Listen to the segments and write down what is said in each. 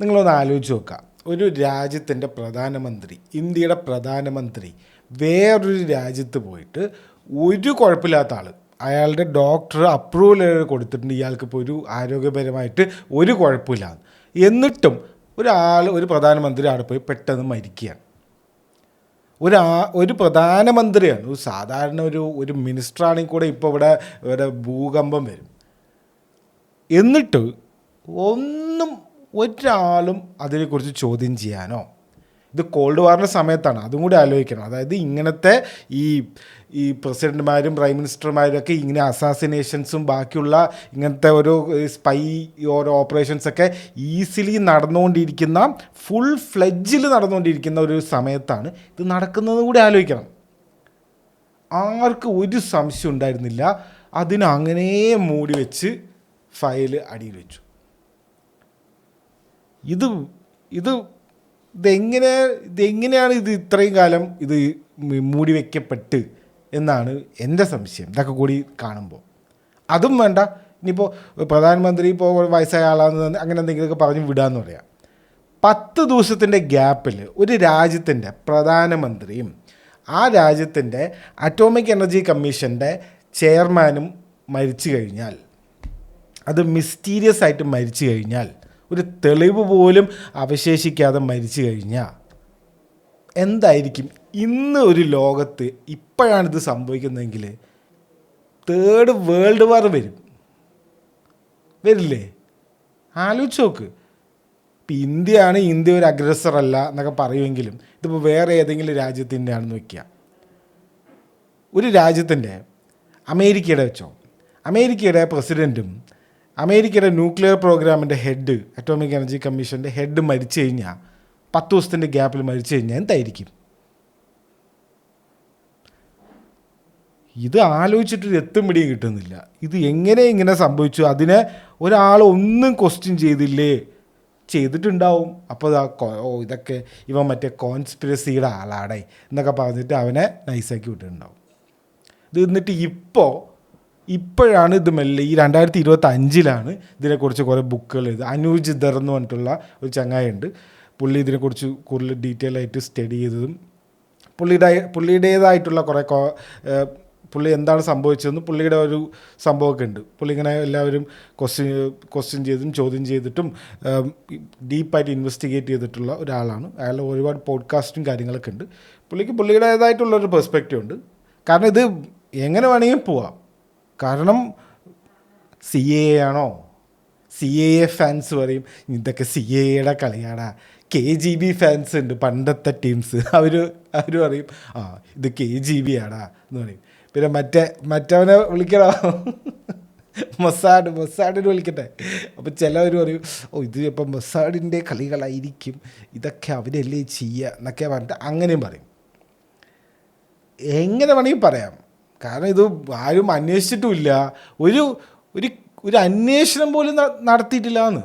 നിങ്ങളൊന്ന് ആലോചിച്ച് നോക്കുക, ഒരു രാജ്യത്തിൻ്റെ പ്രധാനമന്ത്രി, ഇന്ത്യയുടെ പ്രധാനമന്ത്രി വേറൊരു രാജ്യത്ത് പോയിട്ട് ഒരു കുഴപ്പമില്ലാത്ത ആൾ, അയാളുടെ ഡോക്ടർ അപ്രൂവൽ കൊടുത്തിട്ടുണ്ട് ഇയാൾക്കിപ്പോൾ ഒരു ആരോഗ്യപരമായിട്ട് ഒരു കുഴപ്പമില്ല, എന്നിട്ടും ഒരു പ്രധാനമന്ത്രി അവിടെ പോയി പെട്ടെന്ന് മരിക്കുകയാണ്. ഒരു പ്രധാനമന്ത്രിയാണ്, ഒരു സാധാരണ ഒരു മിനിസ്റ്ററാണെങ്കിൽ കൂടെ ഇപ്പോൾ ഇവിടെ ഭൂകമ്പം വരും. എന്നിട്ട് ഒരാളും അതിനെക്കുറിച്ച് ചോദ്യം ചെയ്യാനോ, ഇത് കോൾഡ് വാറിൻ്റെ സമയത്താണ്, അതും കൂടി ആലോചിക്കണം. അതായത് ഇങ്ങനത്തെ ഈ പ്രസിഡന്റുമാരും പ്രൈം മിനിസ്റ്റർമാരും ഒക്കെ ഇങ്ങനെ അസാസിനേഷൻസും ബാക്കിയുള്ള ഇങ്ങനത്തെ ഒരു സ്പൈ ഓരോ ഓപ്പറേഷൻസൊക്കെ ഈസിലി നടന്നുകൊണ്ടിരിക്കുന്ന, ഫുൾ ഫ്ലെഡ്ജിൽ നടന്നുകൊണ്ടിരിക്കുന്ന ഒരു സമയത്താണ് ഇത് നടക്കുന്നതും കൂടി ആലോചിക്കണം. ആർക്കും ഒരു സംശയം ഉണ്ടായിരുന്നില്ല, അതിനങ്ങനെ മൂടി വെച്ച് ഫയൽ അടിയിൽ വെച്ചു. ഇതെങ്ങനെയാണ് ഇത് ഇത്രയും കാലം ഇത് മൂടി വയ്ക്കപ്പെട്ട് എന്നാണ് എൻ്റെ സംശയം, ഇതൊക്കെ കൂടി കാണുമ്പോൾ. അതും വേണ്ട, ഇനിയിപ്പോൾ പ്രധാനമന്ത്രി ഇപ്പോൾ വയസ്സായ ആളാണെന്ന് അങ്ങനെ എന്തെങ്കിലുമൊക്കെ പറഞ്ഞ് വിടാമെന്ന് പറയാം. 10 ദിവസത്തിൻ്റെ ഗ്യാപ്പിൽ ഒരു രാജ്യത്തിൻ്റെ പ്രധാനമന്ത്രിയും ആ രാജ്യത്തിൻ്റെ അറ്റോമിക് എനർജി കമ്മീഷൻ്റെ ചെയർമാനും മരിച്ചു കഴിഞ്ഞാൽ, അത് മിസ്റ്റീരിയസ് ആയിട്ട് മരിച്ചു കഴിഞ്ഞാൽ, ഒരു തെളിവ് പോലും അവശേഷിക്കാതെ മരിച്ചു കഴിഞ്ഞാൽ എന്തായിരിക്കും ഇന്ന് ഒരു ലോകത്ത്? ഇപ്പോഴാണിത് സംഭവിക്കുന്നതെങ്കിൽ 3rd വേൾഡ് വാർ വരില്ലേ? ആലോചിച്ച് നോക്ക്. ഇപ്പം ഇന്ത്യ ഒരു അഗ്രസർ അല്ല എന്നൊക്കെ പറയുമെങ്കിലും ഇതിപ്പോൾ വേറെ ഏതെങ്കിലും രാജ്യത്തിൻ്റെ ആണെന്ന് വയ്ക്കുക. ഒരു രാജ്യത്തിൻ്റെ, അമേരിക്കയുടെ വെച്ചോ, അമേരിക്കയുടെ പ്രസിഡൻറ്റും അമേരിക്കയുടെ ന്യൂക്ലിയർ പ്രോഗ്രാമിൻ്റെ ഹെഡ്, അറ്റോമിക് എനർജി കമ്മീഷൻ്റെ ഹെഡ് മരിച്ചു കഴിഞ്ഞാൽ, 10 ദിവസത്തിൻ്റെ ഗ്യാപ്പിൽ മരിച്ചു കഴിഞ്ഞാൽ എന്തായിരിക്കും? ഇത് ആലോചിച്ചിട്ടൊരു എത്തും പിടിയും കിട്ടുന്നില്ല. ഇത് ഇങ്ങനെ സംഭവിച്ചു? അതിനെ ഒരാളൊന്നും ക്വസ്റ്റ്യൻ ചെയ്തിട്ടുണ്ടാവും. അപ്പോൾ ഇതൊക്കെ ഇവൻ മറ്റേ കോൺസ്പിരസിയുടെ ആളാടേ എന്നൊക്കെ പറഞ്ഞിട്ട് അവനെ നൈസാക്കി വിട്ടിട്ടുണ്ടാവും. ഇത് എന്നിട്ട് ഇപ്പോഴാണ് ഇത് മെല്ലെ ഈ 2025 ഇതിനെക്കുറിച്ച് കുറേ ബുക്കുകൾ എഴുതി. അനൂജ് ദർ എന്ന് പറഞ്ഞിട്ടുള്ള ഒരു ചങ്ങായുണ്ട്, പുള്ളി ഇതിനെക്കുറിച്ച് കൂടുതൽ ഡീറ്റെയിൽ ആയിട്ട് സ്റ്റഡി ചെയ്തതും പുള്ളിയുടേതായിട്ടുള്ള കുറേ പുള്ളി എന്താണ് സംഭവിച്ചതെന്ന് പുള്ളിയുടെ ഒരു സംഭവമൊക്കെ ഉണ്ട്. പുള്ളി ഇങ്ങനെ എല്ലാവരും ക്വസ്റ്റ്യൻ ചെയ്തും ചോദ്യം ചെയ്തിട്ടും ഡീപ്പായിട്ട് ഇൻവെസ്റ്റിഗേറ്റ് ചെയ്തിട്ടുള്ള ഒരാളാണ്. അയാൾ ഒരുപാട് പോഡ്കാസ്റ്റും കാര്യങ്ങളൊക്കെ ഉണ്ട്. പുള്ളിയുടേതായിട്ടുള്ളൊരു പെർസ്പെക്റ്റീവ് ഉണ്ട്. കാരണം ഇത് എങ്ങനെ വേണമെങ്കിലും പോവാം. കാരണം CAA ആണോ, CAA ഫാൻസ് പറയും ഇതൊക്കെ CAAയുടെ കളിയാടാ. KGB ഫാൻസ് ഉണ്ട്, പണ്ടത്തെ ടീംസ്, അവർ പറയും ഇത് KGB ആടാ എന്ന് പറയും. പിന്നെ മറ്റവനെ വിളിക്കണോ, മൊസാഡിന് വിളിക്കട്ടെ. അപ്പം ചിലവർ പറയും ഇത് ഇപ്പം മൊസാഡിൻ്റെ കളികളായിരിക്കും, ഇതൊക്കെ അവരല്ലേ ചെയ്യുക എന്നൊക്കെ പറഞ്ഞിട്ട് അങ്ങനെയും പറയും. എങ്ങനെ വേണമെങ്കിൽ പറയാം. കാരണം ഇത് ആരും അന്വേഷിച്ചിട്ടുമില്ല, ഒരു അന്വേഷണം പോലും നടത്തിയിട്ടില്ല എന്ന്.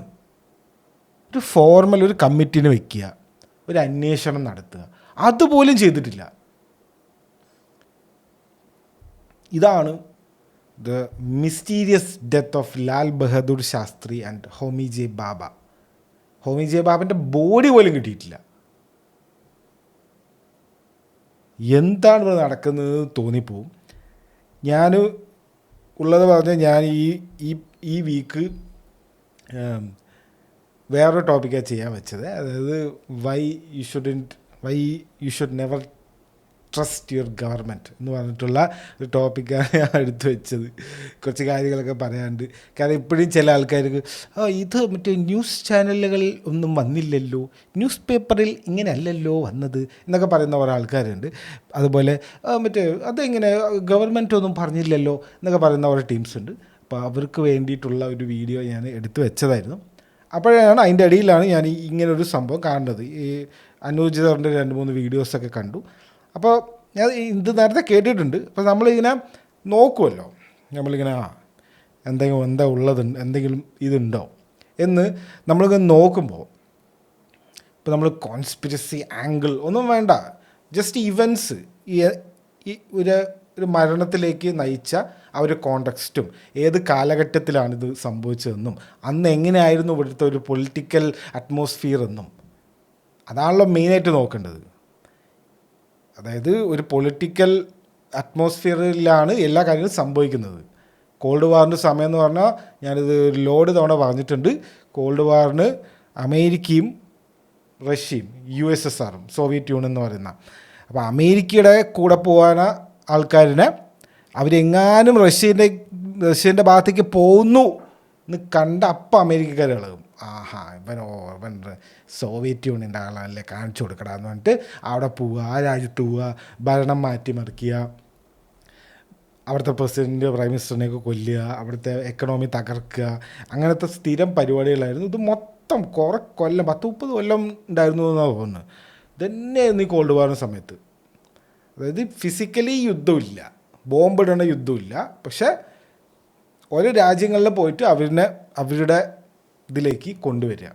ഒരു ഫോർമൽ ഒരു കമ്മിറ്റിനെ വയ്ക്കുക, ഒരു അന്വേഷണം നടത്തുക, അതുപോലും ചെയ്തിട്ടില്ല. ഇതാണ് the mysterious death of Lal Bahadur Shastri and Homi J Bhabha. Homi J ബാബൻ്റെ ബോഡി പോലും കിട്ടിയിട്ടില്ല. എന്താണ് ഇവിടെ നടക്കുന്നത് തോന്നിപ്പോവും. ഞാൻ ഉള്ളത് പറഞ്ഞാൽ ഞാൻ ഈ വീക്ക് വേറൊരു ടോപ്പിക്കാണ് ചെയ്യാൻ വെച്ചത്. അതായത് why you should never trust your government എന്ന് പറഞ്ഞിട്ടുള്ള ഒരു ടോപ്പിക്കാണ് ഞാൻ എടുത്തു വെച്ചത്. കുറച്ച് കാര്യങ്ങളൊക്കെ പറയാനുണ്ട്. കാരണം ഇപ്പോഴും ചില ആൾക്കാർക്ക് ഇത് മറ്റേ ന്യൂസ് ചാനലുകളിൽ ഒന്നും വന്നില്ലല്ലോ, ന്യൂസ് പേപ്പറിൽ ഇങ്ങനെ അല്ലല്ലോ വന്നത് എന്നൊക്കെ പറയുന്ന കുറേ ആൾക്കാരുണ്ട്. അതുപോലെ അതെങ്ങനെ ഗവൺമെൻറ് ഒന്നും പറഞ്ഞില്ലല്ലോ എന്നൊക്കെ പറയുന്ന കുറേ ടീംസ് ഉണ്ട്. അപ്പോൾ അവർക്ക് വേണ്ടിയിട്ടുള്ള ഒരു വീഡിയോ ഞാൻ എടുത്തു വെച്ചതായിരുന്നു. അപ്പോഴാണ് അതിൻ്റെ ഇടയിലാണ് ഞാൻ ഇങ്ങനൊരു സംഭവം കാണുന്നത്. ഈ അനൂജ് സാറിൻ്റെ 2-3 വീഡിയോസൊക്കെ കണ്ടു. അപ്പോൾ ഞാൻ ഇത് നേരത്തെ കേട്ടിട്ടുണ്ട്. അപ്പോൾ നമ്മളിങ്ങനെ നോക്കുമല്ലോ, നമ്മളിങ്ങനെ എന്താ ഉള്ളത്, എന്തെങ്കിലും ഇതുണ്ടോ എന്ന് നമ്മളിങ്ങനെ നോക്കുമ്പോൾ, ഇപ്പോൾ നമ്മൾ കോൺസ്പിരസി ആംഗിൾ ഒന്നും വേണ്ട, ജസ്റ്റ് ഇവൻറ്റ്സ്, ഈ ഒരു മരണത്തിലേക്ക് നയിച്ച ആ ഒരു കോണ്ടെക്സ്റ്റും ഏത് കാലഘട്ടത്തിലാണിത് സംഭവിച്ചതെന്നും അന്ന് എങ്ങനെയായിരുന്നു ഇവിടുത്തെ ഒരു പൊളിറ്റിക്കൽ അറ്റ്മോസ്ഫിയർ എന്നും അതാണല്ലോ മെയിനായിട്ട് നോക്കേണ്ടത്. അതായത് ഒരു പൊളിറ്റിക്കൽ അറ്റ്മോസ്ഫിയറിലാണ് എല്ലാ കാര്യങ്ങളും സംഭവിക്കുന്നത്. കോൾഡ് വാറിൻ്റെ സമയം എന്ന് പറഞ്ഞാൽ ഞാനിത് ലോഡ് തവണ പറഞ്ഞിട്ടുണ്ട്. കോൾഡ് വാറിന് അമേരിക്കയും റഷ്യയും USSRും സോവിയറ്റ് യൂണിയൻ എന്ന് പറയുന്ന, അപ്പോൾ അമേരിക്കയുടെ കൂടെ പോകാൻ ആൾക്കാരിനെ അവരെങ്ങാനും റഷ്യൻ്റെ ഭാഗത്തേക്ക് പോകുന്നു എന്ന് കണ്ട അപ്പം അമേരിക്കക്കാർ ഇളകും. ആഹാ ഇവൻ സോവിയറ്റ് യൂണിയൻ്റെ ആളല്ലേ, കാണിച്ചു കൊടുക്കടാന്ന് പറഞ്ഞിട്ട് അവിടെ പോവുക, ആ രാജ്യത്ത് പോവുക, ഭരണം മാറ്റിമറിക്കുക, അവിടുത്തെ പ്രസിഡൻറ്റ് പ്രൈം മിനിസ്റ്ററിനെയൊക്കെ കൊല്ലുക, അവിടുത്തെ എക്കണോമി തകർക്കുക, അങ്ങനത്തെ സ്ഥിരം പരിപാടികളായിരുന്നു. ഇത് മൊത്തം കുറേ കൊല്ലം 10-30 കൊല്ലം ഉണ്ടായിരുന്നു എന്നാണ് തോന്നുന്നത്. ഇതന്നെയായിരുന്നു ഈ കോൾഡ് വാറിൻ്റെ സമയത്ത്. അതായത് ഫിസിക്കലി യുദ്ധമില്ല, ബോംബിടണ യുദ്ധമില്ല, പക്ഷേ ഓരോ രാജ്യങ്ങളിൽ പോയിട്ട് അവരുടെ ഇതിലേക്ക് കൊണ്ടുവരിക.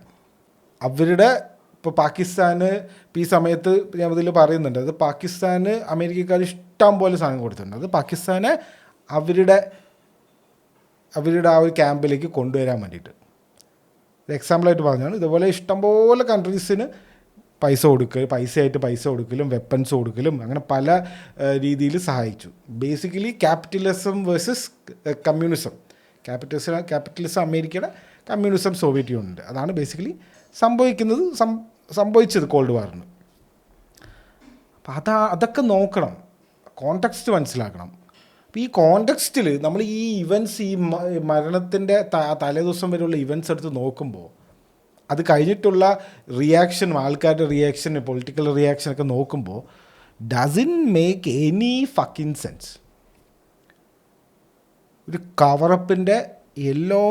അവരുടെ ഇപ്പോൾ പാകിസ്ഥാന് ഈ സമയത്ത് ഞാൻ ഇതിൽ പറയുന്നുണ്ട്, അത് പാകിസ്ഥാന് അമേരിക്കക്കാർ ഇഷ്ടം പോലെ സാധനം കൊടുത്തിട്ടുണ്ട്. അത് പാകിസ്ഥാനെ അവരുടെ ആ ഒരു ക്യാമ്പിലേക്ക് കൊണ്ടുവരാൻ വേണ്ടിയിട്ട്. ഒരു എക്സാമ്പിളായിട്ട് പറഞ്ഞാണ്, ഇതുപോലെ ഇഷ്ടംപോലെ കൺട്രീസിന് പൈസയായിട്ട് പൈസ കൊടുക്കലും വെപ്പൺസ് കൊടുക്കലും അങ്ങനെ പല രീതിയിൽ സഹായിച്ചു. Basically capitalism versus communism. Capitalism അമേരിക്കയുടെ, കമ്മ്യൂണിസം സോവിയറ്റ് യൂണിയൻ്റെ. അതാണ് ബേസിക്കലി സംഭവിച്ചത് കോൾഡ് വാറിന്. അപ്പം അതൊക്കെ നോക്കണം, കോണ്ടെക്സ്റ്റ് മനസ്സിലാക്കണം. അപ്പോൾ ഈ കോണ്ടെക്സ്റ്റിൽ നമ്മൾ ഈ ഇവൻറ്റ്സ്, ഈ മരണത്തിൻ്റെ തലേദിവസം വരെയുള്ള ഇവൻറ്റ്സ് എടുത്ത് നോക്കുമ്പോൾ അത് കഴിഞ്ഞിട്ടുള്ള റിയാക്ഷനും ആൾക്കാരുടെ റിയാക്ഷൻ, പൊളിറ്റിക്കൽ റിയാക്ഷനൊക്കെ നോക്കുമ്പോൾ doesn't make any fucking sense. ഒരു കവറപ്പിൻ്റെ എല്ലാ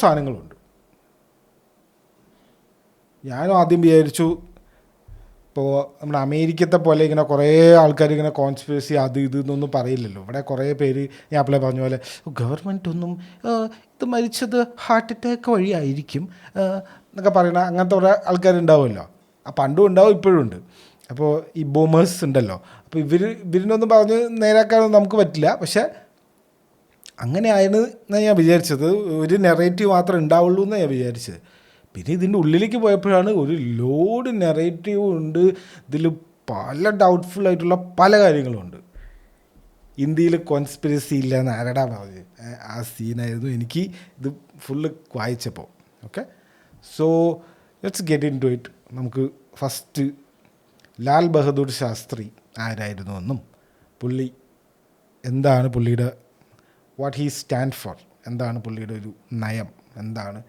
സാധനങ്ങളും ഉണ്ട്. ഞാനും ആദ്യം വിചാരിച്ചു ഇപ്പോൾ നമ്മുടെ അമേരിക്കത്തെ പോലെ ഇങ്ങനെ കുറേ ആൾക്കാർ ഇങ്ങനെ കോൺസ്പിറസി അത് ഇതെന്നൊന്നും പറയില്ലല്ലോ. ഇവിടെ കുറേ പേര് ഞാൻ അപ്പോഴേ പറഞ്ഞ പോലെ ഗവൺമെൻറ് ഒന്നും ഇത് മരിച്ചത് ഹാർട്ട് അറ്റാക്ക് വഴിയായിരിക്കും എന്നൊക്കെ പറയണ അങ്ങനത്തെ കുറേ ആൾക്കാരുണ്ടാവുമല്ലോ. ആ പണ്ടും ഉണ്ടാവും, ഇപ്പോഴും ഉണ്ട്. അപ്പോൾ ഈ ബൂമേഴ്സ് ഉണ്ടല്ലോ, അപ്പോൾ ഇവരിനൊന്നും പറഞ്ഞ് നേരാക്കാനൊന്നും നമുക്ക് പറ്റില്ല. പക്ഷേ അങ്ങനെയായിരുന്നു എന്നാണ് ഞാൻ വിചാരിച്ചത്. ഒരു നെറേറ്റീവ് മാത്രമേ ഉണ്ടാവുള്ളൂ എന്നാണ് ഞാൻ വിചാരിച്ചത്. പിന്നെ ഇതിൻ്റെ ഉള്ളിലേക്ക് പോയപ്പോഴാണ് ഒരു ലോഡ് നെറേറ്റീവ് ഉണ്ട്. ഇതിൽ പല ഡൗട്ട്ഫുള്ളായിട്ടുള്ള പല കാര്യങ്ങളുമുണ്ട്. ഇന്ത്യയിൽ കോൺസ്പിറസി ഇല്ല എന്ന് ആരടാ പറഞ്ഞത്? ആ സീനായിരുന്നു എനിക്ക് ഇത് ഫുള്ള് വായിച്ചപ്പോൾ. Okay, so let's get in to it. നമുക്ക് ഫസ്റ്റ് ലാൽ ബഹദൂർ ശാസ്ത്രി ആരായിരുന്നു എന്നും പുള്ളി എന്താണ് പുള്ളിയുടെ വാട്ട് ഹീ സ്റ്റാൻഡ് ഫോർ, എന്താണ് പുള്ളിയുടെ ഒരു നയം, എന്താണ്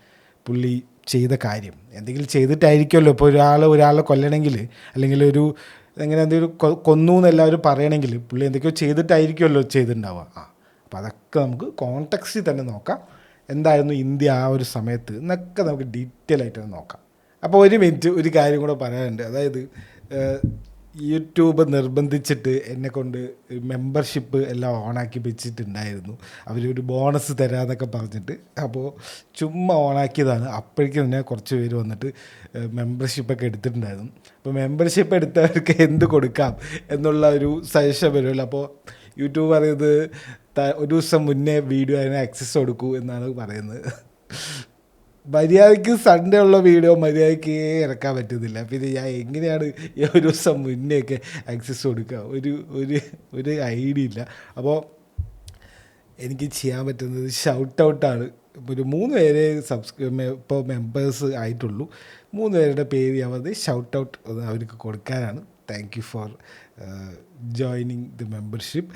പുള്ളി ചെയ്ത കാര്യം. എന്തെങ്കിലും ചെയ്തിട്ടായിരിക്കുമല്ലോ ഇപ്പോൾ ഒരാളെ കൊല്ലണമെങ്കിൽ, അല്ലെങ്കിൽ എന്തെങ്കിലും കൊന്നു എന്നെല്ലാവരും പറയണമെങ്കിൽ പുള്ളി എന്തൊക്കെയോ ചെയ്തിട്ടായിരിക്കുമല്ലോ ചെയ്തിട്ടുണ്ടാവുക. അപ്പോൾ അതൊക്കെ നമുക്ക് കോണ്ടെക്സ്റ്റിൽ തന്നെ നോക്കാം. എന്തായിരുന്നു ഇന്ത്യ ആ ഒരു സമയത്ത് എന്നൊക്കെ നമുക്ക് ഡീറ്റെയിൽ ആയിട്ട് നോക്കാം. അപ്പോൾ ഒരു മിനിറ്റ് ഒരു കാര്യം കൂടെ പറയാനുണ്ട്. അതായത് യൂട്യൂബ് നിർബന്ധിച്ചിട്ട് എന്നെക്കൊണ്ട് മെമ്പർഷിപ്പ് എല്ലാം ഓണാക്കി വെച്ചിട്ടുണ്ടായിരുന്നു. അവരൊരു ബോണസ് തരാമെന്നൊക്കെ പറഞ്ഞിട്ട്. അപ്പോൾ ചുമ്മാ ഓണാക്കിയതാണ്. അപ്പോഴേക്കും തന്നെ കുറച്ച് പേര് വന്നിട്ട് മെമ്പർഷിപ്പൊക്കെ എടുത്തിട്ടുണ്ടായിരുന്നു. അപ്പോൾ മെമ്പർഷിപ്പ് എടുത്തവർക്ക് എന്ത് കൊടുക്കാം എന്നുള്ള ഒരു സജഷൻ വരുമല്ലോ. അപ്പോൾ യൂട്യൂബ് പറയുന്നത് ഒരു ദിവസം മുന്നേ വീഡിയോ അതിന് ആക്സസ് കൊടുക്കൂ എന്നാണ് പറയുന്നത്. മര്യാദയ്ക്ക് സൺഡേ ഉള്ള വീഡിയോ മര്യാദയ്ക്ക് ഇറക്കാൻ പറ്റുന്നില്ല. പിന്നെ ഞാൻ എങ്ങനെയാണ് ഈ ഒരു ദിവസം മുന്നേയൊക്കെ ആക്സസ് കൊടുക്കുക? ഒരു ഐഡിയ ഇല്ല. അപ്പോൾ എനിക്ക് ചെയ്യാൻ പറ്റുന്നത് ഷൗട്ട് ഔട്ടാണ്. ഇപ്പോൾ ഒരു 3 പേരെ ഇപ്പോൾ മെമ്പേഴ്സ് ആയിട്ടുള്ളൂ. 3 പേരുടെ പേര് ഞാൻ വന്ന് ഷൗട്ട് ഔട്ട് അവർക്ക് കൊടുക്കാനാണ്. Thank you for joining the membership.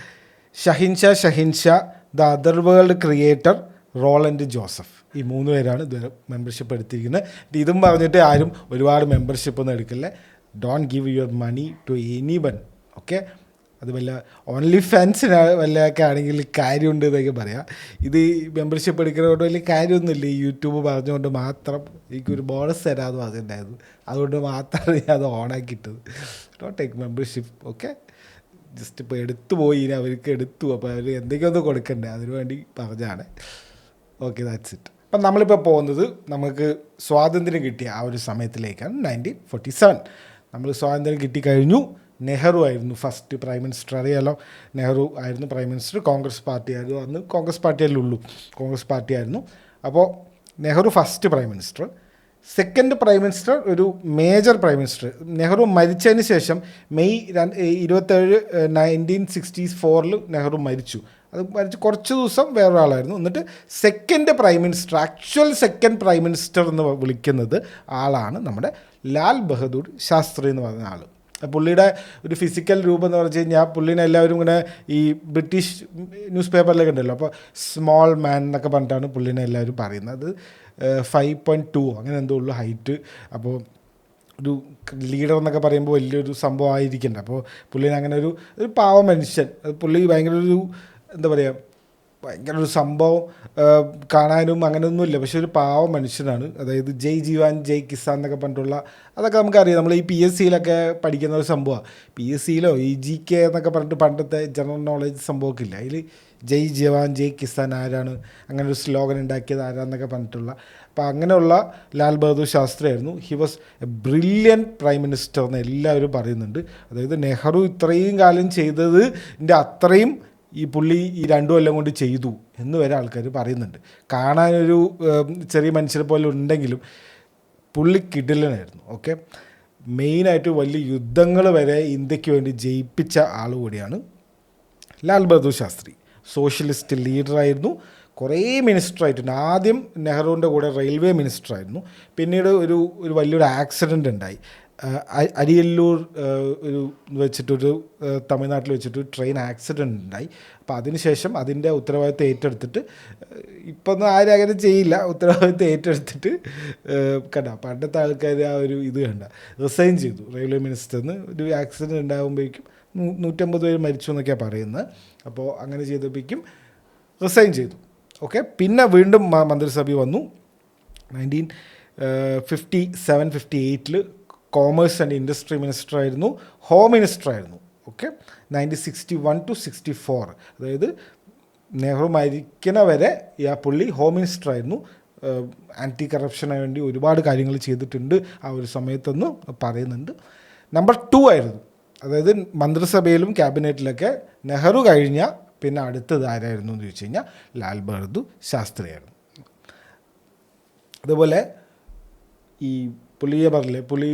Shahinsha, the other world creator, Roland Joseph. ഈ 3 പേരാണ് ഇതുവരെ മെമ്പർഷിപ്പ് എടുത്തിരിക്കുന്നത്. ഇതും പറഞ്ഞിട്ട് ആരും ഒരുപാട് മെമ്പർഷിപ്പ് ഒന്നും എടുക്കില്ല. Don't give your money to any one. Okay, അത് ഓൺലി ഫാൻസിന് വല്ലതൊക്കെ ആണെങ്കിൽ കാര്യമുണ്ട് എന്നൊക്കെ പറയാം. ഇത് മെമ്പർഷിപ്പ് എടുക്കുന്നതുകൊണ്ട് വലിയ കാര്യമൊന്നുമില്ല. ഈ യൂട്യൂബ് പറഞ്ഞുകൊണ്ട് മാത്രം എനിക്കൊരു ബോണസ് തരാമെന്ന് പറഞ്ഞിട്ടുണ്ടായിരുന്നു. അതുകൊണ്ട് മാത്രമാണ് ഞാൻ അത് ഓണാക്കിയിട്ടത്. Don't take membership. Okay, just ഇപ്പോൾ എടുത്തു പോയി, അവർക്ക് എടുത്തു, അപ്പോൾ അവർ എന്തെങ്കിലും ഒന്ന് കൊടുക്കണ്ടേ, അതിനു വേണ്ടി പറഞ്ഞാണ്. Okay, that's it. അപ്പം നമ്മളിപ്പോൾ പോകുന്നത് നമുക്ക് സ്വാതന്ത്ര്യം കിട്ടിയ ആ ഒരു സമയത്തിലേക്കാണ്. 1947 നമ്മൾ സ്വാതന്ത്ര്യം കിട്ടിക്കഴിഞ്ഞു. നെഹ്റു ആയിരുന്നു ഫസ്റ്റ് പ്രൈം മിനിസ്റ്റർ. അറിയാലോ, നെഹ്റു ആയിരുന്നു പ്രൈം മിനിസ്റ്റർ. കോൺഗ്രസ് പാർട്ടി ആയിരുന്നു അന്ന്, കോൺഗ്രസ് പാർട്ടിയല്ലേ ഉള്ളൂ, കോൺഗ്രസ് പാർട്ടി ആയിരുന്നു. അപ്പോൾ Nehru first prime minister. Second prime minister ഒരു മേജർ പ്രൈം മിനിസ്റ്റർ. നെഹ്റു മരിച്ചതിന് ശേഷം മെയ് 27 1964 നെഹ്റു മരിച്ചു. അത് മരിച്ച് കുറച്ച് ദിവസം വേറൊരാളായിരുന്നു. എന്നിട്ട് second prime minister, actual second prime minister എന്ന് വിളിക്കുന്നത് ആളാണ് നമ്മുടെ ലാൽ ബഹദൂർ ശാസ്ത്രി എന്ന് പറഞ്ഞ ആൾ. പുള്ളിയുടെ ഒരു ഫിസിക്കൽ രൂപം എന്ന് പറഞ്ഞു കഴിഞ്ഞാൽ പുള്ളിനെ എല്ലാവരും ഇങ്ങനെ ഈ ബ്രിട്ടീഷ് ന്യൂസ് പേപ്പറിലൊക്കെ ഉണ്ടല്ലോ, അപ്പോൾ സ്മോൾ മാൻ എന്നൊക്കെ പറഞ്ഞിട്ടാണ് പുള്ളിനെ എല്ലാവരും പറയുന്നത്. 5.2 അങ്ങനെ എന്തോ ഉള്ളൂ ഹൈറ്റ്. അപ്പോൾ ഒരു ലീഡർ എന്നൊക്കെ പറയുമ്പോൾ വലിയൊരു സംഭവം ആയിരിക്കണ്ട. അപ്പോൾ പുള്ളിനെ അങ്ങനെ ഒരു പാവ മനുഷ്യൻ, പുള്ളി ഭയങ്കര ഒരു എന്താ പറയുക, ഭയങ്കര ഒരു സംഭവം കാണാനും അങ്ങനെയൊന്നുമില്ല, പക്ഷെ ഒരു പാവ മനുഷ്യനാണ്. അതായത് ജയ് ജവാൻ ജയ് കിസാൻ എന്നൊക്കെ പറഞ്ഞിട്ടുള്ള അതൊക്കെ നമുക്കറിയാം. നമ്മൾ ഈ PSC പഠിക്കുന്ന ഒരു സംഭവമാണ്. PSC ഈ GK എന്നൊക്കെ പറഞ്ഞിട്ട് പണ്ടത്തെ ജനറൽ നോളേജ് സംഭവമൊക്കെ ഇല്ല, അതിൽ ജയ് ജവാൻ ജയ് കിസാൻ ആരാണ്, അങ്ങനെ ഒരു സ്ലോഗൻ ഉണ്ടാക്കിയത് ആരാന്നൊക്കെ പറഞ്ഞിട്ടുള്ള. അപ്പോൾ അങ്ങനെയുള്ള ലാൽ ബഹദൂർ ശാസ്ത്രി ആയിരുന്നു. He was A brilliant prime minister എന്ന് എല്ലാവരും പറയുന്നുണ്ട്. അതായത് നെഹ്റു ഇത്രയും കാലം ചെയ്തതിൻ്റെ അത്രയും ഈ പുള്ളി ഈ 2 കൊല്ലം കൊണ്ട് ചെയ്തു എന്ന് വരെ ആൾക്കാർ പറയുന്നുണ്ട്. കാണാനൊരു ചെറിയ മനുഷ്യരെ പോലെ ഉണ്ടെങ്കിലും പുള്ളി കിടിലനായിരുന്നു. ഓക്കെ, മെയിനായിട്ട് വലിയ യുദ്ധങ്ങൾ വരെ ഇന്ത്യക്ക് വേണ്ടി ജയിപ്പിച്ച ആൾ കൂടിയാണ് ലാൽ ബഹദൂർ ശാസ്ത്രി. സോഷ്യലിസ്റ്റ് ലീഡറായിരുന്നു, കുറേ മിനിസ്റ്ററായിട്ടുണ്ട്. ആദ്യം നെഹ്റുവിൻ്റെ കൂടെ റെയിൽവേ മിനിസ്റ്ററായിരുന്നു. പിന്നീട് ഒരു വലിയൊരു ആക്സിഡൻ്റ് ഉണ്ടായി. അരിയല്ലൂർ ഒരു വെച്ചിട്ടൊരു തമിഴ്നാട്ടിൽ വെച്ചിട്ട് ട്രെയിൻ ആക്സിഡൻ്റ് ഉണ്ടായി. അപ്പോൾ അതിനുശേഷം അതിൻ്റെ ഉത്തരവാദിത്തം ഏറ്റെടുത്തിട്ട്, ഇപ്പം ഒന്നും ആരും അങ്ങനെ ചെയ്യില്ല, ഉത്തരവാദിത്തം ഏറ്റെടുത്തിട്ട് പണ്ടത്തെ ആൾക്കാർ ആ ഒരു ഇത് റിസൈൻ ചെയ്തു റെയിൽവേ മിനിസ്റ്ററിന്. ഒരു ആക്സിഡൻറ്റ് ഉണ്ടാകുമ്പോഴേക്കും 150 പേര് മരിച്ചു എന്നൊക്കെയാണ് പറയുന്നത്. അപ്പോൾ അങ്ങനെ ചെയ്തപ്പോഴേക്കും റിസൈൻ ചെയ്തു. ഓക്കെ, പിന്നെ വീണ്ടും മന്ത്രിസഭ വന്നു. 1957-58 കോമേഴ്സ് ആൻഡ് ഇൻഡസ്ട്രി മിനിസ്റ്ററായിരുന്നു, ഹോം മിനിസ്റ്ററായിരുന്നു. ഓക്കെ, 1961-64, അതായത് നെഹ്റു മരിക്കണ വരെ പുള്ളി ഹോം മിനിസ്റ്ററായിരുന്നു. ആൻറ്റി കറപ്ഷന് വേണ്ടി ഒരുപാട് കാര്യങ്ങൾ ചെയ്തിട്ടുണ്ട് ആ ഒരു സമയത്തൊന്നും പറയുന്നുണ്ട്. നമ്പർ 2 ആയിരുന്നു, അതായത് മന്ത്രിസഭയിലും ക്യാബിനറ്റിലൊക്കെ നെഹ്റു കഴിഞ്ഞാൽ പിന്നെ അടുത്തത് ആരായിരുന്നു എന്ന് ചോദിച്ചു കഴിഞ്ഞാൽ ലാൽ ബഹദൂർ ശാസ്ത്രിയായിരുന്നു. അതുപോലെ ഈ പുള്ളിയെ പറഞ്ഞില്ലേ, പുള്ളി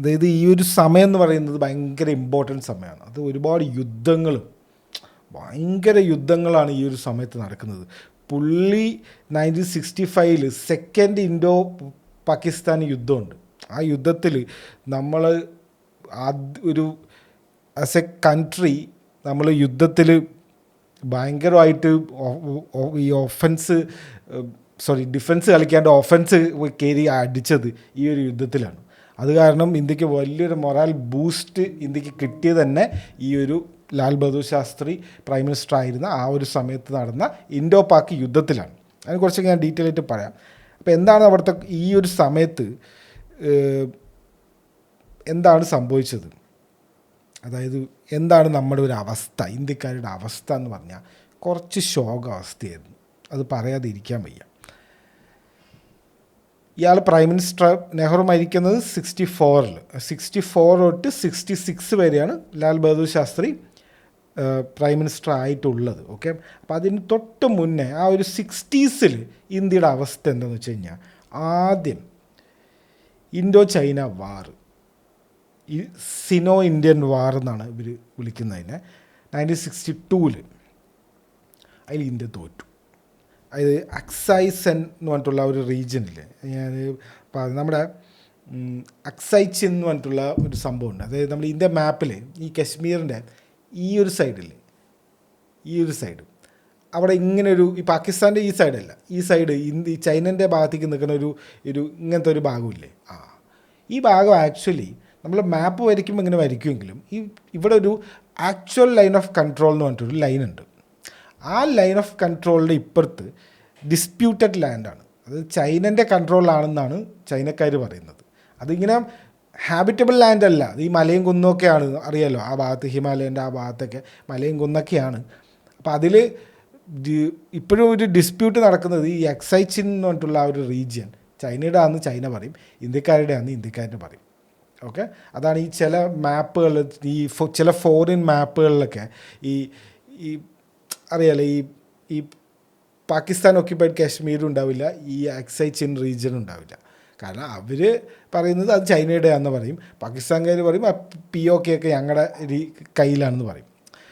അതായത് ഈ ഒരു സമയം എന്ന് പറയുന്നത് ഭയങ്കര ഇമ്പോർട്ടൻറ്റ് സമയമാണ്. അത് ഒരുപാട് ഭയങ്കര യുദ്ധങ്ങളാണ് ഈ ഒരു സമയത്ത് നടക്കുന്നത്. പുള്ളി 1965 സെക്കൻഡ് ഇൻഡോ പാകിസ്ഥാൻ യുദ്ധമുണ്ട്. ആ യുദ്ധത്തിൽ നമ്മൾ ഒരു ആസ് എ കൺട്രി നമ്മൾ യുദ്ധത്തിൽ ഭയങ്കരമായിട്ട് ഈ ഡിഫൻസ് കളിക്കാണ്ട് ഓഫൻസ് കയറി അടിച്ചത് ഈ ഒരു യുദ്ധത്തിലാണ്. അത് കാരണം ഇന്ത്യക്ക് വലിയൊരു മൊറാൽ ബൂസ്റ്റ് ഇന്ത്യക്ക് കിട്ടിയത് തന്നെ ഈ ഒരു ലാൽ ബഹദൂർ ശാസ്ത്രി പ്രൈം മിനിസ്റ്റർ ആയിരുന്ന ആ ഒരു സമയത്ത് നടന്ന ഇൻഡോ പാക് യുദ്ധത്തിലാണ്. അതിനെക്കുറിച്ചൊക്കെ ഞാൻ ഡീറ്റെയിൽ ആയിട്ട് പറയാം. അപ്പോൾ എന്താണ് അവിടുത്തെ ഈ ഒരു സമയത്ത് എന്താണ് സംഭവിച്ചത്, അതായത് എന്താണ് നമ്മുടെ ഒരു അവസ്ഥ, ഇന്ത്യക്കാരുടെ അവസ്ഥ എന്ന് പറഞ്ഞാൽ കുറച്ച് ശോകാവസ്ഥയായിരുന്നു. അത് പറയാതിരിക്കാൻ വയ്യ. ഇയാൾ പ്രൈം മിനിസ്റ്റർ, നെഹ്റു മരിക്കുന്നത് 64 തൊട്ട് 66 വരെയാണ് ലാൽ ബഹദൂർ ശാസ്ത്രി പ്രൈം മിനിസ്റ്റർ ആയിട്ടുള്ളത്. ഓക്കെ, അപ്പോൾ അതിന് തൊട്ട് മുന്നേ ആ ഒരു 60s ഇന്ത്യയുടെ അവസ്ഥ എന്താണെന്ന് വെച്ച് കഴിഞ്ഞാൽ, ആദ്യം ഇൻഡോ ചൈന വാർ, ഈ സിനോ ഇന്ത്യൻ വാർ എന്നാണ് ഇവർ വിളിക്കുന്നതിനെ. 1962 അതിൽ ഇന്ത്യ തോറ്റു. അതായത് അക്സൈ സെൻ എന്ന് പറഞ്ഞിട്ടുള്ള ഒരു റീജിയനില്ലേ, ഞാൻ നമ്മുടെ അക്സൈ ചിൻ എന്ന് പറഞ്ഞിട്ടുള്ള ഒരു സംഭവമുണ്ട്. അതായത് നമ്മൾ ഇന്ത്യ മാപ്പിൽ ഈ കശ്മീരിൻ്റെ ഈ ഒരു സൈഡില്ലേ, ഈ ഒരു സൈഡ് അവിടെ ഇങ്ങനെ ഈ പാകിസ്ഥാൻ്റെ ഈ സൈഡല്ല, ഈ സൈഡ് ചൈനൻ്റെ ഭാഗത്തേക്ക് നിൽക്കുന്ന ഒരു ഇങ്ങനത്തെ ഒരു ഭാഗമില്ലേ, ഈ ഭാഗം ആക്ച്വലി നമ്മൾ മാപ്പ് വരയ്ക്കുമ്പോൾ ഇങ്ങനെ വരയ്ക്കുമെങ്കിലും ഇവിടെ ഒരു ആക്ച്വൽ ലൈൻ ഓഫ് കൺട്രോൾ എന്ന് പറഞ്ഞിട്ടൊരു ലൈനുണ്ട്. ആ ലൈൻ ഓഫ് കൺട്രോളിൻ്റെ ഇപ്പുറത്ത് ഡിസ്പ്യൂട്ടഡ് ലാൻഡാണ്. അത് ചൈനൻ്റെ കൺട്രോളാണെന്നാണ് ചൈനക്കാർ പറയുന്നത്. അതിങ്ങനെ ഹാബിറ്റബിൾ ലാൻഡ് അല്ല, അത് ഈ മലയും കുന്നൊക്കെയാണ്, അറിയാലോ, ആ ഭാഗത്ത് ഹിമാലയൻ്റെ ആ ഭാഗത്തൊക്കെ മലയും കുന്നൊക്കെയാണ്. അപ്പോൾ അതിൽ ഇപ്പോഴും ഒരു ഡിസ്പ്യൂട്ട് നടക്കുന്നത് ഈ എക്സൈച്ചിൻ എന്ന് പറഞ്ഞിട്ടുള്ള ആ ഒരു റീജിയൻ ചൈനയുടെ ആണെന്ന് ചൈന പറയും, ഇന്ത്യക്കാരുടെ ആണെന്ന് ഇന്ത്യക്കാരന് പറയും. ഓക്കെ, അതാണ് ഈ ചില മാപ്പുകൾ, ഈ ചില ഫോറിൻ മാപ്പുകളിലൊക്കെ ഈ ഈ അറിയാലോ, ഈ പാകിസ്ഥാൻ ഒക്യുപ്പൈഡ് കാശ്മീർ ഉണ്ടാവില്ല, ഈ അക്സൈ ചിൻ റീജിയൻ ഉണ്ടാവില്ല. കാരണം അവർ പറയുന്നത് അത് ചൈനയുടെയാണെന്ന് പറയും, പാകിസ്ഥാൻകാർ പറയും POK ഒക്കെ ഞങ്ങളുടെ കയ്യിലാണെന്ന് പറയും.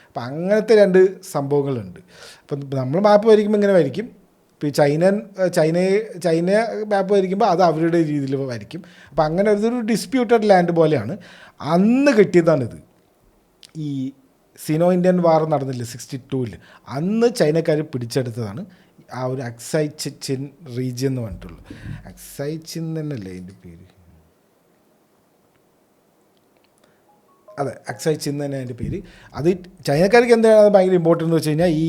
അപ്പം അങ്ങനത്തെ രണ്ട് സംഭവങ്ങളുണ്ട്. അപ്പം നമ്മൾ മാപ്പ് വരയ്ക്കുമ്പോൾ ഇങ്ങനെ വരയ്ക്കും, ഇപ്പോൾ ചൈന മാപ്പ് വരയ്ക്കുമ്പോൾ അത് അവരുടെ രീതിയിൽ വരയ്ക്കും. അപ്പം അങ്ങനെ ഒരു ഡിസ്പ്യൂട്ടഡ് ലാൻഡ് പോലെയാണ്. അന്ന് കിട്ടിയതാണിത്. ഈ സിനോ ഇന്ത്യൻ വാർ നടന്നില്ലേ 62-ൽ, അന്ന് ചൈനക്കാർ പിടിച്ചെടുത്തതാണ് ആ ഒരു അക്സൈ ചിൻ റീജിയൻ എന്ന് പറഞ്ഞിട്ടുള്ളൂ. അക്സൈ ചിൻ തന്നെയല്ലേ അതിൻ്റെ പേര്? അതെ, അക്സൈ ചിൻ തന്നെ അതിൻ്റെ പേര്. അത് ചൈനക്കാർക്ക് എന്താണ് ഭയങ്കര ഇമ്പോർട്ടൻ്റ് എന്ന് വെച്ച് കഴിഞ്ഞാൽ ഈ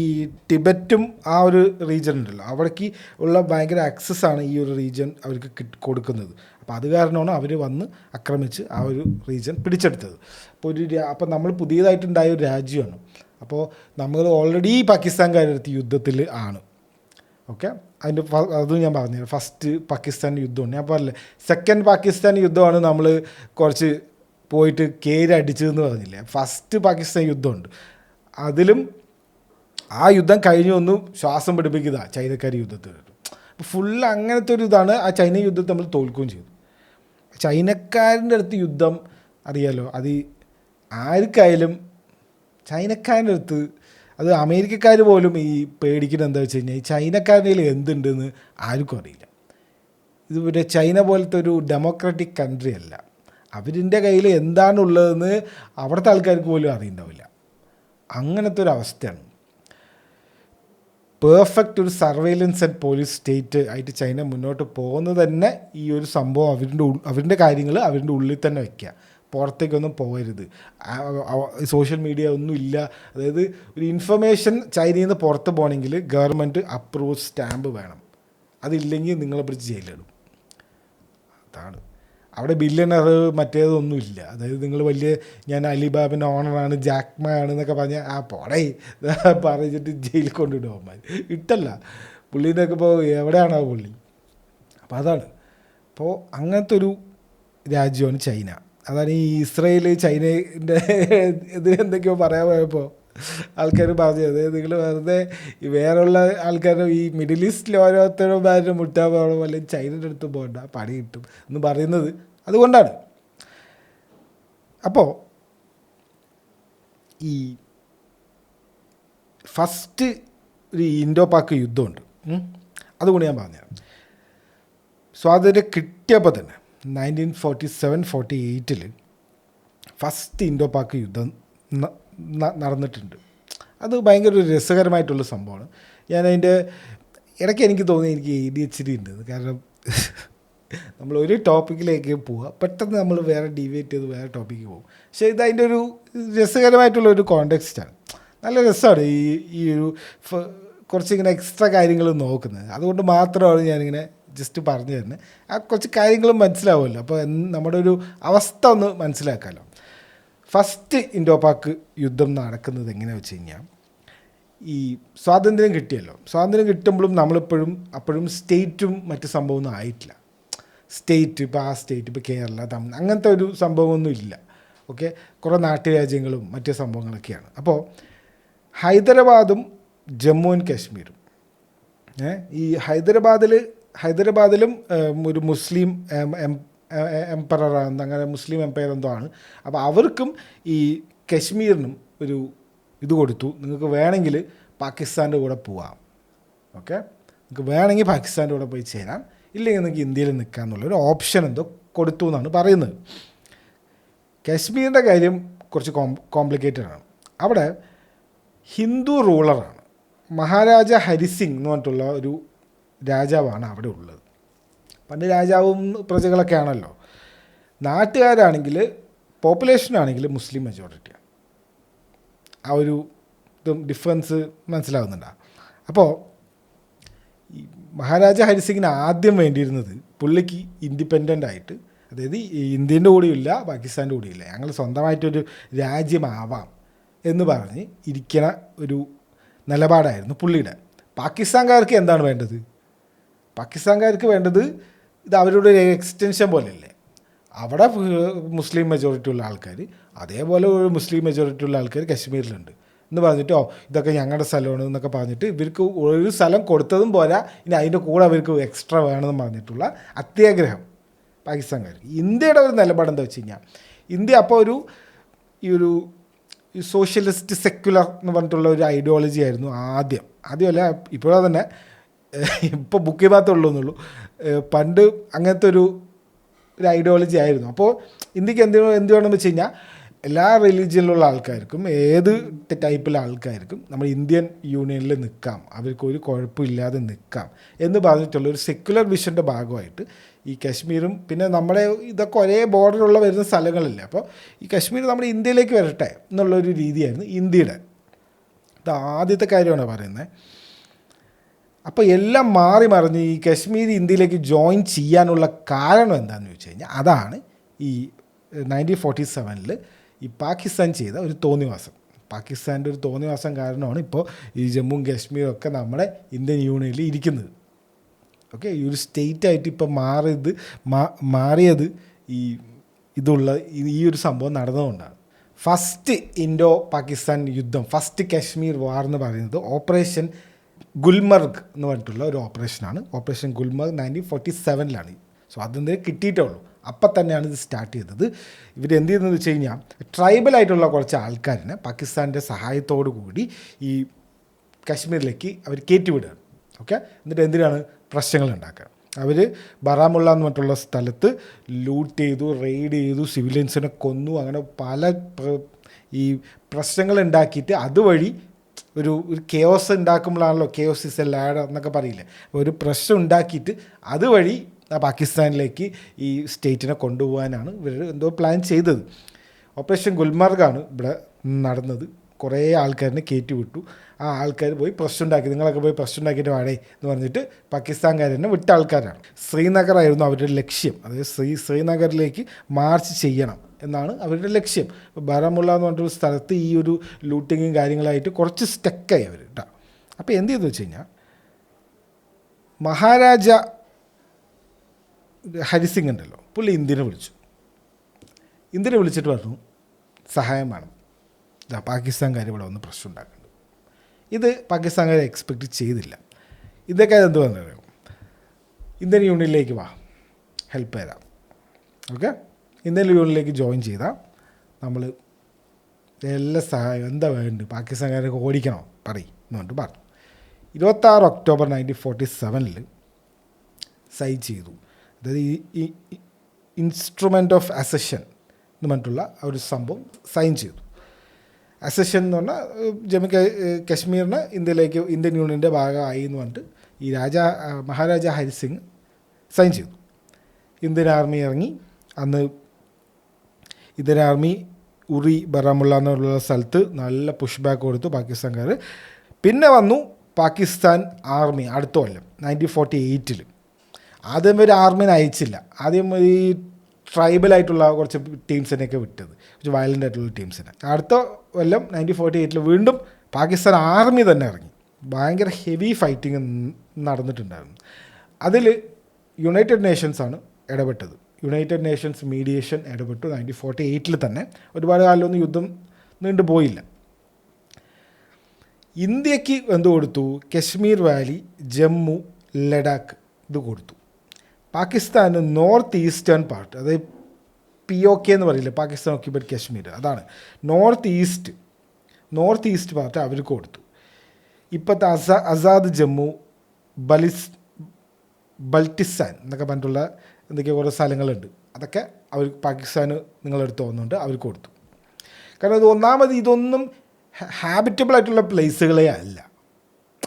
ടിബറ്റും ആ ഒരു റീജിയൻ ഉണ്ടല്ലോ, അവിടേക്ക് ഉള്ള ഭയങ്കര ആക്സസ്സാണ് ഈ ഒരു റീജിയൻ അവർക്ക് കൊടുക്കുന്നത്. അപ്പോൾ അത് കാരണമാണ് അവർ വന്ന് ആക്രമിച്ച് ആ ഒരു റീജിയൻ പിടിച്ചെടുത്തത്. അപ്പോൾ നമ്മൾ പുതിയതായിട്ടുണ്ടായ ഒരു രാജ്യമാണ്. അപ്പോൾ നമ്മൾ ഓൾറെഡി പാകിസ്ഥാൻകാരെടുത്ത് യുദ്ധത്തിൽ ആണ്. ഓക്കെ, അതിൻ്റെ അതും ഞാൻ പറഞ്ഞുതരാം. ഫസ്റ്റ് പാകിസ്ഥാൻ യുദ്ധമാണ്, ഞാൻ പറഞ്ഞില്ലേ. സെക്കൻഡ് പാകിസ്ഥാൻ യുദ്ധമാണ് നമ്മൾ കുറച്ച് പോയിട്ട് അടിച്ചതെന്ന് പറഞ്ഞില്ലേ. ഫസ്റ്റ് പാകിസ്ഥാൻ യുദ്ധമുണ്ട്, അതിലും ആ യുദ്ധം കഴിഞ്ഞ് ഒന്ന് ശ്വാസം പിടിപ്പിക്കുക ചൈനക്കാർ യുദ്ധത്തിൽ. അപ്പോൾ ഫുള്ള് അങ്ങനത്തെ ഒരു ഇതാണ്. ആ ചൈന യുദ്ധത്തിൽ നമ്മൾ തോൽക്കുകയും ചെയ്തു. ചൈനക്കാരൻ്റെ അടുത്ത് യുദ്ധം അറിയാലോ, അത് ആർക്കായാലും ചൈനക്കാരൻ്റെ അടുത്ത്, അത് അമേരിക്കക്കാർ പോലും ഈ പേടിക്കുന്നത് എന്താ വെച്ച് കഴിഞ്ഞാൽ ഈ ചൈനക്കാരുടെ കയ്യിൽ എന്തുണ്ടെന്ന് ആർക്കും അറിയില്ല. ഇത് ചൈന പോലത്തെ ഒരു ഡെമോക്രാറ്റിക് കൺട്രി അല്ല. അവരിൻ്റെ കയ്യിൽ എന്താണുള്ളതെന്ന് അവിടുത്തെ ആൾക്കാർക്ക് പോലും അറിയുന്നുണ്ടാവില്ല. അങ്ങനത്തെ ഒരു അവസ്ഥയാണ്. പെർഫെക്റ്റ് ഒരു സർവൈലൻസ് ആൻഡ് പോലീസ് സ്റ്റേറ്റ് ആയിട്ട് ചൈന മുന്നോട്ട് പോകുന്നത് തന്നെ ഈ ഒരു സംഭവം അവരുടെ കാര്യങ്ങൾ അവരുടെ ഉള്ളിൽ തന്നെ വയ്ക്കുക, പുറത്തേക്കൊന്നും പോകരുത്. സോഷ്യൽ മീഡിയ ഒന്നും ഇല്ല. അതായത് ഒരു ഇൻഫർമേഷൻ ചൈനയിൽ നിന്ന് പുറത്ത് പോകണമെങ്കിൽ ഗവൺമെൻറ് അപ്രൂവ് സ്റ്റാമ്പ് വേണം, അതില്ലെങ്കിൽ നിങ്ങളെ പിടിച്ച് ജയിലിടും. അതാണ് അവിടെ. ബില്യണർ മറ്റേതൊന്നുമില്ല. അതായത് നിങ്ങൾ വലിയ ഞാൻ അലിബാബിൻ്റെ ഓണറാണ്, ജാക്മ ആണെന്നൊക്കെ പറഞ്ഞാൽ പോടേ പറഞ്ഞിട്ട് ജയിലിൽ കൊണ്ടിടും അവന്മാർ. ഇട്ടല്ല പുള്ളീനൊക്കെ ഇപ്പോൾ എവിടെയാണോ പുള്ളി. അപ്പോൾ അതാണ്. അപ്പോൾ അങ്ങനത്തെ ഒരു രാജ്യമാണ് ചൈന. അതാണ് ഈ ഇസ്രയേൽ ചൈനയുടെ എന്തൊക്കെയോ പറയാൻ പോയപ്പോൾ ആൾക്കാർ പറഞ്ഞു, അതായത് നിങ്ങൾ വെറുതെ വേറെയുള്ള ആൾക്കാരുടെ ഈ മിഡിൽ ഈസ്റ്റിൽ ഓരോരുത്തരും മുട്ടാൻ പോകണം, അല്ലെങ്കിൽ ചൈനയുടെ അടുത്ത് പോകണ്ട, പണി കിട്ടും എന്ന് പറയുന്നത് അതുകൊണ്ടാണ്. അപ്പോൾ ഈ ഫസ്റ്റ് ഒരു ഇൻഡോ പാക് യുദ്ധമുണ്ട്, അതുകൊണ്ട് ഞാൻ പറഞ്ഞുതരാം. സ്വാതന്ത്ര്യം കിട്ടിയപ്പോൾ തന്നെ 1947-48 ഫസ്റ്റ് ഇൻഡോ പാക് യുദ്ധം നടന്നിട്ടുണ്ട്. അത് ഭയങ്കര ഒരു രസകരമായിട്ടുള്ള സംഭവമാണ്. ഞാനതിൻ്റെ ഇടയ്ക്ക് എനിക്ക് തോന്നി എനിക്ക് ADHD ഉണ്ട്. കാരണം നമ്മൾ ഒരു ടോപ്പിക്കിലേക്ക് പോവുക, പെട്ടെന്ന് നമ്മൾ വേറെ ഡീവിയേറ്റ് ചെയ്ത് വേറെ ടോപ്പിക്ക് പോകും. പക്ഷേ ഇത് അതിൻ്റെ ഒരു രസകരമായിട്ടുള്ള ഒരു കോണ്ടെക്സ്റ്റാണ്. നല്ല രസമാണ് ഈ ഒരു കുറച്ചിങ്ങനെ എക്സ്ട്രാ കാര്യങ്ങൾ നോക്കുന്നത്. അതുകൊണ്ട് മാത്രമാണ് ഞാനിങ്ങനെ ജസ്റ്റ് പറഞ്ഞു തരുന്നത്. ആ കുറച്ച് കാര്യങ്ങളും മനസ്സിലാവുമല്ലോ, അപ്പോൾ നമ്മുടെ ഒരു അവസ്ഥ ഒന്ന് മനസ്സിലാക്കാമല്ലോ. ഫസ്റ്റ് ഇൻഡോ പാക് യുദ്ധം നടക്കുന്നത് എങ്ങനെയാണെന്ന് വെച്ച് കഴിഞ്ഞാൽ, ഈ സ്വാതന്ത്ര്യം കിട്ടിയല്ലോ, സ്വാതന്ത്ര്യം കിട്ടുമ്പോഴും അപ്പോഴും സ്റ്റേറ്റും മറ്റ് സംഭവമൊന്നും ആയിട്ടില്ല. സ്റ്റേറ്റ് ഇപ്പോൾ ആ സ്റ്റേറ്റ് ഇപ്പോൾ കേരള, തമിഴ് അങ്ങനത്തെ ഒരു സംഭവമൊന്നും ഇല്ല. ഓക്കെ, കുറേ നാട്ടുരാജ്യങ്ങളും മറ്റു സംഭവങ്ങളൊക്കെയാണ്. അപ്പോൾ ഹൈദരാബാദും ജമ്മു ആൻഡ് കാശ്മീരും, ഈ ഹൈദരാബാദിലും ഒരു മുസ്ലിം എംപററാണ്, അങ്ങനെ മുസ്ലിം എംപയർ എന്തോ ആണ്. അപ്പോൾ അവർക്കും ഈ കശ്മീരിനും ഒരു ഇത് കൊടുത്തു, നിങ്ങൾക്ക് വേണമെങ്കിൽ പാകിസ്ഥാൻ്റെ കൂടെ പോവാം. ഓക്കെ, നിങ്ങൾക്ക് വേണമെങ്കിൽ പാകിസ്ഥാൻ്റെ കൂടെ പോയി ചേരാം, ഇല്ലെങ്കിൽ നിങ്ങൾക്ക് ഇന്ത്യയിൽ നിൽക്കാം എന്നുള്ളൊരു ഓപ്ഷൻ എന്തോ കൊടുത്തു എന്നാണ് പറയുന്നത്. കശ്മീരിൻ്റെ കാര്യം കുറച്ച് കോംപ്ലിക്കേറ്റഡ് ആണ്. അവിടെ ഹിന്ദു റൂളറാണ്, മഹാരാജ ഹരിസിംഗ് എന്ന് പറഞ്ഞിട്ടുള്ള ഒരു രാജാവാണ് അവിടെ ഉള്ളത്. പണ്ട് രാജാവും പ്രജകളൊക്കെ ആണല്ലോ. നാട്ടുകാരാണെങ്കിൽ പോപ്പുലേഷനാണെങ്കിൽ മുസ്ലിം മെജോറിറ്റിയാണ്. ആ ഒരു ഡിഫറൻസ് മനസ്സിലാകുന്നുണ്ടോ? അപ്പോൾ ഈ മഹാരാജ ഹരിസിംഗിന് ആദ്യം വേണ്ടിയിരുന്നത് പുള്ളിക്ക് ഇൻഡിപെൻഡൻ്റ് ആയിട്ട്, അതായത് ഇന്ത്യൻ്റെ കൂടെയില്ല പാകിസ്ഥാൻ്റെ കൂടെയില്ല, ഞങ്ങൾ സ്വന്തമായിട്ടൊരു രാജ്യമാവാം എന്ന് പറഞ്ഞ് ഇരിക്കണ ഒരു നിലപാടായിരുന്നു പുള്ളിയുടെ. പാകിസ്ഥാൻകാർക്ക് എന്താണ് വേണ്ടത്? പാകിസ്ഥാൻകാർക്ക് വേണ്ടത് ഇത് അവരുടെ ഒരു എക്സ്റ്റൻഷൻ പോലെയല്ലേ. അവിടെ മുസ്ലിം മെജോറിറ്റി ഉള്ള ആൾക്കാർ, അതേപോലെ ഒരു മുസ്ലിം മെജോറിറ്റി ഉള്ള ആൾക്കാർ കശ്മീരിലുണ്ട് എന്ന് പറഞ്ഞിട്ട് ഇതൊക്കെ ഞങ്ങളുടെ സ്ഥലമാണ് എന്നൊക്കെ പറഞ്ഞിട്ട് ഇവർക്ക് ഒരു സ്ഥലം കൊടുത്തതും പോരാ, ഇനി അതിൻ്റെ കൂടെ അവർക്ക് എക്സ്ട്രാ വേണമെന്ന് പറഞ്ഞിട്ടുള്ള അത്യാഗ്രഹം പാകിസ്ഥാൻകാർക്ക്. ഇന്ത്യയുടെ ഒരു നിലപാട് എന്താ വെച്ച് കഴിഞ്ഞാൽ, ഇന്ത്യ അപ്പോൾ ഈ ഒരു സോഷ്യലിസ്റ്റ് സെക്യുലർ എന്ന് പറഞ്ഞിട്ടുള്ള ഒരു ഐഡിയോളജി ആയിരുന്നു ആദ്യമല്ല ഇപ്പോഴാ തന്നെ, ഇപ്പോൾ ബുക്ക് ചെയ്താത്തുള്ളൂ എന്നുള്ളൂ. പണ്ട് അങ്ങനത്തെ ഒരു ഐഡിയോളജി ആയിരുന്നു. അപ്പോൾ ഇന്ത്യക്ക് എന്ത് വേണമെന്ന് വെച്ച് കഴിഞ്ഞാൽ എല്ലാ റിലീജിയനിലുള്ള ആൾക്കാർക്കും ഏത് ടൈപ്പിലെ ആൾക്കാർക്കും നമ്മൾ ഇന്ത്യൻ യൂണിയനിൽ നിൽക്കാം, അവർക്കൊരു കുഴപ്പമില്ലാതെ നിൽക്കാം എന്ന് പറഞ്ഞിട്ടുള്ള ഒരു സെക്യുലർ വിഷൻ്റെ ഭാഗമായിട്ട് ഈ കശ്മീരും പിന്നെ നമ്മുടെ ഇതൊക്കെ ഒരേ ബോർഡറുള്ള വരുന്ന സ്ഥലങ്ങളില്ലേ, അപ്പോൾ ഈ കശ്മീർ നമ്മുടെ ഇന്ത്യയിലേക്ക് വരട്ടെ എന്നുള്ളൊരു രീതിയായിരുന്നു ഇന്ത്യയുടെ. ഇത് ആദ്യത്തെ കാര്യമാണ് പറയുന്നത്. അപ്പോൾ എല്ലാം മാറി മറിഞ്ഞ് ഈ കശ്മീർ ഇന്ത്യയിലേക്ക് ജോയിൻ ചെയ്യാനുള്ള കാരണം എന്താണെന്ന് വെച്ച് കഴിഞ്ഞാൽ, അതാണ് ഈ 1947 ഈ പാകിസ്ഥാൻ ചെയ്ത ഒരു തോന്നിവാസം. പാകിസ്ഥാൻ്റെ ഒരു തോന്നിവാസം കാരണമാണ് ഇപ്പോൾ ഈ ജമ്മുവും കാശ്മീരും ഒക്കെ നമ്മുടെ ഇന്ത്യൻ യൂണിയനിൽ ഇരിക്കുന്നത്. ഓക്കെ, ഈ ഒരു സ്റ്റേറ്റായിട്ട് ഇപ്പോൾ മാറിയത് ഈ ഒരു സംഭവം നടന്നതുകൊണ്ടാണ്. ഫസ്റ്റ് ഇൻഡോ പാകിസ്ഥാൻ യുദ്ധം, ഫസ്റ്റ് കാശ്മീർ വാർ എന്ന് പറയുന്നത് ഓപ്പറേഷൻ ഗുൽമർഗ് എന്ന് പറഞ്ഞിട്ടുള്ള ഒരു ഓപ്പറേഷനാണ്. ഓപ്പറേഷൻ ഗുൽമർഗ് 1947 സോ അതെന്തേ കിട്ടിയിട്ടുള്ളൂ. അപ്പം തന്നെയാണ് ഇത് സ്റ്റാർട്ട് ചെയ്തത്. ഇവരെന്ത് ചെയ്തതെന്ന് വെച്ച് കഴിഞ്ഞാൽ, ട്രൈബലായിട്ടുള്ള കുറച്ച് ആൾക്കാരിനെ പാകിസ്ഥാൻ്റെ സഹായത്തോടു കൂടി ഈ കശ്മീരിലേക്ക് അവർ കയറ്റിവിടുകയാണ്. ഓക്കെ, എന്നിട്ട് എന്തിനാണ് പ്രശ്നങ്ങൾ ഉണ്ടാക്കുക. അവർ ബറാമുള്ള എന്ന് പറഞ്ഞിട്ടുള്ള സ്ഥലത്ത് ലൂട്ട് ചെയ്തു, റെയ്ഡ് ചെയ്തു, സിവിലിയൻസിനെ കൊന്നു, അങ്ങനെ പല ഈ പ്രശ്നങ്ങൾ ഉണ്ടാക്കിയിട്ട് അതുവഴി ഒരു കെയോസ് ഉണ്ടാക്കുമ്പോഴാണല്ലോ കെയോസ് ഇസ് എ ലാഡർ എന്നൊക്കെ പറയില്ലേ, ഒരു പ്രശ്നം ഉണ്ടാക്കിയിട്ട് അതുവഴി പാകിസ്ഥാനിലേക്ക് ഈ സ്റ്റേറ്റിനെ കൊണ്ടുപോകാനാണ് ഇവർ എന്തോ പ്ലാൻ ചെയ്തത്. ഓപ്പറേഷൻ ഗുൽമർഗാണ് ഇവിടെ നടന്നത്. കുറേ ആൾക്കാരിനെ കയറ്റി വിട്ടു. ആ ആൾക്കാർ പോയി പ്രശ്നം ഉണ്ടാക്കി, നിങ്ങളൊക്കെ പോയി പ്രശ്നം ഉണ്ടാക്കിയിട്ട് വാടേ എന്ന് പറഞ്ഞിട്ട് പാകിസ്ഥാൻകാരനെ വിട്ട ആൾക്കാരാണ്. ശ്രീനഗറായിരുന്നു അവരുടെ ലക്ഷ്യം. അതായത് ശ്രീനഗറിലേക്ക് മാർച്ച് ചെയ്യണം എന്നാണ് അവരുടെ ലക്ഷ്യം. ബാരാമുള്ള എന്ന് പറഞ്ഞൊരു സ്ഥലത്ത് ഈ ഒരു ലൂട്ടിങ്ങും കാര്യങ്ങളായിട്ട് കുറച്ച് സ്റ്റക്കായി അവർ കേട്ടോ. അപ്പോൾ എന്ത് ചെയ്തെന്ന് വെച്ച് കഴിഞ്ഞാൽ, മഹാരാജ ഹരിസിംഗ് ഉണ്ടല്ലോ, പുള്ളി ഇന്ത്യനെ വിളിച്ചിട്ട് പറഞ്ഞു സഹായം വേണം, പാകിസ്ഥാൻകാർ ഇവിടെ വന്ന് പ്രശ്നം ഉണ്ടാക്കുന്നുണ്ട്. ഇത് പാകിസ്ഥാൻകാർ എക്സ്പെക്റ്റ് ചെയ്തില്ല. ഇതൊക്കെ എന്ത് പറഞ്ഞറിയാം, ഇന്ത്യൻ യൂണിയനിലേക്ക് വാ, ഹെൽപ്പ് തരാം. ഓക്കെ, ഇന്ത്യൻ യൂണിയനിലേക്ക് ജോയിൻ ചെയ്താൽ നമ്മൾ എല്ലാ സഹായം എന്താ വേണ്ടത്, പാകിസ്ഥാൻകാരൊക്കെ ഓടിക്കണോ പറയും എന്ന് പറഞ്ഞിട്ട് പറഞ്ഞു. 26 ഒക്ടോബർ 1947 സൈൻ ചെയ്തു. അതായത് ഈ ഇൻസ്ട്രുമെൻ്റ് ഓഫ് അസഷൻ എന്ന് പറഞ്ഞിട്ടുള്ള ഒരു സംഭവം സൈൻ ചെയ്തു. അസഷൻ എന്ന് പറഞ്ഞാൽ ജമ്മു കശ്മീരിന് ഇന്ത്യൻ യൂണിയൻ്റെ ഭാഗമായി എന്ന് പറഞ്ഞിട്ട് ഈ മഹാരാജ ഹരിസിംഗ് സൈൻ ചെയ്തു. ഇന്ത്യൻ ആർമി ഇറങ്ങി. അന്ന് ഇന്ത്യൻ ആർമി ഉറി ബറാമുള്ള എന്നുള്ള സ്ഥലത്ത് നല്ല പുഷ് ബാക്ക് കൊടുത്തു പാകിസ്ഥാൻകാർ. പിന്നെ വന്നു പാകിസ്ഥാൻ ആർമി അടുത്ത കൊല്ലം 1948. ആദ്യം ഒരു ആർമിനെ അയച്ചില്ല. ആദ്യം ഈ ട്രൈബലായിട്ടുള്ള കുറച്ച് ടീംസിനെയൊക്കെ വിട്ടത്, കുറച്ച് വയലൻ്റ് ആയിട്ടുള്ള ടീംസിനെ. അടുത്ത കൊല്ലം 1948 വീണ്ടും പാകിസ്ഥാൻ ആർമി തന്നെ ഇറങ്ങി. ഭയങ്കര ഹെവി ഫൈറ്റിങ് നടന്നിട്ടുണ്ടായിരുന്നു. അതിൽ യുണൈറ്റഡ് നേഷൻസാണ് ഇടപെട്ടത്. യുണൈറ്റഡ് നേഷൻസ് മീഡിയേഷൻ ഇടപെട്ടു 1948 തന്നെ. ഒരുപാട് കാലമൊന്നും യുദ്ധം നീണ്ടുപോയില്ല. ഇന്ത്യക്ക് എന്ത് കൊടുത്തു, കശ്മീർ വാലി, ജമ്മു, ലഡാക്ക് ഇത് കൊടുത്തു. പാകിസ്ഥാന് നോർത്ത് ഈസ്റ്റേൺ പാർട്ട്, അതായത് POK എന്ന് പറയില്ലേ, പാകിസ്ഥാൻ ഓക്യുപൈഡ് കശ്മീർ, അതാണ് നോർത്ത് ഈസ്റ്റ് പാർട്ട് അവർക്ക് കൊടുത്തു. ഇപ്പോഴത്തെ ആസാദ് ജമ്മു, ബൽട്ടിസ്ഥാൻ എന്നൊക്കെ പറഞ്ഞിട്ടുള്ള എന്തൊക്കെയോ കുറേ സ്ഥലങ്ങളുണ്ട്, അതൊക്കെ അവർ പാകിസ്ഥാന് നിങ്ങളെടുത്ത് പോകുന്നുണ്ട് അവർക്ക് കൊടുത്തു. കാരണം ഇത് ഇതൊന്നും ഹാബിറ്റബിൾ ആയിട്ടുള്ള പ്ലേസുകളേ അല്ല.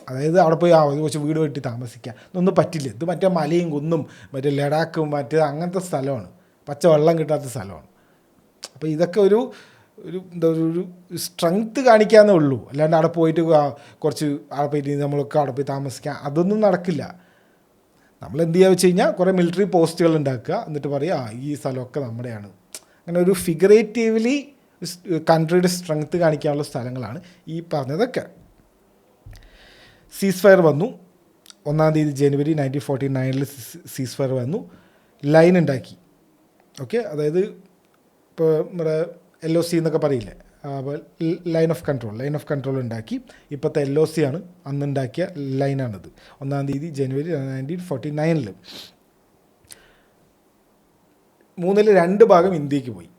അതായത് അവിടെ പോയി കുറച്ച് വീട് വെട്ടി താമസിക്കുക ഇതൊന്നും പറ്റില്ല. ഇത് മറ്റേ മലയും കുന്നും മറ്റേ ലഡാക്കും മറ്റേ അങ്ങനത്തെ സ്ഥലമാണ്, പച്ച വെള്ളം കിട്ടാത്ത സ്ഥലമാണ്. അപ്പോൾ ഇതൊക്കെ ഒരു സ്ട്രെങ്ത്ത് കാണിക്കാന്നേ ഉള്ളൂ. അല്ലാണ്ട് അവിടെ പോയിട്ട് കുറച്ച് അവിടെ പോയിട്ട് നമ്മളൊക്കെ അവിടെ പോയി താമസിക്കുക അതൊന്നും നടക്കില്ല. നമ്മൾ എന്ത് ചെയ്യുക വെച്ച് കഴിഞ്ഞാൽ കുറേ മിലിറ്ററി പോസ്റ്റുകൾ ഉണ്ടാക്കുക, എന്നിട്ട് പറയുക ഈ സ്ഥലമൊക്കെ നമ്മുടെയാണ്. അങ്ങനെ ഒരു ഫിഗറേറ്റീവ്ലി കൺട്രിയുടെ സ്ട്രെങ്ത്ത് കാണിക്കാനുള്ള സ്ഥലങ്ങളാണ് ഈ പറഞ്ഞതൊക്കെ. സീസ് ഫയർ വന്നു 1 ജനുവരി 1949 സീസ് ഫയർ വന്നു. ലൈൻ ഉണ്ടാക്കി. ഓക്കെ, അതായത് ഇപ്പോൾ നമ്മുടെ LOC എന്നൊക്കെ പറയില്ലേ, അപ്പോൾ ലൈൻ ഓഫ് കൺട്രോൾ ഉണ്ടാക്കി. ഇപ്പോഴത്തെ LOC ആണ് അന്നുണ്ടാക്കിയ ലൈനാണിത്. 1 ജനുവരി 1949. 2 ഭാഗം ഇന്ത്യക്ക് പോയി,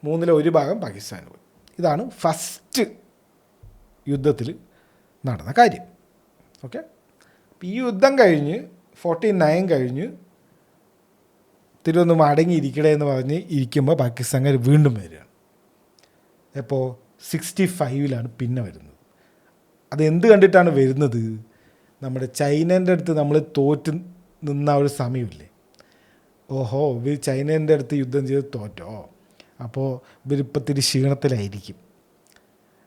1 ഭാഗം പാകിസ്ഥാന് പോയി. ഇതാണ് ഫസ്റ്റ് യുദ്ധത്തിൽ നടന്ന കാര്യം. ഓക്കെ, ഈ യുദ്ധം കഴിഞ്ഞ് 49 കഴിഞ്ഞ് തിരുവൊന്നും അടങ്ങിയിരിക്കണേ എന്ന് പറഞ്ഞ് ഇരിക്കുമ്പോൾ പാകിസ്ഥാൻകാർ വീണ്ടും വരികയാണ്. എപ്പോൾ 65 പിന്നെ വരുന്നത്. അതെന്ത് കണ്ടിട്ടാണ് വരുന്നത്? നമ്മുടെ ചൈനേൻ്റെ അടുത്ത് നമ്മൾ തോറ്റ് നിന്ന ഒരു സമയമില്ലേ, ഓഹോ ഇവർ ചൈനേൻ്റെ അടുത്ത് യുദ്ധം ചെയ്ത് തോറ്റോ, അപ്പോൾ ഇവരിപ്പോൾ ഇത്തിരി ക്ഷീണത്തിലായിരിക്കും,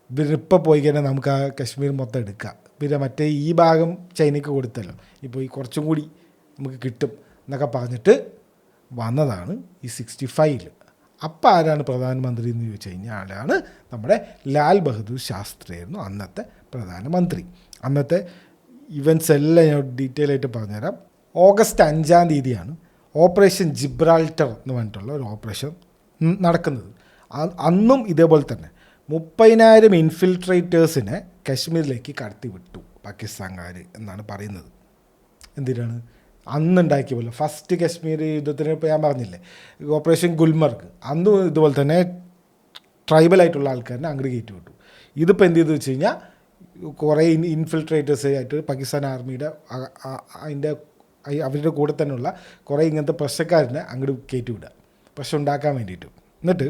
ഇവരിപ്പോൾ പോയി കഴിഞ്ഞാൽ നമുക്ക് ആ കശ്മീർ മൊത്തം എടുക്കാം, പിന്നെ മറ്റേ ഈ ഭാഗം ചൈനയ്ക്ക് കൊടുത്തല്ലോ, ഇപ്പോൾ ഈ കുറച്ചും കൂടി നമുക്ക് കിട്ടും എന്നൊക്കെ പറഞ്ഞിട്ട് വന്നതാണ് ഈ 65. അപ്പം ആരാണ് പ്രധാനമന്ത്രി എന്ന് ചോദിച്ചു കഴിഞ്ഞാൽ ആളാണ് നമ്മുടെ ലാൽ ബഹദൂർ ശാസ്ത്രിയായിരുന്നു അന്നത്തെ പ്രധാനമന്ത്രി. അന്നത്തെ ഇവൻറ്റ്സ് എല്ലാം ഞാൻ ഡീറ്റെയിൽ ആയിട്ട് പറഞ്ഞുതരാം. ഓഗസ്റ്റ് 5 ഓപ്പറേഷൻ ജിബ്രാൾട്ടർ എന്ന് പറഞ്ഞിട്ടുള്ള ഒരു ഓപ്പറേഷൻ നടക്കുന്നത്. അന്നും ഇതേപോലെ തന്നെ 30,000 ഇൻഫിൽട്രേറ്റേഴ്സിനെ കശ്മീരിലേക്ക് കടത്തിവിട്ടു പാകിസ്ഥാൻകാർ എന്നാണ് പറയുന്നത്. എന്തിനാണ്? അന്നുണ്ടാക്കിയ പോലെ ഫസ്റ്റ് കശ്മീർ യുദ്ധത്തിന് ഇപ്പോൾ ഞാൻ പറഞ്ഞില്ലേ ഓപ്പറേഷൻ ഗുൽമർഗ്, അന്നും ഇതുപോലെ തന്നെ ട്രൈബലായിട്ടുള്ള ആൾക്കാരിനെ അങ്ങോട്ട് കയറ്റി വിട്ടു. ഇതിപ്പോൾ എന്ത് ചെയ്തു വെച്ച് കഴിഞ്ഞാൽ കുറേ ഇൻഫിൽട്രേറ്റേഴ്സ് ആയിട്ട് പാകിസ്ഥാൻ ആർമിയുടെ അവരുടെ കൂടെ തന്നെയുള്ള കുറേ ഇങ്ങനത്തെ പ്രശ്നക്കാരനെ അങ്ങോട്ട് കയറ്റി വിടുക, പ്രശ്നം ഉണ്ടാക്കാൻ വേണ്ടിയിട്ട്. എന്നിട്ട്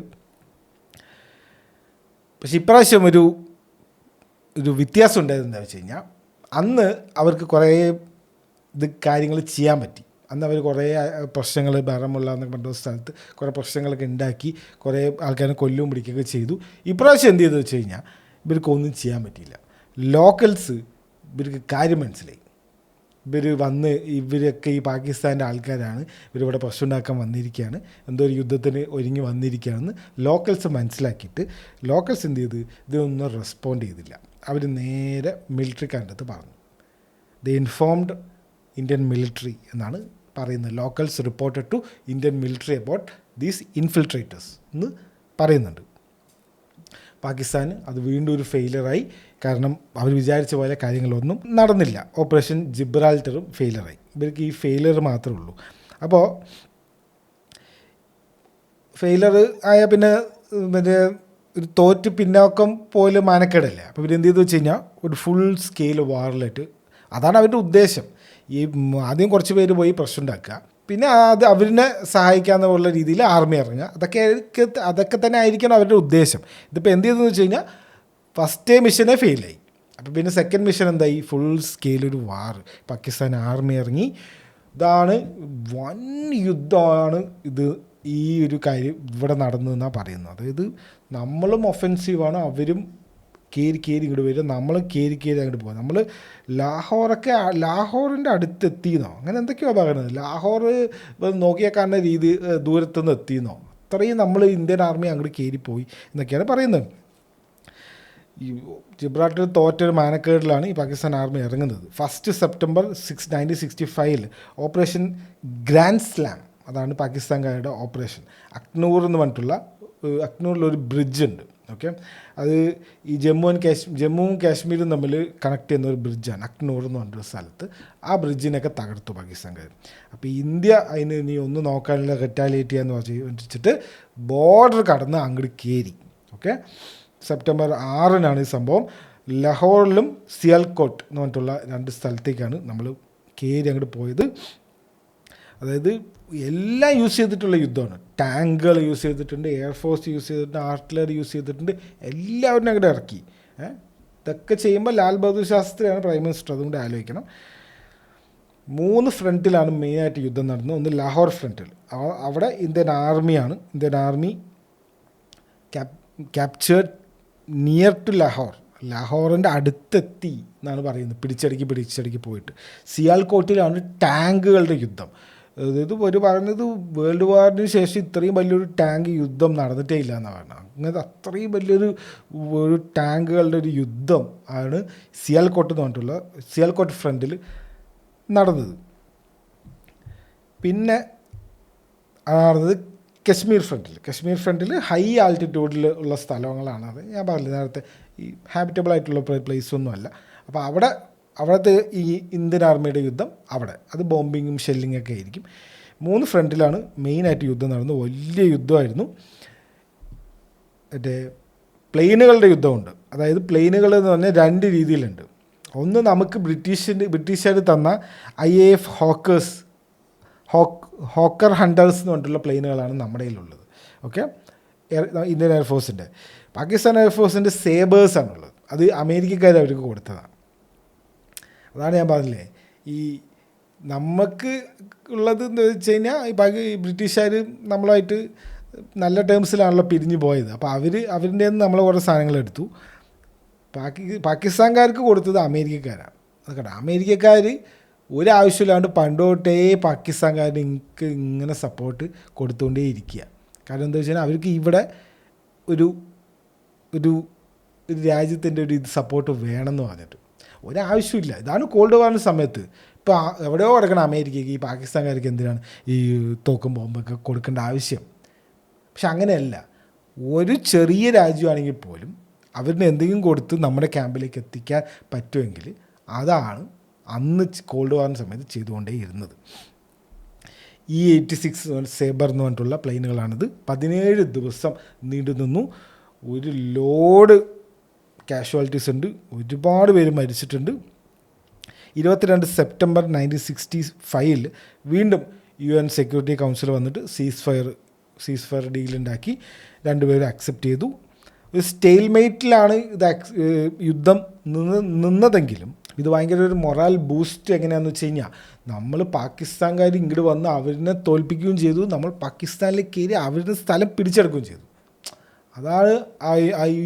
പക്ഷെ ഇപ്രാവശ്യം ഒരു വ്യത്യാസം ഉണ്ടായത് എന്താ വെച്ച് കഴിഞ്ഞാൽ അന്ന് അവർക്ക് കുറേ കാര്യങ്ങൾ ചെയ്യാൻ പറ്റി. അന്ന് അവർ കുറേ പ്രശ്നങ്ങൾ ബാരമുള്ള എന്നൊക്കെ പറഞ്ഞ സ്ഥലത്ത് കുറേ പ്രശ്നങ്ങളൊക്കെ ഉണ്ടാക്കി കുറേ ആൾക്കാരെ കൊല്ലും പിടിക്കുകയൊക്കെ ചെയ്തു. ഇപ്രാവശ്യം എന്ത് ചെയ്തെന്ന് വെച്ച് കഴിഞ്ഞാൽ ഇവർക്കൊന്നും ചെയ്യാൻ പറ്റിയില്ല. ലോക്കൽസ് ഇവർക്ക് കാര്യം മനസ്സിലായി, ഇവരൊക്കെ ഈ പാകിസ്ഥാൻ്റെ ആൾക്കാരാണ്, ഇവരിവിടെ പ്രശ്നം ഉണ്ടാക്കാൻ വന്നിരിക്കുകയാണ്, എന്തോ ഒരു യുദ്ധത്തിന് ഒരുങ്ങി വന്നിരിക്കുകയാണെന്ന് ലോക്കൽസ് മനസ്സിലാക്കിയിട്ട് ലോക്കൽസ് എന്ത് ചെയ്ത് ഇതൊന്നും റെസ്പോണ്ട് ചെയ്തില്ല. അവർ നേരെ മിലിറ്ററിക്കാരുടെ അടുത്ത് പറഞ്ഞു. ദേ ഇൻഫോംഡ് ഇന്ത്യൻ മിലിറ്ററി എന്നാണ് പറയുന്നത്. Locals reported to Indian military about these infiltrators എന്ന് പറയുന്നുണ്ട്. പാകിസ്ഥാൻ അത് വീണ്ടും ഒരു ഫെയിലറായി. കാരണം അവർ വിചാരിച്ച പോലെ കാര്യങ്ങളൊന്നും നടന്നില്ല. ഓപ്പറേഷൻ ജിബ്രാൾട്ടറും ഫെയിലറായി. ഇവർക്ക് ഈ ഫെയിലർ മാത്രമേ ഉള്ളൂ. അപ്പോൾ ഫെയിലർ ആയ പിന്നെ മറ്റേ ഒരു തോറ്റ് പിന്നോക്കം പോലെ മാനക്കേടല്ലേ. അപ്പോൾ ഇവരെന്ത് ചെയ്തു വെച്ച് കഴിഞ്ഞാൽ ഒരു ഫുൾ സ്കെയിൽ വാറിലിട്ട്, അതാണ് അവരുടെ ഉദ്ദേശം. ഈ ആദ്യം കുറച്ച് പേര് പോയി പ്രശ്നം ഉണ്ടാക്കുക, പിന്നെ അത് അവരിനെ സഹായിക്കാന്നുള്ള രീതിയിൽ ആർമി ഇറങ്ങുക, അതൊക്കെ തന്നെ ആയിരിക്കണം അവരുടെ ഉദ്ദേശം. ഇതിപ്പോൾ എന്ത് ചെയ്തെന്ന് വെച്ച് കഴിഞ്ഞാൽ ഫസ്റ്റ് മിഷനെ ഫെയിലായി. അപ്പോൾ പിന്നെ സെക്കൻഡ് മിഷൻ എന്തായി? ഫുൾ സ്കെയിൽ ഒരു വാർ. പാകിസ്ഥാൻ ആർമി ഇറങ്ങി. ഇതാണ് വൻ യുദ്ധമാണ് ഇത്. ഈ ഒരു കാര്യം ഇവിടെ നടന്നതെന്നാണ് പറയുന്നത്. അതായത് നമ്മളും ഒഫെൻസീവാണ്, അവരും കയറി ഇങ്ങോട്ട് വരും, നമ്മളും കയറി അങ്ങോട്ട് പോകും. നമ്മൾ ലാഹോറിൻ്റെ അടുത്തെത്തിയെന്നോ അങ്ങനെ എന്തൊക്കെയോ പറയുന്നത്. ലാഹോർ നോക്കിയാൽ കാണുന്ന രീതി ദൂരത്തുനിന്ന് എത്തിയെന്നോ, അത്രയും നമ്മൾ ഇന്ത്യൻ ആർമി അങ്ങോട്ട് കയറിപ്പോയി എന്നൊക്കെയാണ് പറയുന്നത്. ഈ ജിബ്രാൾട്ടർ തോറ്റൊരു മാനക്കേടിലാണ് ഈ പാകിസ്ഥാൻ ആർമി ഇറങ്ങുന്നത്. 1 സെപ്റ്റംബർ 1965 ഓപ്പറേഷൻ ഗ്രാൻഡ് സ്ലാം, അതാണ് പാകിസ്ഥാൻകാരുടെ ഓപ്പറേഷൻ. അക്നൂർ എന്ന് പറഞ്ഞിട്ടുള്ള അക്നൂരിലൊരു ബ്രിഡ്ജ് ഉണ്ട്. ഓക്കെ, അത് ഈ ജമ്മുവും കാശ്മീരും തമ്മിൽ കണക്ട് ചെയ്യുന്ന ഒരു ബ്രിഡ്ജാണ് അക്നൂർ എന്ന് പറഞ്ഞൊരു സ്ഥലത്ത്. ആ ബ്രിഡ്ജിനൊക്കെ തകർത്തു പാകിസ്ഥാൻകാർ. അപ്പോൾ ഇന്ത്യ അതിന് നീ ഒന്നും നോക്കാനില്ല, റിറ്റാലിയേറ്റ് ചെയ്യാന്ന് വെച്ചിട്ട് ബോർഡർ കടന്ന് അങ്ങോട്ട് കയറി. ഓക്കെ, സെപ്റ്റംബർ 6 ഈ സംഭവം. ലഹോറിലും സിയാൽകോട്ട് എന്ന് പറഞ്ഞിട്ടുള്ള 2 സ്ഥലത്തേക്കാണ് നമ്മൾ കയറി അങ്ങോട്ട് പോയത്. അതായത് എല്ലാം യൂസ് ചെയ്തിട്ടുള്ള യുദ്ധമാണ്. ടാങ്കുകൾ യൂസ് ചെയ്തിട്ടുണ്ട്, എയർഫോഴ്സ് യൂസ് ചെയ്തിട്ടുണ്ട്, ആർട്ടിലറി യൂസ് ചെയ്തിട്ടുണ്ട്, എല്ലാവരും അങ്ങോട്ട് ഇറക്കി. ഇതൊക്കെ ചെയ്യുമ്പോൾ ലാൽ ബഹദൂർ ശാസ്ത്രിയാണ് പ്രൈം മിനിസ്റ്റർ, അതുകൊണ്ട് ആലോചിക്കണം. 3 ഫ്രണ്ടിലാണ് മെയിനായിട്ട് യുദ്ധം നടന്നത്. ഒന്ന് ലാഹോർ ഫ്രണ്ടിൽ, അവിടെ Indian army captured near to ലാഹോറിൻ്റെ അടുത്തെത്തി എന്നാണ് പറയുന്നത്. പിടിച്ചടിക്ക് പോയിട്ട്. സിയാൽകോട്ടിലാണ് ടാങ്കുകളുടെ യുദ്ധം. ഇത് പറയുന്നത് വേൾഡ് വാറിന് ശേഷം ഇത്രയും വലിയൊരു ടാങ്ക് യുദ്ധം നടന്നിട്ടേ ഇല്ല എന്നാണ് പറഞ്ഞത്. അങ്ങനത്തെ അത്രയും വലിയൊരു ടാങ്കുകളുടെ ഒരു യുദ്ധം ആണ് സിയാൽകോട്ട് എന്ന് പറഞ്ഞിട്ടുള്ള സിയാൽകോട്ട് ഫ്രണ്ടിൽ നടന്നത്. പിന്നെ നടന്നത് കശ്മീർ ഫ്രണ്ടിൽ ഹൈ ആൾട്ടിറ്റ്യൂഡിൽ ഉള്ള സ്ഥലങ്ങളാണ്. അത് ഞാൻ പറഞ്ഞില്ല നേരത്തെ, ഈ ഹാബിറ്റബിൾ ആയിട്ടുള്ള പ്ലേസ് ഒന്നുമല്ല. അപ്പോൾ അവിടുത്തെ ഈ ഇന്ത്യൻ ആർമിയുടെ യുദ്ധം അവിടെ, അത് ബോംബിങ്ങും ഷെല്ലിങ്ങൊക്കെ ആയിരിക്കും. 3 ഫ്രണ്ടിലാണ് മെയിനായിട്ട് യുദ്ധം നടന്നത്. വലിയ യുദ്ധമായിരുന്നു. മറ്റേ പ്ലെയിനുകളുടെ യുദ്ധമുണ്ട്. അതായത് പ്ലെയിനുകൾ എന്ന് പറഞ്ഞാൽ 2 രീതിയിലുണ്ട്. ഒന്ന് നമുക്ക് ബ്രിട്ടീഷുകാർ തന്ന IAF ഹോക്കർ ഹണ്ടേഴ്സ് എന്ന് പറഞ്ഞിട്ടുള്ള പ്ലെയിനുകളാണ് നമ്മുടെ കയ്യിലുള്ളത്. ഓക്കെ, ഇന്ത്യൻ എയർഫോഴ്സിൻ്റെ. പാകിസ്ഥാൻ എയർഫോഴ്സിൻ്റെ സേബേഴ്സാണുള്ളത്. അത് അമേരിക്കക്കാർ അവർക്ക് കൊടുത്തതാണ്. അതാണ് ഞാൻ പറഞ്ഞില്ലേ, ഈ നമുക്ക് ഉള്ളത് എന്ന് വെച്ച് കഴിഞ്ഞാൽ ഈ ബ്രിട്ടീഷുകാർ നമ്മളായിട്ട് നല്ല ടേംസിലാണല്ലോ പിരിഞ്ഞു പോയത്. അപ്പോൾ അവരിൻ്റെ നിന്ന് നമ്മൾ കുറേ സാധനങ്ങൾ എടുത്തു. പാകിസ്ഥാൻകാർക്ക് കൊടുത്തത് അമേരിക്കക്കാരാണ്. അതൊക്കെ അമേരിക്കക്കാർ ഒരാവശ്യമില്ലാണ്ട് പണ്ട് തൊട്ടേ പാകിസ്ഥാൻകാർ ഇങ്ങനെ സപ്പോർട്ട് കൊടുത്തുകൊണ്ടേ ഇരിക്കുക. കാരണം എന്താ വെച്ച് കഴിഞ്ഞാൽ അവർക്ക് ഇവിടെ ഒരു രാജ്യത്തിൻ്റെ ഒരു സപ്പോർട്ട് വേണമെന്ന് പറഞ്ഞിട്ട് ഒരാവശ്യമില്ല. ഇതാണ് കോൾഡ് വാറിൻ്റെ സമയത്ത്. ഇപ്പോൾ എവിടെയോ കിടക്കണം അമേരിക്കയ്ക്ക് ഈ പാകിസ്ഥാൻകാർക്ക് എന്തിനാണ് ഈ തോക്കും ബോംബൊക്കെ കൊടുക്കേണ്ട ആവശ്യം. പക്ഷെ അങ്ങനെയല്ല, ഒരു ചെറിയ രാജ്യമാണെങ്കിൽ പോലും അവരിന് എന്തെങ്കിലും കൊടുത്ത് നമ്മുടെ ക്യാമ്പിലേക്ക് എത്തിക്കാൻ പറ്റുമെങ്കിൽ അതാണ് അന്ന് കോൾഡ് വാറിൻ്റെ സമയത്ത് ചെയ്തുകൊണ്ടേ ഇരുന്നത്. ഈ 86 സേബർ എന്ന് പറഞ്ഞിട്ടുള്ള പ്ലെയിനുകളാണിത്. 17 ദിവസം നീണ്ടു നിന്നു. ഒരു ലോഡ് കാഷ്വാലിറ്റീസ് ഉണ്ട്, ഒരുപാട് പേര് മരിച്ചിട്ടുണ്ട്. 22 സെപ്റ്റംബർ 1965 വീണ്ടും UN സെക്യൂരിറ്റി കൗൺസിൽ വന്നിട്ട് സീസ് ഫയർ ഡീലുണ്ടാക്കി. 2 പേരും അക്സെപ്റ്റ് ചെയ്തു. ഒരു സ്റ്റെയിൽമേറ്റിലാണ് യുദ്ധം നിന്നതെങ്കിലും ഇത് ഭയങ്കര ഒരു മൊറാൽ ബൂസ്റ്റ് എങ്ങനെയാണെന്ന് വെച്ച് കഴിഞ്ഞാൽ, നമ്മൾ പാകിസ്ഥാൻകാർ ഇങ്ങോട്ട് വന്ന് അവരിനെ തോൽപ്പിക്കുകയും ചെയ്തു, നമ്മൾ പാകിസ്ഥാനിലേക്ക് കയറി അവരുടെ സ്ഥലം പിടിച്ചെടുക്കുകയും ചെയ്തു. അതാണ്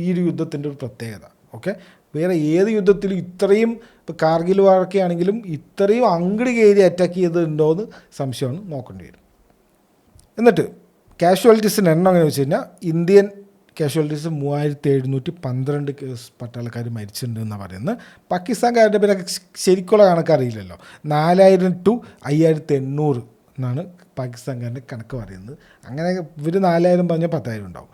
ഈ ഒരു യുദ്ധത്തിൻ്റെ ഒരു പ്രത്യേകത. ഓക്കെ, വേറെ ഏത് യുദ്ധത്തിലും ഇത്രയും, ഇപ്പോൾ കാർഗിൽ വാറൊക്കെ ആണെങ്കിലും ഇത്രയും അങ്ങോട്ട് കയറി അറ്റാക്ക് ചെയ്തിട്ടുണ്ടോ എന്ന് സംശയമാണ്, നോക്കേണ്ടി വരും. എന്നിട്ട് കാഷ്വാലിറ്റീസിൻ്റെ എണ്ണം എങ്ങനെ വെച്ച് കഴിഞ്ഞാൽ, ഇന്ത്യൻ കാഷ്വാലിറ്റീസ് 3712 പട്ടാളക്കാർ മരിച്ചിട്ടുണ്ട് എന്നാണ് പറയുന്നത്. പാകിസ്ഥാൻകാരുടെ പേരെ ശരിക്കുള്ള കണക്കറിയില്ലല്ലോ. 4000 to 5800 എന്നാണ് പാകിസ്ഥാൻകാരുടെ കണക്ക് പറയുന്നത്. അങ്ങനെ ഇവർ 4000 പറഞ്ഞാൽ 10,000 ഉണ്ടാവും.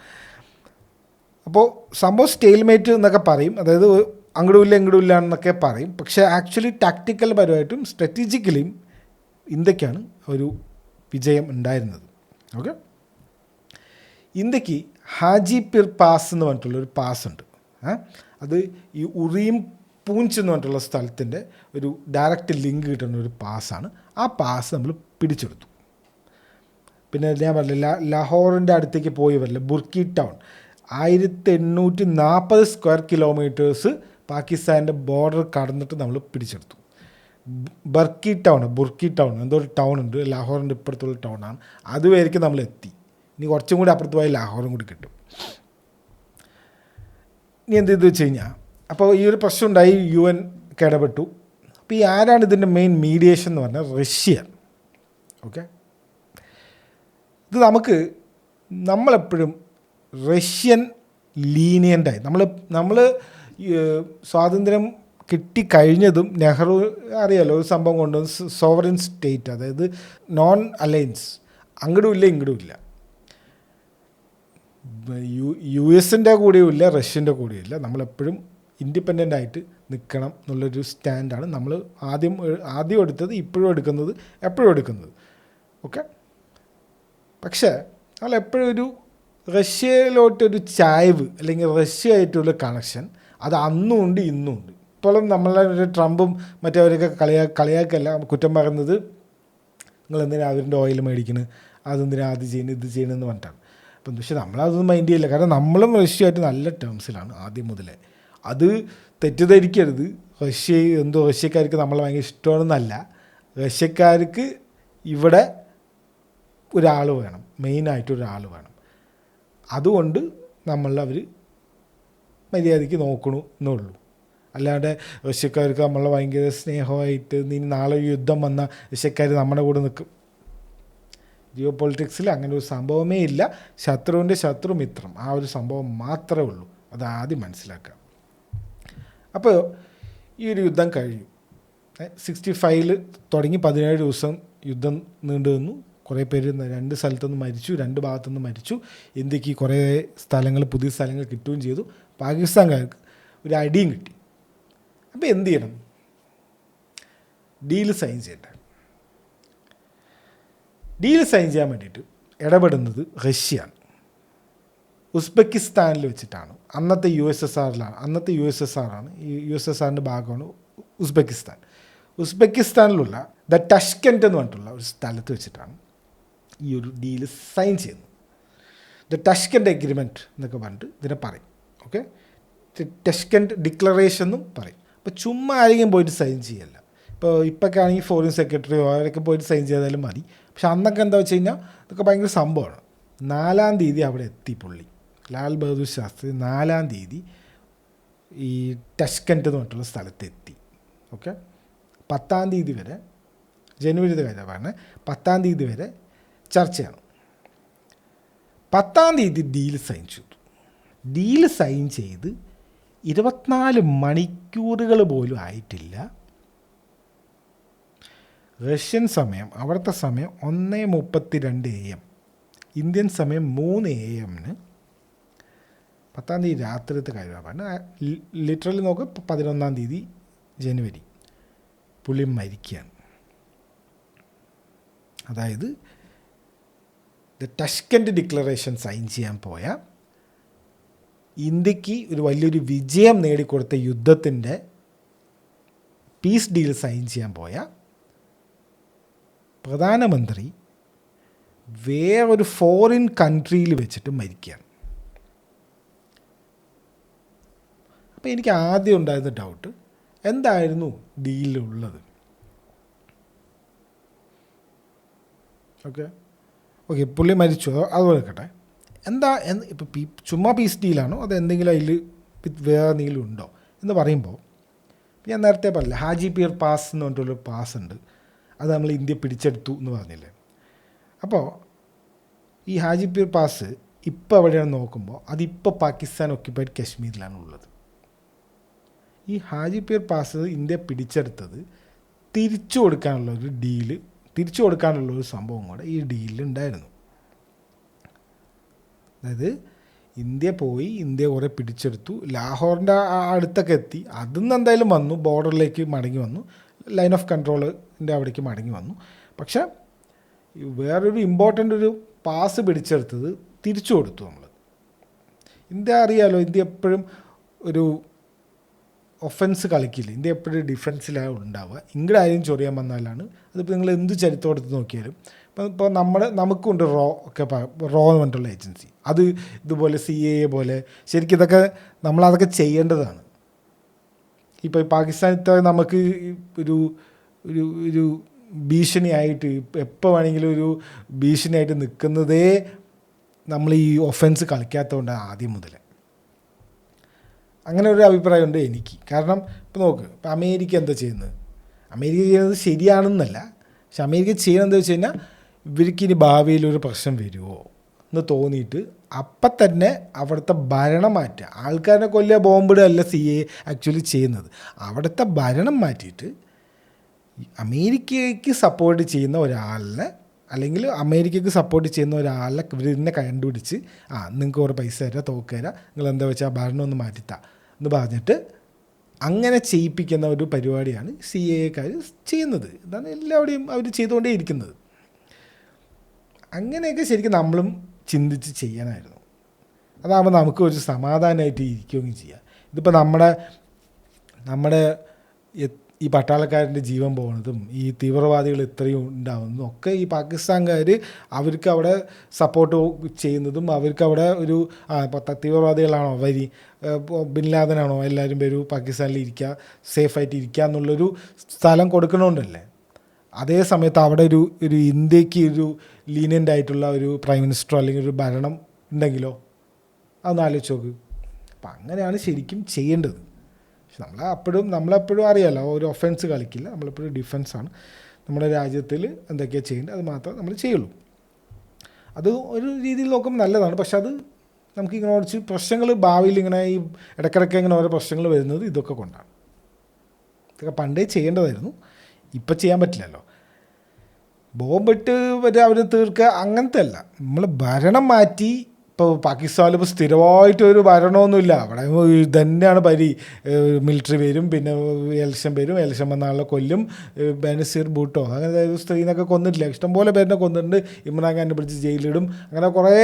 അപ്പോൾ സംഭവം സ്റ്റെയിൽമേറ്റ് എന്നൊക്കെ പറയും, അതായത് അങ്ങോട്ടുമില്ല ഇങ്ങോട്ടുമില്ല എന്നൊക്കെ പറയും. പക്ഷേ ആക്ച്വലി ടാക്ടിക്കൽ പരമായിട്ടും സ്ട്രാറ്റജിക്കലിയും ഇന്ത്യക്കാണ് ഒരു വിജയം ഉണ്ടായിരുന്നത്. ഓക്കെ, ഇന്ത്യക്ക് ഹാജിപിർ പാസ് എന്ന് പറഞ്ഞിട്ടുള്ളൊരു പാസ് ഉണ്ട്. അത് ഈ ഉറിയും പൂഞ്ച് എന്ന് പറഞ്ഞിട്ടുള്ള സ്ഥലത്തിൻ്റെ ഒരു ഡയറക്റ്റ് ലിങ്ക് കിട്ടുന്ന ഒരു പാസ്സാണ്. ആ പാസ് നമ്മൾ പിടിച്ചെടുത്തു. പിന്നെ ഞാൻ പറഞ്ഞില്ല, ലാഹോറിൻ്റെ അടുത്തേക്ക് പോയി വരില്ല, ബുർക്കി ടൗൺ 1840 സ്ക്വയർ കിലോമീറ്റേഴ്സ് പാകിസ്ഥാൻ്റെ ബോർഡർ കടന്നിട്ട് നമ്മൾ പിടിച്ചെടുത്തു. ബുർക്കി ടൗൺ എന്തോ ഒരു ടൗൺ ഉണ്ട്, ലാഹോറിൻ്റെ ഇപ്പുറത്തുള്ള ടൗണാണ്. അതുവരെയ്ക്ക് നമ്മൾ എത്തി. ഇനി കുറച്ചും കൂടി അപ്പുറത്ത് പോയാൽ ലാഹോറും കൂടി കിട്ടും. ഇനി എന്ത് ചെയ്തു വെച്ച് കഴിഞ്ഞാൽ, അപ്പോൾ ഈ ഒരു പ്രശ്നം ഉണ്ടായി, UN ഇടപെട്ടു. അപ്പോൾ ഈ ആരാണ് ഇതിൻ്റെ മെയിൻ മീഡിയേഷൻ എന്ന് പറഞ്ഞാൽ റഷ്യ. ഓക്കെ, ഇത് നമ്മളെപ്പോഴും റഷ്യൻ ലീനിയൻ്റായി നമ്മൾ സ്വാതന്ത്ര്യം കിട്ടിക്കഴിഞ്ഞതും നെഹ്റു അറിയാലോ ഒരു സംഭവം കൊണ്ടുവന്ന് സോവറിൻ സ്റ്റേറ്റ്, അതായത് നോൺ അലയൻസ്, അങ്ങോട്ടും ഇല്ല ഇങ്ങോട്ടും ഇല്ല, US കൂടെയും ഇല്ല റഷ്യൻ്റെ കൂടെയും ഇല്ല, നമ്മളെപ്പോഴും ഇൻഡിപെൻഡൻ്റ് ആയിട്ട് നിൽക്കണം എന്നുള്ളൊരു സ്റ്റാൻഡാണ് നമ്മൾ ആദ്യം എടുത്തത്, ഇപ്പോഴും എടുക്കുന്നത്, എപ്പോഴും എടുക്കുന്നത്. ഓക്കെ, പക്ഷേ നമ്മളെപ്പോഴും ഒരു റഷ്യയിലോട്ടൊരു ചായ്വ് അല്ലെങ്കിൽ റഷ്യയായിട്ടുള്ള കണക്ഷൻ അത് അന്നും ഉണ്ട് ഇന്നും ഉണ്ട്. ഇപ്പോഴും നമ്മളെ ട്രംപും മറ്റവരൊക്കെ കളിയാക്കല്ല കുറ്റം പറയുന്നത്, നിങ്ങൾ എന്തിനാണ് അവരുടെ ഓയിൽ മേടിക്കുന്നത്, അതെന്തിനാ അത് ചെയ്യുന്നത് ഇത് ചെയ്യണമെന്ന് പറഞ്ഞിട്ടാണ്. അപ്പം പക്ഷേ നമ്മളതൊന്നും മൈൻഡ് ചെയ്യില്ല, കാരണം നമ്മളും റഷ്യയായിട്ട് നല്ല ടേംസിലാണ് ആദ്യം മുതലേ. അത് തെറ്റിദ്ധരിക്കരുത്, റഷ്യക്കാർക്ക് നമ്മളെ ഭയങ്കര ഇഷ്ടമാണെന്നല്ല, റഷ്യക്കാർക്ക് ഇവിടെ ഒരാൾ വേണം, മെയിനായിട്ടൊരാൾ വേണം. അതുകൊണ്ട് അവർ മര്യാദയ്ക്ക് നോക്കണു എന്നുള്ളൂ. അല്ലാണ്ട് റഷ്യക്കാർക്ക് നമ്മളെ ഭയങ്കര സ്നേഹമായിട്ട് നീ നാളെ യുദ്ധം വന്ന റഷ്യക്കാർ നമ്മുടെ കൂടെ നിൽക്കും. ജിയോ പൊളിറ്റിക്സിൽ അങ്ങനെ ഒരു സംഭവമേ ഇല്ല. ശത്രുവിൻ്റെ ശത്രു മിത്രം, ആ ഒരു സംഭവം മാത്രമേ ഉള്ളൂ. അത് ആദ്യം മനസ്സിലാക്കുക. അപ്പോൾ ഈ ഒരു യുദ്ധം കഴിഞ്ഞു. 65 തുടങ്ങി 17 ദിവസം യുദ്ധം നീണ്ടു നിന്നു. കുറേ പേര് 2 സ്ഥലത്തുനിന്ന് മരിച്ചു, 2 ഭാഗത്തുനിന്ന് മരിച്ചു. ഇന്ത്യക്ക് കുറേ സ്ഥലങ്ങൾ, പുതിയ സ്ഥലങ്ങൾ കിട്ടുകയും ചെയ്തു. പാകിസ്ഥാൻകാർക്ക് ഒരു അടിയും കിട്ടി. അപ്പോൾ എന്ത് ചെയ്യണം? ഡീല് സൈൻ ചെയ്യണ്ടേ? ഡീല് സൈൻ ചെയ്യാൻ വേണ്ടിയിട്ട് ഇടപെടുന്നത് റഷ്യയാണ്. ഉസ്ബെക്കിസ്ഥാനിൽ വെച്ചിട്ടാണ്. അന്നത്തെ USSR ആണ്. ഈ USSRൻ്റെ ഭാഗമാണ് ഉസ്ബെക്കിസ്ഥാൻ. ഉസ്ബെക്കിസ്ഥാനിലുള്ള ടഷ്കെൻറ്റ് എന്ന് പറഞ്ഞിട്ടുള്ള ഒരു സ്ഥലത്ത് വെച്ചിട്ടാണ് ഈ ഒരു ഡീല് സൈൻ ചെയ്യുന്നത്. ടഷ്കെൻറ്റ് എഗ്രിമെൻറ്റ് എന്നൊക്കെ പറഞ്ഞിട്ട് ഇതിനെ പറയും. ഓക്കെ, ടഷ്കെൻറ്റ് ഡിക്ലറേഷൻ എന്നും പറയും. അപ്പോൾ ചുമ്മാ ആരെങ്കിലും പോയിട്ട് സൈൻ ചെയ്യല്ല. ഇപ്പോഴൊക്കെ ആണെങ്കിൽ ഫോറിൻ സെക്രട്ടറിയോ അവരൊക്കെ പോയിട്ട് സൈൻ ചെയ്താലും മതി. പക്ഷെ അന്നൊക്കെ എന്താ വെച്ച് കഴിഞ്ഞാൽ ഇതൊക്കെ ഭയങ്കര സംഭവമാണ്. 4-ാം തീയതി അവിടെ എത്തി പുള്ളി, ലാൽ ബഹദൂർ ശാസ്ത്രി 4-ാം തീയതി ഈ ടഷ്കെൻറ്റ് എന്ന് പറഞ്ഞിട്ടുള്ള സ്ഥലത്തെത്തി. ഓക്കെ, 10-ാം തീയതി വരെ, ജനുവരി കഴിഞ്ഞാൽ 10-ാം തീയതി വരെ ചർച്ചയാണ്. 10-ാം തീയതി ഡീല് സൈൻ ചെയ്തു. ഡീല് സൈൻ ചെയ്ത് 24 മണിക്കൂറുകൾ പോലും ആയിട്ടില്ല. റഷ്യൻ സമയം, അവിടുത്തെ സമയം 1:32 AM, ഇന്ത്യൻ സമയം 3 AM 10-ാം തീയതി രാത്രിത്തെ കാര്യമാണ്. ലിറ്ററലി നോക്കുക, 11-ാം തീയതി ജനുവരി പുള്ളി മരിക്കുകയാണ്. അതായത് ടഷ്കെൻറ്റ് ഡിക്ലറേഷൻ സൈൻ ചെയ്യാൻ പോയ, ഇന്ത്യക്ക് ഒരു വലിയൊരു വിജയം നേടിക്കൊടുത്ത യുദ്ധത്തിൻ്റെ പീസ് ഡീൽ സൈൻ ചെയ്യാൻ പോയ പ്രധാനമന്ത്രി വേറൊരു ഫോറിൻ കൺട്രിയിൽ വെച്ചിട്ട് മരിക്കുകയാണ്. അപ്പോൾ എനിക്ക് ആദ്യം ഉണ്ടായിരുന്ന ഡൗട്ട്, എന്തായിരുന്നു ഡീലുള്ളത്? ഓക്കെ പുള്ളി മരിച്ചു, അതുപോലെ നിൽക്കട്ടെ. ഇപ്പോൾ ചുമ്മാ പീസ് ഡീലാണോ അത് എന്തെങ്കിലും അതിൽ വേറെ എന്തെങ്കിലും ഉണ്ടോ എന്ന് പറയുമ്പോൾ, ഞാൻ നേരത്തെ പറഞ്ഞില്ല ഹാജി പീർ പാസ് എന്ന് പറഞ്ഞിട്ടുള്ളൊരു പാസ് ഉണ്ട്. അത് നമ്മൾ ഇന്ത്യ പിടിച്ചെടുത്തു എന്ന് പറഞ്ഞില്ലേ. അപ്പോൾ ഈ ഹാജി പീർ പാസ് ഇപ്പോൾ എവിടെയാണെന്ന് നോക്കുമ്പോൾ അതിപ്പോൾ പാകിസ്ഥാൻ ഒക്യുപ്പൈഡ് കശ്മീരിലാണ് ഉള്ളത്. ഈ ഹാജി പീർ പാസ് ഇന്ത്യ പിടിച്ചെടുത്തത് തിരിച്ചു കൊടുക്കാനുള്ളൊരു സംഭവം കൂടെ ഈ ഡീലിലുണ്ടായിരുന്നു. അതായത് ഇന്ത്യ കുറേ പിടിച്ചെടുത്തു, ലാഹോറിൻ്റെ അടുത്തൊക്കെ എത്തി, അതിന്ന് എന്തായാലും വന്നു, ബോർഡറിലേക്ക് മടങ്ങി വന്നു, ലൈൻ ഓഫ് കൺട്രോളിൻ്റെ അവിടേക്ക് മടങ്ങി വന്നു. പക്ഷേ വേറൊരു ഇമ്പോർട്ടൻ്റ് ഒരു പാസ് പിടിച്ചെടുത്തത് തിരിച്ചു കൊടുത്തു നമ്മൾ. ഇന്ത്യ അറിയാലോ, ഇന്ത്യ എപ്പോഴും ഒരു ഒഫൻസ് കളിക്കില്ല, ഇന്ത്യ എപ്പോഴും ഡിഫൻസിലാണ് ഉണ്ടാവുക. ഇങ്ങോട്ട് ആരും ചൊറിയാൻ വന്നാലാണ്. അതിപ്പോൾ നിങ്ങൾ എന്ത് ചരിത്രം എടുത്ത് നോക്കിയാലും ഇപ്പോൾ നമുക്കുണ്ട് റോ എന്ന് പറഞ്ഞിട്ടുള്ള ഏജൻസി, അത് ഇതുപോലെ CIA പോലെ ശരിക്കും ഇതൊക്കെ നമ്മളതൊക്കെ ചെയ്യേണ്ടതാണ്. ഇപ്പോൾ പാകിസ്ഥാനത്തെ നമുക്ക് ഒരു ഭീഷണിയായിട്ട് എപ്പോൾ വേണമെങ്കിലും ഒരു ഭീഷണിയായിട്ട് നിൽക്കുന്നതേ നമ്മൾ ഈ ഒഫൻസ് കളിക്കാത്തതുകൊണ്ടാണ് ആദ്യം മുതൽ. അങ്ങനെ ഒരു അഭിപ്രായമുണ്ട് എനിക്ക്. കാരണം ഇപ്പോൾ നോക്ക്, ഇപ്പോൾ അമേരിക്ക എന്താ ചെയ്യുന്നത്? അമേരിക്ക ചെയ്യുന്നത് ശരിയാണെന്നല്ല, പക്ഷെ അമേരിക്ക ചെയ്യുന്നത് എന്താ വെച്ച് കഴിഞ്ഞാൽ, ഇവർക്ക് ഇനി ഭാവിയിൽ ഒരു പ്രശ്നം വരുമോ എന്ന് തോന്നിയിട്ട് അപ്പം തന്നെ അവിടുത്തെ ഭരണം മാറ്റുക. ആൾക്കാരെ കൊല്ലുക, ബോംബിടുക അല്ല CIA ആക്ച്വലി ചെയ്യുന്നത്. അവിടുത്തെ ഭരണം മാറ്റിയിട്ട് അമേരിക്കയ്ക്ക് സപ്പോർട്ട് ചെയ്യുന്ന ഒരാളിനെ, അല്ലെങ്കിൽ അമേരിക്കയ്ക്ക് സപ്പോർട്ട് ചെയ്യുന്ന ഒരാളെ ഇവരിനെ കണ്ടുപിടിച്ച്, നിങ്ങൾക്ക് കുറേ പൈസ തരാം, തോക്ക് തരാം, നിങ്ങൾ എന്താ വെച്ചാൽ ഭരണം ഒന്ന് മാറ്റിത്താ എന്ന് പറഞ്ഞിട്ട് അങ്ങനെ ചെയ്യിപ്പിക്കുന്ന ഒരു പരിപാടിയാണ് CIA ചെയ്യുന്നത്. ഇതാണ് എല്ലാവരുടെയും അവർ ചെയ്തുകൊണ്ടേ ഇരിക്കുന്നത്. അങ്ങനെയൊക്കെ ശരിക്കും നമ്മളും ചിന്തിച്ച് ചെയ്യണമായിരുന്നു. അതാകുമ്പോൾ നമുക്ക് ഒരു സമാധാനമായിട്ട് ഇരിക്കുകയും ചെയ്യാം. ഇതിപ്പോൾ നമ്മുടെ ഈ പട്ടാളക്കാരൻ്റെ ജീവൻ പോകുന്നതും ഈ തീവ്രവാദികൾ ഇത്രയും ഉണ്ടാകുന്നതും ഒക്കെ ഈ പാകിസ്ഥാൻകാർ അവർക്ക് അവിടെ സപ്പോർട്ട് ചെയ്യുന്നതും, അവർക്ക് അവിടെ ഒരു തീവ്രവാദികളാണോ ബിൻ ലാദനാണോ എല്ലാവരും വരൂ പാകിസ്ഥാനിൽ ഇരിക്കുക, സേഫായിട്ട് ഇരിക്കുക എന്നുള്ളൊരു സ്ഥലം കൊടുക്കണോണ്ടല്ലേ. അതേ സമയത്ത് അവിടെ ഒരു ഇന്ത്യക്ക് ഒരു ലീനിയൻ്റ് ആയിട്ടുള്ള ഒരു പ്രൈം മിനിസ്റ്ററോ അല്ലെങ്കിൽ ഒരു ഭരണം ഉണ്ടെങ്കിലോ, അതൊന്ന് ആലോചിച്ച് നോക്ക്. അപ്പം അങ്ങനെയാണ് ശരിക്കും ചെയ്യേണ്ടത്. പക്ഷെ നമ്മളെപ്പോഴും അറിയാമല്ലോ, ഒരു ഒഫൻസ് കളിക്കില്ല, നമ്മളെപ്പോഴും ഡിഫൻസാണ്. നമ്മുടെ രാജ്യത്തിൽ എന്തൊക്കെയാണ് ചെയ്യേണ്ടത് അത് മാത്രമേ നമ്മൾ ചെയ്യുള്ളൂ. അത് ഒരു രീതിയിൽ നോക്കുമ്പോൾ നല്ലതാണ്. പക്ഷെ അത് നമുക്കിങ്ങനെ കുറച്ച് പ്രശ്നങ്ങൾ ഭാവിയിൽ ഇങ്ങനെ ഈ ഇടയ്ക്കിടയ്ക്ക് ഇങ്ങനെ ഓരോ പ്രശ്നങ്ങൾ വരുന്നത് ഇതൊക്കെ കൊണ്ടാണ്. ഇതൊക്കെ പണ്ടേ ചെയ്യേണ്ടതായിരുന്നു, ഇപ്പം ചെയ്യാൻ പറ്റില്ലല്ലോ. ബോംബിട്ട് വരെ അവർ തീർക്കുക അങ്ങനത്തെ അല്ല. നമ്മൾ ഭരണം മാറ്റി. ഇപ്പോൾ പാകിസ്ഥാനിൽ ഇപ്പോൾ സ്ഥിരമായിട്ട് ഒരു ഭരണമൊന്നുമില്ല. അവിടെ തന്നെയാണ് മിലിറ്ററി വരും, പിന്നെ ഇലക്ഷൻ വരും, ഇലക്ഷൻ വന്ന ആളെ കൊല്ലും. ബനസീർ ഭൂട്ടോ അങ്ങനെ സ്ത്രീനൊക്കെ കൊന്നിട്ടില്ല, ഇഷ്ടംപോലെ പേരിനെ കൊന്നിട്ടുണ്ട്. ഇമ്രാൻഖാനെ പിടിച്ച് ജയിലിടും. അങ്ങനെ കുറേ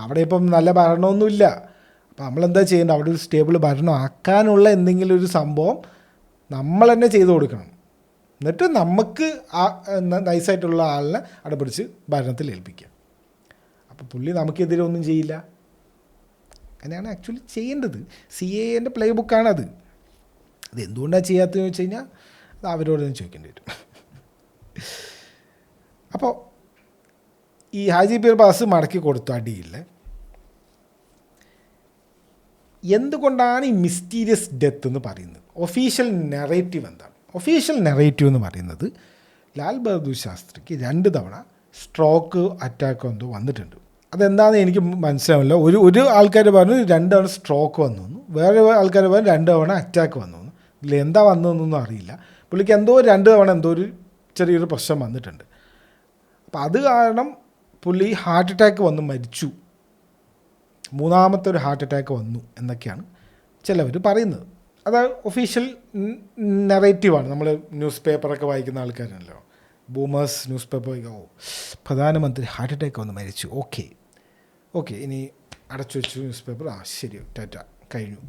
അവിടെ ഇപ്പം നല്ല ഭരണമൊന്നുമില്ല. അപ്പോൾ നമ്മളെന്താ ചെയ്യേണ്ടത്? അവിടെ ഒരു സ്റ്റേബിൾ ഭരണം ആക്കാനുള്ള എന്തെങ്കിലും ഒരു സംഭവം നമ്മൾ തന്നെ ചെയ്തു കൊടുക്കണം. എന്നിട്ട് നമുക്ക് ആ നൈസായിട്ടുള്ള ആളിനെ അവിടെ പിടിച്ച് ഭരണത്തിൽ ഏൽപ്പിക്കുക. അപ്പോൾ പുള്ളി നമുക്കെതിരെ ഒന്നും ചെയ്യില്ല. അങ്ങനെയാണ് ആക്ച്വലി ചെയ്യേണ്ടത്. CAA പ്ലേ ബുക്കാണത്. അത് എന്തുകൊണ്ടാണ് ചെയ്യാത്തതെന്ന് വെച്ച് കഴിഞ്ഞാൽ അത് അവരോട് തന്നെ ചോദിക്കേണ്ടി വരും. അപ്പോൾ ഈ ഹാജി പീർ പാസ് മടക്കി കൊടുത്തു അടിയില്ല. എന്തുകൊണ്ടാണ് ഈ മിസ്റ്റീരിയസ് ഡെത്ത് എന്ന് പറയുന്നത്? ഒഫീഷ്യൽ നെറേറ്റീവ് എന്താണ്? ഒഫീഷ്യൽ നെറേറ്റീവ് എന്ന് പറയുന്നത് ലാൽ ബഹദൂർ ശാസ്ത്രിക്ക് 2 തവണ സ്ട്രോക്ക് അറ്റാക്ക് എന്തോ വന്നിട്ടുണ്ട്. അതെന്താണെന്ന് എനിക്ക് മനസ്സിലാവില്ല. ഒരു ആൾക്കാർ പറഞ്ഞു 2 തവണ സ്ട്രോക്ക് വന്നു, വേറെ ആൾക്കാർ പറഞ്ഞു 2 തവണ അറ്റാക്ക് വന്നു. ഇതിൽ എന്താ വന്നതെന്നൊന്നും അറിയില്ല. പുള്ളിക്ക് എന്തോ 2 തവണ എന്തോ ഒരു ചെറിയൊരു പ്രശ്നം വന്നിട്ടുണ്ട്. അപ്പം അത് കാരണം പുള്ളി ഹാർട്ട് അറ്റാക്ക് വന്ന് മരിച്ചു. 3ാമത്തെ ഒരു ഹാർട്ട് അറ്റാക്ക് വന്നു എന്നൊക്കെയാണ് ചിലവർ പറയുന്നത്. അത് ഒഫീഷ്യൽ നെറേറ്റീവാണ്. നമ്മൾ ന്യൂസ് പേപ്പറൊക്കെ വായിക്കുന്ന ആൾക്കാരാണല്ലോ, ബൂമേഴ്സ് ന്യൂസ് പേപ്പർ വായിക്കുക. പ്രധാനമന്ത്രി ഹാർട്ട് അറ്റാക്ക് വന്ന് മരിച്ചു, ഓക്കെ ഇനി അടച്ചു വെച്ചു ന്യൂസ് പേപ്പർ. ശരി, ടാറ്റ, കഴിഞ്ഞു,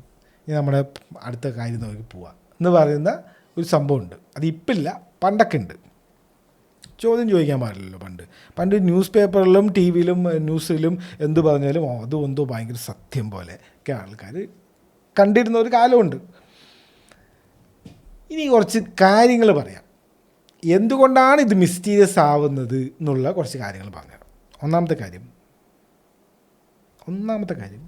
ഇനി നമ്മുടെ അടുത്ത കാര്യം നോക്കി പോവാം എന്ന് പറയുന്ന ഒരു സംഭവമുണ്ട്. അത് ഇപ്പില്ല, പണ്ടൊക്കെ ഉണ്ട്. ചോദ്യം ചോദിക്കാൻ പാടില്ലല്ലോ. പണ്ട് ന്യൂസ് പേപ്പറിലും TV യിലും ന്യൂസിലും എന്ത് പറഞ്ഞാലും അതും എന്തോ ഭയങ്കര സത്യം പോലെ ഒക്കെ ആൾക്കാർ കണ്ടിരുന്ന ഒരു കാലമുണ്ട്. ഇനി കുറച്ച് കാര്യങ്ങൾ പറയാം, എന്തുകൊണ്ടാണ് ഇത് മിസ്റ്റീരിയസ് ആവുന്നത് എന്നുള്ള കുറച്ച് കാര്യങ്ങൾ പറഞ്ഞുതരാം. ഒന്നാമത്തെ കാര്യം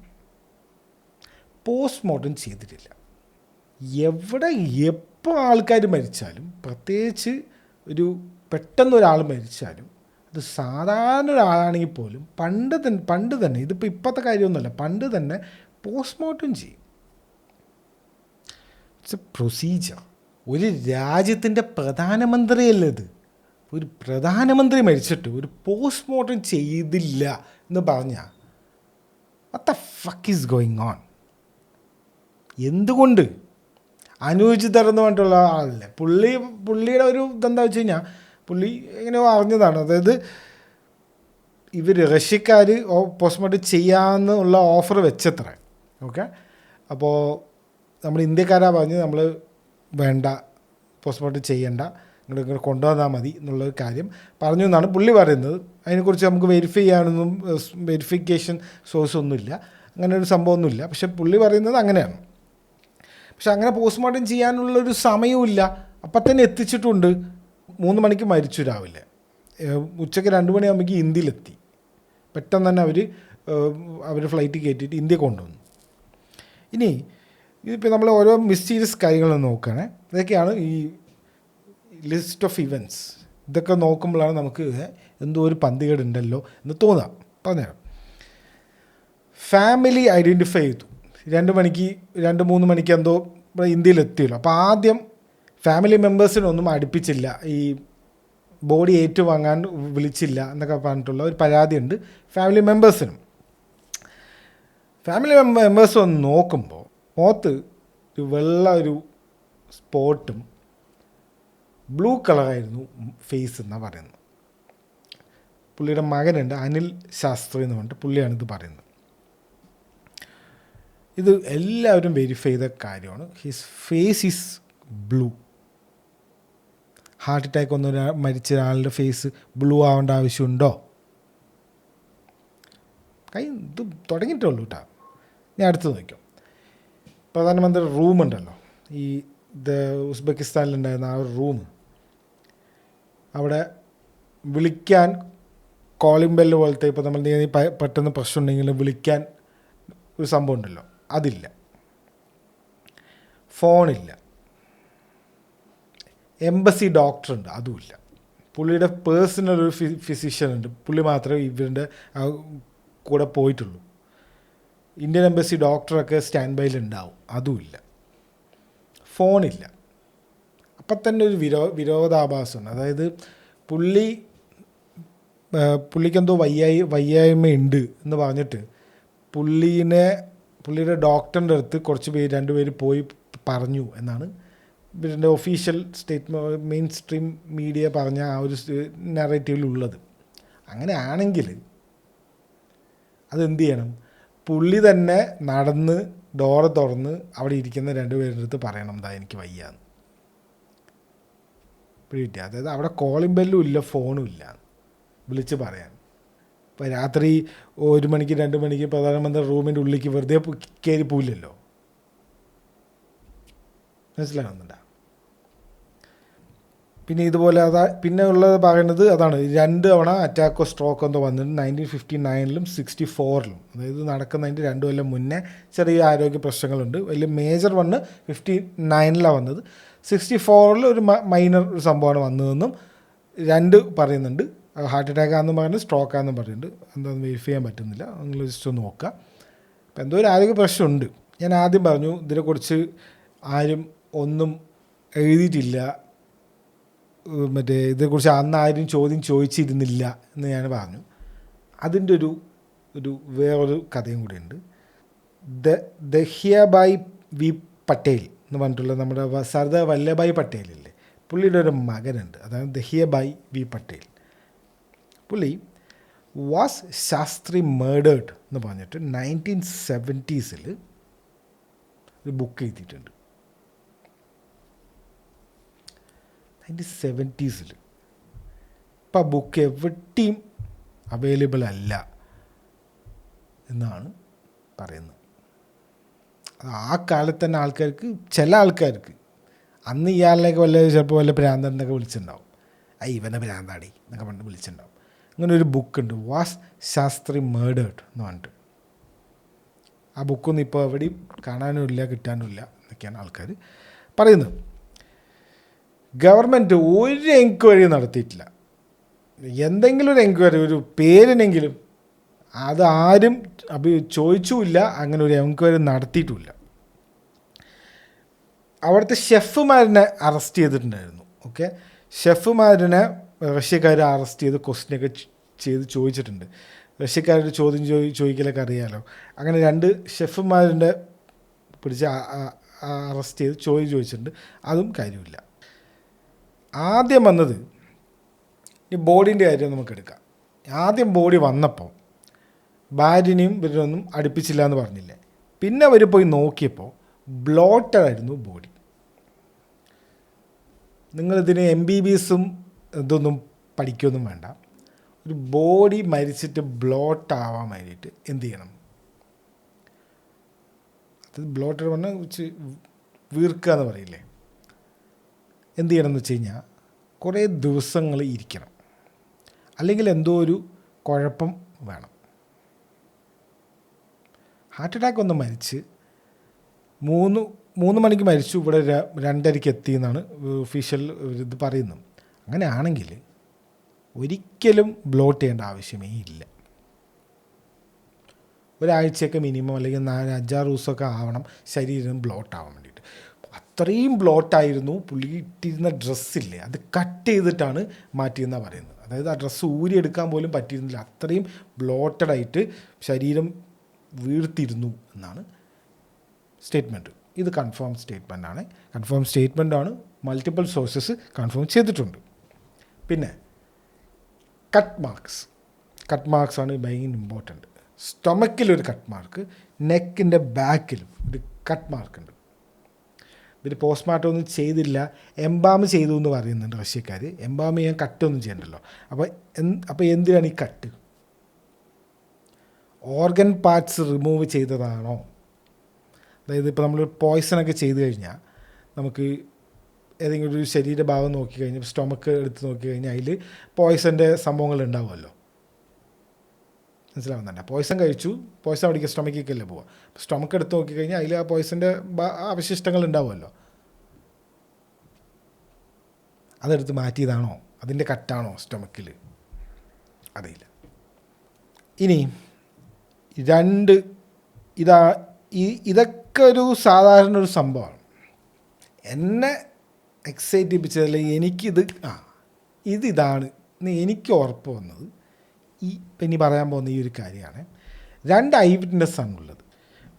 പോസ്റ്റ്മോർട്ടം ചെയ്തിട്ടില്ല. എവിടെ എപ്പോൾ ആൾക്കാർ മരിച്ചാലും, പ്രത്യേകിച്ച് പെട്ടെന്നൊരാൾ മരിച്ചാലും, അത് സാധാരണ ഒരാളാണെങ്കിൽ പോലും പണ്ട് തന്നെ ഇതിപ്പോൾ ഇപ്പോഴത്തെ കാര്യമൊന്നുമല്ല, പണ്ട് തന്നെ പോസ്റ്റ്മോർട്ടം ചെയ്യും. It's A procedure. ഒരു രാജ്യത്തിൻ്റെ പ്രധാനമന്ത്രിയല്ലേ ഇത്. ഒരു പ്രധാനമന്ത്രി മരിച്ചിട്ട് ഒരു പോസ്റ്റ്മോർട്ടം ചെയ്തില്ല എന്ന് പറഞ്ഞാൽ what the fuck is going on? എന്തുകൊണ്ട്? അനുചിതരെന്ന് പറഞ്ഞിട്ടുള്ള ആളല്ലേ പുള്ളിയുടെ ഒരു ഇതെന്താ വെച്ച് കഴിഞ്ഞാൽ, പുള്ളി എങ്ങനെയോ അറിഞ്ഞതാണ്. അതായത് ഇവർ റഷ്യക്കാർ പോസ്റ്റ്മോർട്ടം ചെയ്യാമെന്നുള്ള ഓഫർ വെച്ചത്ര. ഓക്കെ, അപ്പോൾ നമ്മൾ ഇന്ത്യക്കാരാ പറഞ്ഞ് നമ്മൾ വേണ്ട, പോസ്റ്റ്മോർട്ടം ചെയ്യണ്ട, ഇങ്ങോട്ട് കൊണ്ടുവന്നാൽ മതി എന്നുള്ളൊരു കാര്യം പറഞ്ഞു എന്നാണ് പുള്ളി പറയുന്നത്. അതിനെക്കുറിച്ച് നമുക്ക് വെരിഫൈ ചെയ്യാനൊന്നും വെരിഫിക്കേഷൻ സോഴ്സ് ഒന്നുമില്ല, അങ്ങനെ ഒരു സംഭവമൊന്നുമില്ല. പക്ഷെ പുള്ളി പറയുന്നത് അങ്ങനെയാണ്. പക്ഷെ അങ്ങനെ പോസ്റ്റ്മോർട്ടം ചെയ്യാനുള്ളൊരു സമയമില്ല. അപ്പം തന്നെ എത്തിച്ചിട്ടുണ്ട്. 3 മണിക്ക് മരിച്ചു രാവിലെ, ഉച്ചയ്ക്ക് 2 മണിയാകുമ്പോഴേക്കും ഇന്ത്യയിലെത്തി. പെട്ടെന്ന് തന്നെ അവർ ഫ്ലൈറ്റ് കയറ്റിയിട്ട് ഇന്ത്യ കൊണ്ടുവന്നു. ഇനി ഇതിപ്പോൾ നമ്മൾ ഓരോ മിസ്റ്റീരിയസ് കാര്യങ്ങൾ നോക്കുകയാണെ, ഇതൊക്കെയാണ് ഈ ലിസ്റ്റ് ഓഫ് ഇവൻറ്റ്സ്. ഇതൊക്കെ നോക്കുമ്പോഴാണ് നമുക്ക് എന്തോ ഒരു പന്തികേടുണ്ടല്ലോ എന്ന് തോന്നുക. പറഞ്ഞുതരാം. ഫാമിലി ഐഡൻറ്റിഫൈ ചെയ്തു 2-3 മണിക്ക് എന്തോ ഇന്ത്യയിലെത്തിയല്ലോ. അപ്പോൾ ആദ്യം ഫാമിലി മെമ്പേഴ്സിനൊന്നും അടുപ്പിച്ചില്ല, ഈ ബോഡി ഏറ്റുവാങ്ങാൻ വിളിച്ചില്ല എന്നൊക്കെ പറഞ്ഞിട്ടുള്ള ഒരു പരാതിയുണ്ട് ഫാമിലി മെമ്പേഴ്സിനും. ഫാമിലി മെമ്പേഴ്സ് വന്ന് നോക്കുമ്പോൾ മുഖത്ത് ഒരു സ്പോട്ടും ബ്ലൂ കളറായിരുന്നു ഫേസ് എന്നാണ് പറയുന്നത്. പുള്ളിയുടെ മകനുണ്ട് അനിൽ ശാസ്ത്രി എന്ന് പറഞ്ഞിട്ട്, പുള്ളിയാണിത് പറയുന്നത്. ഇത് എല്ലാവരും വെരിഫൈ ചെയ്ത കാര്യമാണ്. His face is blue. Heart attack വന്ന മരിച്ച ഒരാളുടെ ഫേസ് ബ്ലൂ ആവേണ്ട ആവശ്യമുണ്ടോ? ഇത് തുടങ്ങിയിട്ടുള്ളൂ കേട്ടോ. ഞാൻ അടുത്ത് നോക്കാം. പ്രധാനമന്ത്രി റൂമുണ്ടല്ലോ, ഈ ഉസ്ബെക്കിസ്ഥാനിലുണ്ടായിരുന്ന ആ ഒരു റൂം, അവിടെ വിളിക്കാൻ കോളിംഗ് ബെല്ല് പോലത്തെ, ഇപ്പോൾ നമ്മൾ പെട്ടെന്ന് പ്രശ്നം ഉണ്ടെങ്കിൽ വിളിക്കാൻ ഒരു സംഭവം ഉണ്ടല്ലോ, അതില്ല. ഫോണില്ല. എംബസി ഡോക്ടറുണ്ട്, അതുമില്ല. പുള്ളിയുടെ പേഴ്സണൽ ഒരു ഫിസിഷ്യൻ ഉണ്ട്, പുള്ളി മാത്രമേ ഇവരുടെ കൂടെ പോയിട്ടുള്ളൂ. ഇന്ത്യൻ എംബസി ഡോക്ടറൊക്കെ സ്റ്റാൻഡ് ബൈയിലുണ്ടാവും, അതുമില്ല. ഫോണില്ല. അപ്പം തന്നെ ഒരു വിരോധാഭാസമുണ്ട്. അതായത് പുള്ളി പുള്ളിക്കെന്തോ വയ്യായ്മയുണ്ട് എന്ന് പറഞ്ഞിട്ട് പുള്ളിയുടെ ഡോക്ടറിൻ്റെ അടുത്ത് രണ്ട് പേര് പോയി പറഞ്ഞു എന്നാണ് ഇതിൻ്റെ official statement main stream media പറഞ്ഞ ആ ഒരു നറേറ്റീവിലുള്ളത്. അങ്ങനെ ആണെങ്കിൽ അതെന്ത് ചെയ്യണം? പുള്ളി തന്നെ നടന്ന് ഡോറ് തുറന്ന് അവിടെ ഇരിക്കുന്ന രണ്ടുപേരുടെ അടുത്ത് പറയണം, എന്താ എനിക്ക് വയ്യാന്ന്. പിടികിട്ടി? അതായത് അവിടെ കോളിംഗ് ബെല്ലും ഇല്ല, ഫോണും ഇല്ല വിളിച്ച് പറയാൻ. ഇപ്പോൾ രാത്രി 1 മണിക്ക് 2 മണിക്ക് പ്രധാനമന്ത്രി റൂമിൻ്റെ ഉള്ളിലേക്ക് വെറുതെ കയറി പോയില്ലല്ലോ. മനസ്സിലാകുന്നുണ്ടോ? പിന്നെ ഇതുപോലെ പിന്നെ ഉള്ളത് പറയുന്നത് അതാണ്, 2 തവണ അറ്റാക്കോ സ്ട്രോക്ക് എന്തോ വന്നിട്ട് 1959-ലും 64-ലും, അതായത് നടക്കുന്നതിൻ്റെ 2 കൊല്ലം മുന്നേ ചെറിയ ആരോഗ്യ പ്രശ്നങ്ങളുണ്ട്. വലിയ മേജർ 59-ലാണ് വന്നത്. 64-ൽ ഒരു മൈനർ ഒരു സംഭവമാണ് വന്നതെന്നും 2 പറയുന്നുണ്ട്. ഹാർട്ട് അറ്റാക്കാണെന്നും പറയുന്നത്, സ്ട്രോക്കാണെന്നും പറയുന്നുണ്ട്. എന്താണെന്ന് വെരിഫൈ ചെയ്യാൻ പറ്റുന്നില്ല, നിങ്ങൾ ജസ്റ്റ് ഒന്ന് നോക്കുക. അപ്പോൾ എന്തോ ഒരു ആരോഗ്യ പ്രശ്നമുണ്ട്. ഞാൻ ആദ്യം പറഞ്ഞു ഇതിനെക്കുറിച്ച് ആരും ഒന്നും എഴുതിയിട്ടില്ല, ഇതേക്കുറിച്ച് അന്ന് ആരും ചോദിച്ചിരുന്നില്ല എന്ന് ഞാൻ പറഞ്ഞു. അതിൻ്റെ ഒരു വേറൊരു കഥയും കൂടിയുണ്ട്. ദഹ്യാഭായ് വി പട്ടേൽ എന്ന് പറഞ്ഞിട്ടുള്ള നമ്മുടെ സർദാർ വല്ലഭായ് പട്ടേലില്ലേ, പുള്ളിയുടെ ഒരു മകനുണ്ട്, അതാണ് ദഹ്യാഭായ് വി പട്ടേൽ. പുള്ളി വാസ് ശാസ്ത്രി മേർഡേഡ് എന്ന് പറഞ്ഞിട്ട് 1970s ഒരു ബുക്ക് എഴുതിയിട്ടുണ്ട്. 1970s. ഇപ്പം ആ ബുക്ക് എവിടെയും അവൈലബിൾ അല്ല എന്നാണ് പറയുന്നത്. അത് ആ കാലത്ത് തന്നെ ചില ആൾക്കാർക്ക് അന്ന് ഇയാളിലേക്ക് ചിലപ്പോൾ വല്ല ഭ്രാന്തൻ എന്നൊക്കെ വിളിച്ചിട്ടുണ്ടാവും. ഇവനെ ഭ്രാന്താടി എന്നൊക്കെ പറഞ്ഞിട്ട് വിളിച്ചിട്ടുണ്ടാവും. അങ്ങനെ ഒരു ബുക്കുണ്ട്, വാസ് ശാസ്ത്രി മേർഡേഡ് എന്ന് പറഞ്ഞിട്ട്. ആ ബുക്കൊന്നും ഇപ്പോൾ എവിടെയും കാണാനും ഇല്ല, കിട്ടാനും ഇല്ല എന്നൊക്കെയാണ് ആൾക്കാർ പറയുന്നത്. ഗവൺമെൻറ് ഒരു എൻക്വയറി നടത്തിയിട്ടില്ല. എന്തെങ്കിലും ഒരു എൻക്വയറി, ഒരു പേരിനെങ്കിലും, അത് ആരും ചോദിച്ചുമില്ല, അങ്ങനെ ഒരു എൻക്വയറി നടത്തിയിട്ടുമില്ല. അവിടുത്തെ ഷെഫുമാരിനെ അറസ്റ്റ് ചെയ്തിട്ടുണ്ടായിരുന്നു. ഓക്കെ, ഷെഫുമാരിനെ റഷ്യക്കാർ അറസ്റ്റ് ചെയ്ത് ക്വസ്റ്റ്യനൊക്കെ ചെയ്ത് ചോദിച്ചിട്ടുണ്ട്. റഷ്യക്കാരുടെ ചോദ്യം ചോദിക്കലൊക്കെ അറിയാമല്ലോ. അങ്ങനെ 2 ഷെഫുമാരിൻ്റെ പിടിച്ച് അറസ്റ്റ് ചെയ്ത് ചോദിച്ചിട്ടുണ്ട്. അതും കാര്യമില്ല. ആദ്യം വന്നത് ഈ ബോഡീൻ്റെ കാര്യം നമുക്കെടുക്കാം. ആദ്യം ബോഡി വന്നപ്പോൾ ഭാര്യനെയും ഇവരൊന്നും അടുപ്പിച്ചില്ല എന്ന് പറഞ്ഞില്ലേ. പിന്നെ അവർ പോയി നോക്കിയപ്പോൾ ബ്ലോട്ടഡായിരുന്നു ബോഡി. നിങ്ങളിതിന് MBBSും ഇതൊന്നും പഠിക്കുകയൊന്നും വേണ്ട. ഒരു ബോഡി മരിച്ചിട്ട് ബ്ലോട്ടാവാൻ വേണ്ടിയിട്ട് എന്ത് ചെയ്യണം? അത് ബ്ലോട്ടഡ് പറഞ്ഞാൽ വീർക്കുക എന്ന് പറയില്ലേ. എന്ത് ചെയ്യണം എന്ന് വെച്ച് കഴിഞ്ഞാൽ കുറേ ദിവസങ്ങൾ ഇരിക്കണം, അല്ലെങ്കിൽ എന്തോ ഒരു കുഴപ്പം വേണം. ഹാർട്ട് അറ്റാക്ക് ഒന്ന് മരിച്ച് 3 മണിക്ക് മരിച്ചു, ഇവിടെ 2:30ക്ക് എത്തിയെന്നാണ് ഒഫീഷ്യൽ ഇത് പറയുന്നത്. അങ്ങനെയാണെങ്കിൽ ഒരിക്കലും ബ്ലോട്ട് ചെയ്യേണ്ട ആവശ്യമേ ഇല്ല. ഒരാഴ്ചയൊക്കെ മിനിമം, അല്ലെങ്കിൽ 4-5 ദിവസമൊക്കെ ആവണം ശരീരം ബ്ലോട്ട് ആവാൻ വേണ്ടിയിട്ട്. അത്രയും ബ്ലോട്ടായിരുന്നു. പുള്ളി ഇട്ടിരുന്ന ഡ്രസ്സില്ലേ, അത് കട്ട് ചെയ്തിട്ടാണ് മാറ്റിയെന്നാണ് പറയുന്നത്. അതായത് ആ ഡ്രസ്സ് ഊരിയെടുക്കാൻ പോലും പറ്റിയിരുന്നില്ല, അത്രയും ബ്ലോട്ടഡായിട്ട് ശരീരം വീർത്തിരുന്നു എന്നാണ് സ്റ്റേറ്റ്മെൻറ്റ്. ഇത് കൺഫേം സ്റ്റേറ്റ്മെൻറ്റാണ്. മൾട്ടിപ്പിൾ സോഴ്സസ് കൺഫേം ചെയ്തിട്ടുണ്ട്. പിന്നെ കട്ട് മാർക്സ് ആണ് ഭയങ്കര ഇമ്പോർട്ടൻറ്റ്. സ്റ്റൊമക്കിലൊരു കട്ട് മാർക്ക്, നെക്കിൻ്റെ ബാക്കിലും ഒരു കട്ട് മാർക്കുണ്ട്. ഇതിൽ പോസ്റ്റ്മോർട്ടം ഒന്നും ചെയ്തില്ല, എംബാം ചെയ്തു എന്ന് പറയുന്നുണ്ട് റഷ്യക്കാർ. എംബാം ചെയ്യാൻ കട്ടൊന്നും ചെയ്യണ്ടല്ലോ. അപ്പോൾ എന്തിനാണ് ഈ കട്ട്? ഓർഗൻ പാർട്സ് റിമൂവ് ചെയ്തതാണോ? അതായത് ഇപ്പോൾ നമ്മൾ പോയ്സണൊക്കെ ചെയ്ത് കഴിഞ്ഞാൽ നമുക്ക് ഏതെങ്കിലും ഒരു ശരീരഭാഗം നോക്കിക്കഴിഞ്ഞാൽ, സ്റ്റൊമക്ക് എടുത്ത് നോക്കിക്കഴിഞ്ഞാൽ അതിൽ പോയ്സൻ്റെ സംഭവങ്ങൾ ഉണ്ടാവുമല്ലോ. മനസ്സിലാവുന്നുണ്ട്? പോയ്സൺ കഴിച്ചു, പോയ്സൺ അടിക്കുക സ്റ്റൊമക്കിലേക്കല്ലേ പോവുക. അപ്പോൾ സ്റ്റൊമക്ക് എടുത്ത് നോക്കിക്കഴിഞ്ഞാൽ അതിൽ ആ പോയ്സൻ്റെ അവശിഷ്ടങ്ങൾ ഉണ്ടാവുമല്ലോ. അതെടുത്ത് മാറ്റിയതാണോ? അതിൻ്റെ കട്ടാണോ സ്റ്റൊമക്കിൽ? അറിയില്ല. ഇനി 2 ഇതൊക്കെ ഒരു സാധാരണ ഒരു സംഭവമാണ്. എന്നെ എക്സൈറ്റ് ചെയ്യിപ്പിച്ചതല്ല, എനിക്കിതാണ് എനിക്ക് ഉറപ്പ് വന്നത്. ഇനി പറയാൻ പോകുന്ന ഈ ഒരു കാര്യമാണ്. 2 ഐ വിറ്റ്നസ്സാണുള്ളത്.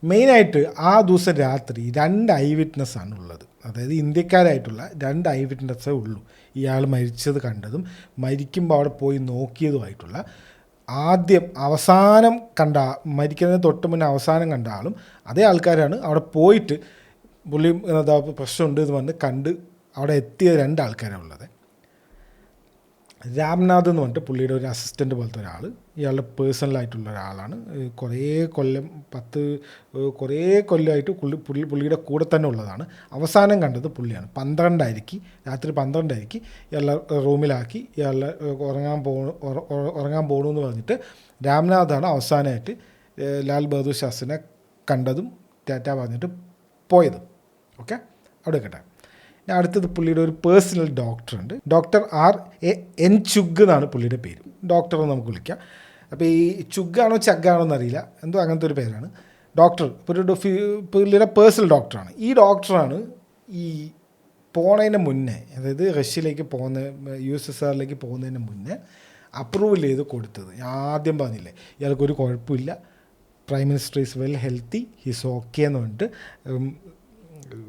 മെയിനായിട്ട് ആ ദിവസം രാത്രി 2 ഐ വിറ്റ്നസ്സാണുള്ളത്. അതായത് ഇന്ത്യക്കാരായിട്ടുള്ള 2 ഐ വിറ്റ്നസ്സേ ഉള്ളൂ. ഇയാൾ മരിച്ചത് കണ്ടതും മരിക്കുമ്പോൾ അവിടെ പോയി നോക്കിയതുമായിട്ടുള്ള. അവസാനം കണ്ട, മരിക്കുന്നതിന് തൊട്ട് മുന്നേ അവസാനം കണ്ട ആളും അതേ ആൾക്കാരാണ്. അവിടെ പോയിട്ട് പുള്ളി പ്രശ്നമുണ്ട് എന്ന് പറഞ്ഞ് കണ്ട് അവിടെ എത്തിയ 2 ആൾക്കാരാണ് ഉള്ളത്. രാംനാഥ് എന്ന് പറഞ്ഞിട്ട് പുള്ളിയുടെ ഒരു അസിസ്റ്റൻ്റ് പോലത്തെ ഒരാൾ, ഇയാളുടെ പേഴ്സണലായിട്ടുള്ള ഒരാളാണ്. കുറേ കൊല്ലമായിട്ട് പുള്ളിയുടെ കൂടെ തന്നെ ഉള്ളതാണ്. അവസാനം കണ്ടത് പുള്ളിയാണ്. രാത്രി 12 ഇയാളുടെ റൂമിലാക്കി ഇയാളുടെ ഉറങ്ങാൻ പോകണമെന്ന് പറഞ്ഞിട്ട് രാംനാഥാണ് അവസാനമായിട്ട് ലാൽ ബഹദൂർ ശാസ്ത്രിനെ കണ്ടതും ടാറ്റ പറഞ്ഞിട്ട് പോയതും. ഓക്കെ, അവിടെ കേട്ടെ. അടുത്തത് പുള്ളിയുടെ ഒരു പേഴ്സണൽ ഡോക്ടറുണ്ട്. Doctor R.N. ചുഗ് എന്നാണ് പുള്ളിയുടെ പേര്. ഡോക്ടർ എന്ന് നമുക്ക് വിളിക്കാം. അപ്പോൾ ഈ ചുഗാണോ ചഗ്ഗാണോ എന്നറിയില്ല, എന്തോ അങ്ങനത്തെ ഒരു പേരാണ്. ഡോക്ടർ പുള്ളിയുടെ പേഴ്സണൽ ഡോക്ടറാണ്. ഈ ഡോക്ടറാണ് ഈ പോണതിന് മുന്നേ, അതായത് റഷ്യയിലേക്ക് USSRലേക്ക് പോകുന്നതിന് മുന്നേ അപ്രൂവൽ ചെയ്ത് കൊടുത്തത്. ഞാൻ ആദ്യം പറഞ്ഞില്ലേ ഇയാൾക്കൊരു കുഴപ്പമില്ല, prime minister is well healthy, his okay എന്ന് പറഞ്ഞിട്ട്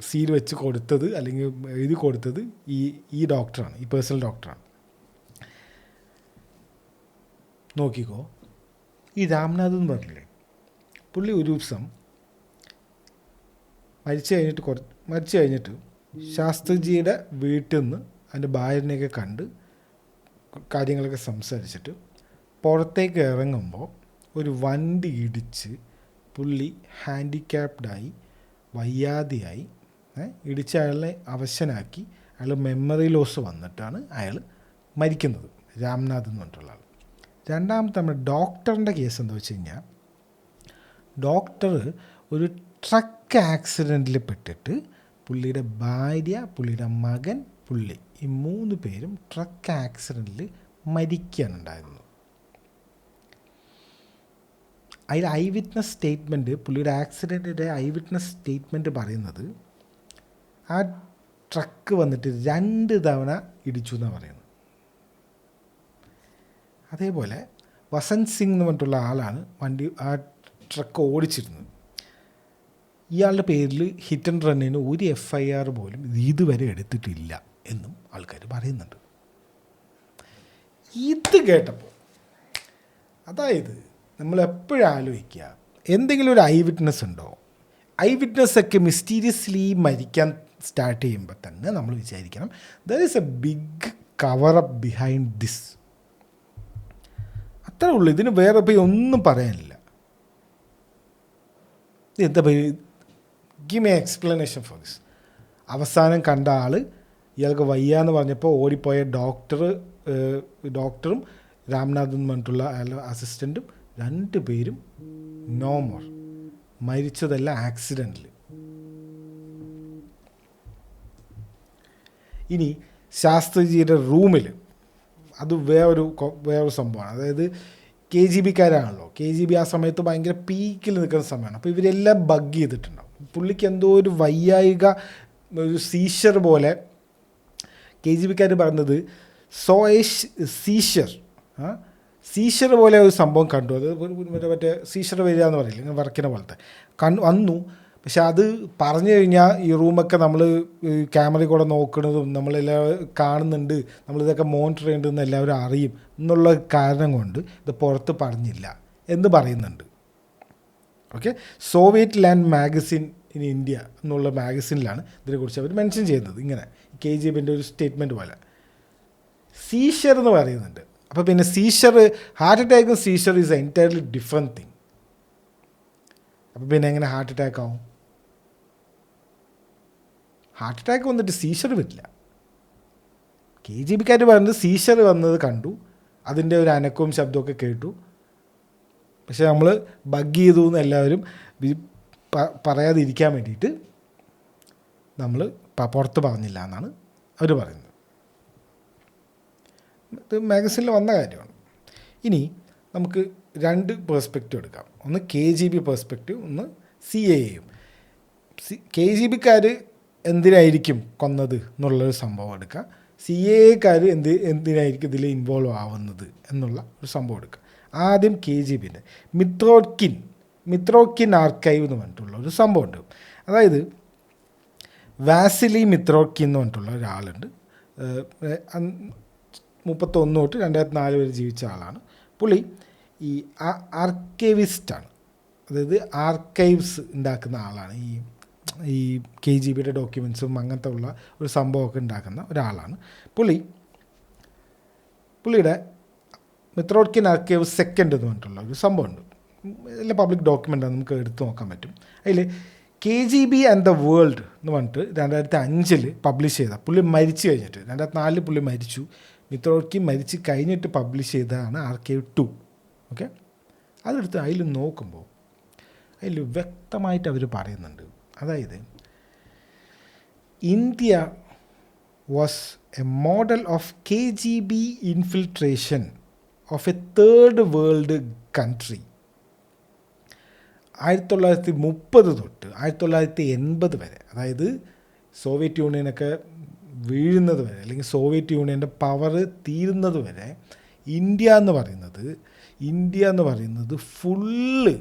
സീൽ വെച്ച് കൊടുത്തത് അല്ലെങ്കിൽ എഴുതി കൊടുത്തത് ഈ ഡോക്ടറാണ്, ഈ പേഴ്സണൽ ഡോക്ടറാണ്. നോക്കിക്കോ, ഈ രാംനാഥ് എന്ന് പറഞ്ഞില്ലേ, പുള്ളി ഒരു ദിവസം മരിച്ചു കഴിഞ്ഞിട്ട് ശാസ്ത്രിജിയുടെ വീട്ടിൽ നിന്ന് അതിൻ്റെ ഭാര്യനെയൊക്കെ കണ്ട് കാര്യങ്ങളൊക്കെ സംസാരിച്ചിട്ട് പുറത്തേക്ക് ഇറങ്ങുമ്പോൾ ഒരു വണ്ടി ഇടിച്ച് പുള്ളി ഹാൻഡിക്യാപ്ഡായി, വയ്യാതെയായി, ഇടിച്ച് അയാളെ അവശനാക്കി, അയാൾ മെമ്മറി ലോസ് വന്നിട്ടാണ് അയാൾ മരിക്കുന്നത്. രാംനാഥ് എന്ന് പറഞ്ഞിട്ടുള്ള ആൾ. രണ്ടാമത്തെ നമ്മുടെ ഡോക്ടറിൻ്റെ കേസ് എന്താ വെച്ച് കഴിഞ്ഞാൽ, ഡോക്ടർ ഒരു ട്രക്ക് ആക്സിഡൻറ്റിൽ പെട്ടിട്ട് പുള്ളിയുടെ ഭാര്യ, പുള്ളിയുടെ മകൻ, പുള്ളി ഈ 3 പേരും ട്രക്ക് ആക്സിഡൻറ്റിൽ മരിക്കാനുണ്ടായിരുന്നു. അതിൽ ഐ വിറ്റ്നസ് സ്റ്റേറ്റ്മെൻറ്റ്, പുള്ളിയുടെ ആക്സിഡൻറ്റിൻ്റെ ഐ വിറ്റ്നസ് സ്റ്റേറ്റ്മെൻറ്റ് പറയുന്നത് ആ ട്രക്ക് വന്നിട്ട് 2 തവണ ഇടിച്ചു എന്നാണ് പറയുന്നത്. അതേപോലെ വസന്ത് സിംഗ് എന്ന് പറഞ്ഞിട്ടുള്ള ആളാണ് ആ ട്രക്ക് ഓടിച്ചിരുന്നത്. ഇയാളുടെ പേരിൽ ഹിറ്റ് ആൻഡ് റണ്ണിന് ഒരു FIR പോലും ഇതുവരെ എടുത്തിട്ടില്ല എന്നും ആൾക്കാർ പറയുന്നുണ്ട്. ഇത് കേട്ടപ്പോൾ, അതായത് നമ്മളെപ്പോഴും ആലോചിക്കുക, എന്തെങ്കിലും ഒരു ഐ വിറ്റ്നസ് ഉണ്ടോ? ഐ വിറ്റ്നസ്സൊക്കെ മിസ്റ്റീരിയസ്ലി മരിക്കാൻ സ്റ്റാർട്ട് ചെയ്യുമ്പോൾ തന്നെ നമ്മൾ വിചാരിക്കണം there is A big cover up behind this. അത്രേ ഉള്ളൂ. ഇതിന് വേറെ പോയി ഒന്നും പറയാനില്ല. എന്താ give me explanation for this. അവസാനം കണ്ട ആൾ ഇയാൾക്ക് വയ്യാന്ന് പറഞ്ഞപ്പോൾ ഓടിപ്പോയ ഡോക്ടറും രാംനാഥ് എന്ന് പറഞ്ഞിട്ടുള്ള അയാളുടെ അസിസ്റ്റൻറ്റും 2 പേരും നോ മോർ, മരിച്ചതല്ല ആക്സിഡൻറ്റിൽ. ഇനി ശാസ്ത്രിജിയുടെ റൂമിൽ അത് വേറൊരു സംഭവമാണ്. അതായത് KGBക്കാരാണല്ലോ, KGB ആ സമയത്ത് ഭയങ്കര പീക്കിൽ നിൽക്കുന്ന സമയമാണ്. അപ്പോൾ ഇവരെല്ലാം ബഗ് ചെയ്തിട്ടുണ്ടാവും. പുള്ളിക്ക് എന്തോ ഒരു വയ്യായിക, ഒരു സീഷർ പോലെ, KGBക്കാർ പറഞ്ഞത് സീഷർ പോലെ ഒരു സംഭവം കണ്ടു. അത് മറ്റേ സീഷർ വരിക എന്ന് പറയില്ല, ഇങ്ങനെ വറക്കുന്ന പോലത്തെ വന്നു. പക്ഷെ അത് പറഞ്ഞു കഴിഞ്ഞാൽ ഈ റൂമൊക്കെ നമ്മൾ ക്യാമറയിൽ കൂടെ നോക്കുന്നതും നമ്മളെല്ലാം കാണുന്നുണ്ട്, നമ്മളിതൊക്കെ മോണിറ്റർ ചെയ്യേണ്ടതെന്ന് എല്ലാവരും അറിയും എന്നുള്ള കാരണം കൊണ്ട് ഇത് പുറത്ത് പറഞ്ഞില്ല എന്ന് പറയുന്നുണ്ട്. Okay, Soviet land magazine in India എന്നുള്ള മാഗസിനിലാണ് ഇതിനെക്കുറിച്ച് അവർ മെൻഷൻ ചെയ്യുന്നത്. ഇങ്ങനെ KGBൻ്റെ ഒരു സ്റ്റേറ്റ്മെൻറ്റ് പോലെ സീഷർ എന്ന് പറയുന്നുണ്ട്. അപ്പോൾ പിന്നെ ഹാർട്ട് അറ്റാക്കും seizure is entirely different thing. അപ്പോൾ പിന്നെ എങ്ങനെ ഹാർട്ട് അറ്റാക്ക് ആവും? ഹാർട്ട് അറ്റാക്ക് വന്നിട്ട് സീഷർ വരില്ല. KGBക്കാർ പറഞ്ഞത് സീഷർ വന്നത് കണ്ടു, അതിൻ്റെ ഒരു അനക്കവും ശബ്ദമൊക്കെ കേട്ടു, പക്ഷെ നമ്മൾ ബഗ് ചെയ്തു എന്ന് എല്ലാവരും പറയാതിരിക്കാൻ വേണ്ടിയിട്ട് നമ്മൾ പുറത്ത് പറഞ്ഞില്ല എന്നാണ് അവർ പറയുന്നത്. ഇത് മാഗസിനിൽ വന്ന കാര്യമാണ്. ഇനി നമുക്ക് 2 പേഴ്സ്പെക്റ്റീവ് എടുക്കാം. ഒന്ന് KGB പേഴ്സ്പെക്റ്റീവ്, ഒന്ന് CIAയും. KGBക്കാർ എന്തിനായിരിക്കും കൊന്നത് എന്നുള്ളൊരു സംഭവം എടുക്കുക. CIAക്കാർ എന്തിനായിരിക്കും ഇതിൽ ഇൻവോൾവ് ആവുന്നത് എന്നുള്ള ഒരു സംഭവം എടുക്കുക. ആദ്യം KGBൻ്റെ മിത്രോക്കിൻ ആർക്കൈവ് എന്ന് പറഞ്ഞിട്ടുള്ള ഒരു സംഭവമുണ്ട്. അതായത് വാസിലി മിത്രോക്കിൻ എന്ന് പറഞ്ഞിട്ടുള്ള ഒരാളുണ്ട്. 1931 തൊട്ട് 2004 വരെ ജീവിച്ച ആളാണ്. പുള്ളി ഈ ആർക്കൈവിസ്റ്റാണ്. അതായത് ആർക്കൈവ്സ് ഉണ്ടാക്കുന്ന ആളാണ്. ഈ KGBയുടെ ഡോക്യുമെൻസും അങ്ങനത്തെ ഉള്ള ഒരു സംഭവമൊക്കെ ഉണ്ടാക്കുന്ന ഒരാളാണ്. പുള്ളിയുടെ മിത്രോക്കിൻ ആർക്കൈവ് സെക്കൻഡ് എന്ന് പറഞ്ഞിട്ടുള്ള ഒരു സംഭവമുണ്ട്. എല്ലാം പബ്ലിക് ഡോക്യുമെൻ്റാണ്, നമുക്ക് എടുത്ത് നോക്കാൻ പറ്റും. അതിൽ KGB ആൻഡ് ദ വേൾഡ് എന്ന് പറഞ്ഞിട്ട് 2005 പബ്ലിഷ് ചെയ്ത, പുള്ളി മരിച്ചു കഴിഞ്ഞിട്ട് 2004 പുള്ളി മരിച്ചു, മിത്രോക്കിൻ മരിച്ച് കഴിഞ്ഞിട്ട് പബ്ലിഷ് ചെയ്തതാണ് ആർക്കൈവ് 2. ഓക്കെ, അതെടുത്ത് അതിൽ നോക്കുമ്പോൾ അതിൽ വ്യക്തമായിട്ട് അവർ പറയുന്നുണ്ട്. അതായത് India was A model of KGB infiltration of A third world country. 1930 തൊട്ട് 1980 വരെ, അതായത് സോവിയറ്റ് യൂണിയനൊക്കെ വീഴുന്നത് വരെ, അല്ലെങ്കിൽ സോവിയറ്റ് യൂണിയൻ്റെ പവർ തീരുന്നത് വരെ ഇന്ത്യ എന്ന് പറയുന്നത് ഫുള്ള്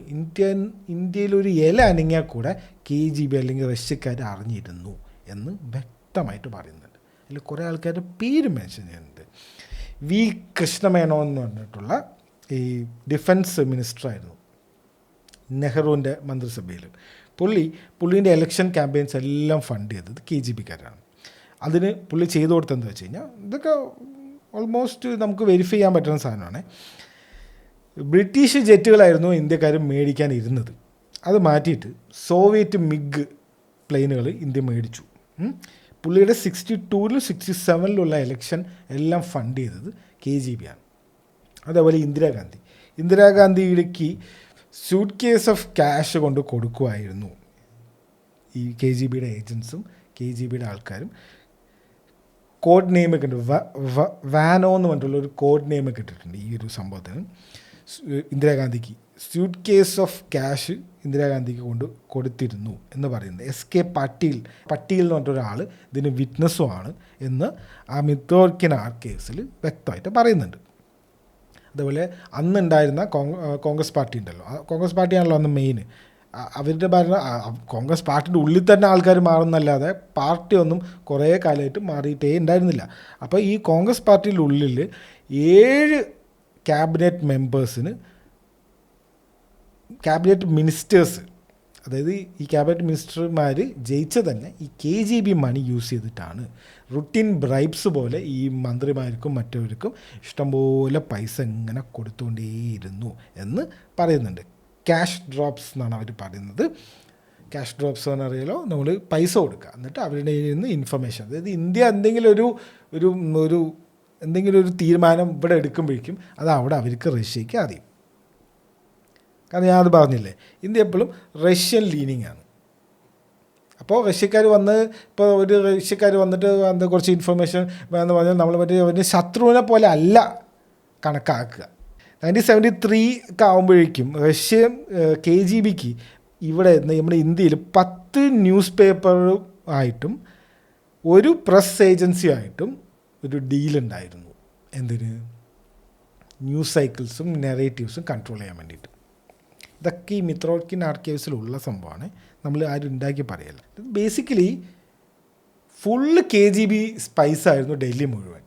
ഇന്ത്യയിലൊരു ഇല അനങ്ങിയാൽ കൂടെ KGB അല്ലെങ്കിൽ റഷ്യക്കാർ അറിഞ്ഞിരുന്നു എന്ന് വ്യക്തമായിട്ട് പറയുന്നുണ്ട്. അതിൽ കുറേ ആൾക്കാരുടെ പേര് മെൻഷൻ ചെയ്യുന്നുണ്ട്. വി കൃഷ്ണമേനോൻ എന്ന് പറഞ്ഞിട്ടുള്ള ഈ ഡിഫൻസ് മിനിസ്റ്ററായിരുന്നു നെഹ്റുവിൻ്റെ മന്ത്രിസഭയിൽ. പുള്ളീൻ്റെ ഇലക്ഷൻ ക്യാമ്പയിൻസ് എല്ലാം ഫണ്ട് ചെയ്തത് KGBക്കാരാണ്. അതിന് പുള്ളി ചെയ്തു കൊടുത്തതെന്ന് വെച്ച് കഴിഞ്ഞാൽ, ഇതൊക്കെ ഓൾമോസ്റ്റ് നമുക്ക് വെരിഫൈ ചെയ്യാൻ പറ്റുന്ന സാധനമാണ്. ബ്രിട്ടീഷ് ജെറ്റുകളായിരുന്നു ഇന്ത്യക്കാർ മേടിക്കാൻ ഇരുന്നത്. അത് മാറ്റിയിട്ട് സോവിയറ്റ് മിഗ് പ്ലെയിനുകൾ ഇന്ത്യ മേടിച്ചു. പുള്ളിയുടെ 62-ലും 67-ലുള്ള ഇലക്ഷൻ എല്ലാം ഫണ്ട് ചെയ്തത് KGBയാണ്. അതേപോലെ ഇന്ദിരാഗാന്ധിക്ക് സ്യൂട്ട് കേസ് ഓഫ് ക്യാഷ് കൊണ്ട് കൊടുക്കുമായിരുന്നു ഈ KGBയുടെ ഏജൻസും KGBയുടെ ആൾക്കാരും. കോഡ് നെയിമൊക്കെ ഉണ്ട്, വാനോ എന്ന് പറഞ്ഞിട്ടുള്ള ഒരു കോഡ് നെയിമൊക്കെ ഇട്ടിട്ടുണ്ട് ഈ ഒരു സംഭവത്തിന്. ഇന്ദിരാഗാന്ധിക്ക് സ്യൂട്ട് കേസ് ഓഫ് ക്യാഷ് ഇന്ദിരാഗാന്ധിക്ക് കൊടുത്തിരുന്നു എന്ന് പറയുന്നത്. SK പട്ടീൽ എന്ന് പറഞ്ഞൊരാൾ ഇതിന് വിറ്റ്നസ്സുമാണ് എന്ന് ആ മിത്രോക്കിൻ ആർക്കൈവ്സിൽ വ്യക്തമായിട്ട് പറയുന്നുണ്ട്. അതേപോലെ അന്നുണ്ടായിരുന്ന കോൺഗ്രസ് പാർട്ടി ഉണ്ടല്ലോ, കോൺഗ്രസ് പാർട്ടിയാണല്ലോ അന്ന് മെയിൻ. അവരുടെ കോൺഗ്രസ് പാർട്ടിൻ്റെ ഉള്ളിൽ തന്നെ ആൾക്കാർ മാറുന്നല്ലാതെ പാർട്ടി ഒന്നും കുറേ കാലമായിട്ട് മാറിയിട്ടേ ഉണ്ടായിരുന്നില്ല. അപ്പോൾ ഈ കോൺഗ്രസ് പാർട്ടിയുടെ ഉള്ളിൽ 7 ക്യാബിനറ്റ് മിനിസ്റ്റേഴ്സ്, അതായത് ഈ ക്യാബിനറ്റ് മിനിസ്റ്റർമാർ ജയിച്ച തന്നെ ഈ KGB മണി യൂസ് ചെയ്തിട്ടാണ്. റുട്ടീൻ ബ്രൈബ്സ് പോലെ ഈ മന്ത്രിമാർക്കും മറ്റവർക്കും ഇഷ്ടംപോലെ പൈസ ഇങ്ങനെ കൊടുത്തുകൊണ്ടേയിരുന്നു എന്ന് പറയുന്നുണ്ട്. ക്യാഷ് ഡ്രോപ്സ് എന്നാണ് അവർ പറയുന്നത്. ക്യാഷ് ഡ്രോപ്സ് എന്ന് അറിയാലോ, നമ്മൾ പൈസ കൊടുക്കുക, എന്നിട്ട് അവരുടെ നിന്ന് ഇൻഫർമേഷൻ, അതായത് ഇന്ത്യ എന്തെങ്കിലും ഒരു തീരുമാനം ഇവിടെ എടുക്കുമ്പോഴേക്കും അത് അവിടെ അവർക്ക് റഷ്യക്ക് അറിയും. കാരണം ഞാനത് പറഞ്ഞില്ലേ, ഇന്ത്യ എപ്പോഴും റഷ്യൻ ലീനിങ് ആണ്. അപ്പോൾ റഷ്യക്കാർ വന്നിട്ട് കുറച്ച് ഇൻഫർമേഷൻ എന്ന് പറഞ്ഞാൽ നമ്മൾ ഒരു ശത്രുവിനെ പോലെ അല്ല കണക്കാക്കുക. 1973 ഒക്കെ ആകുമ്പോഴേക്കും KGBക്ക് ഇവിടെ നമ്മുടെ ഇന്ത്യയിൽ 10 ന്യൂസ് പേപ്പറുമായിട്ടും ഒരു പ്രസ് ഏജൻസി ആയിട്ടും ഒരു ഡീലുണ്ടായിരുന്നു. എന്തിന്? ന്യൂസ് സൈക്കിൾസും നെറേറ്റീവ്സും കൺട്രോൾ ചെയ്യാൻ വേണ്ടിയിട്ട്. ഇതൊക്കെ ഈ മിത്രോക്കിൻ ആർക്കൈവ്സിലുള്ള സംഭവമാണ്, നമ്മൾ ആരും ഉണ്ടാക്കി പറയല്ല. ബേസിക്കലി ഫുള്ള് KGB സ്പൈസ് ആയിരുന്നു ഡൽഹി മുഴുവൻ.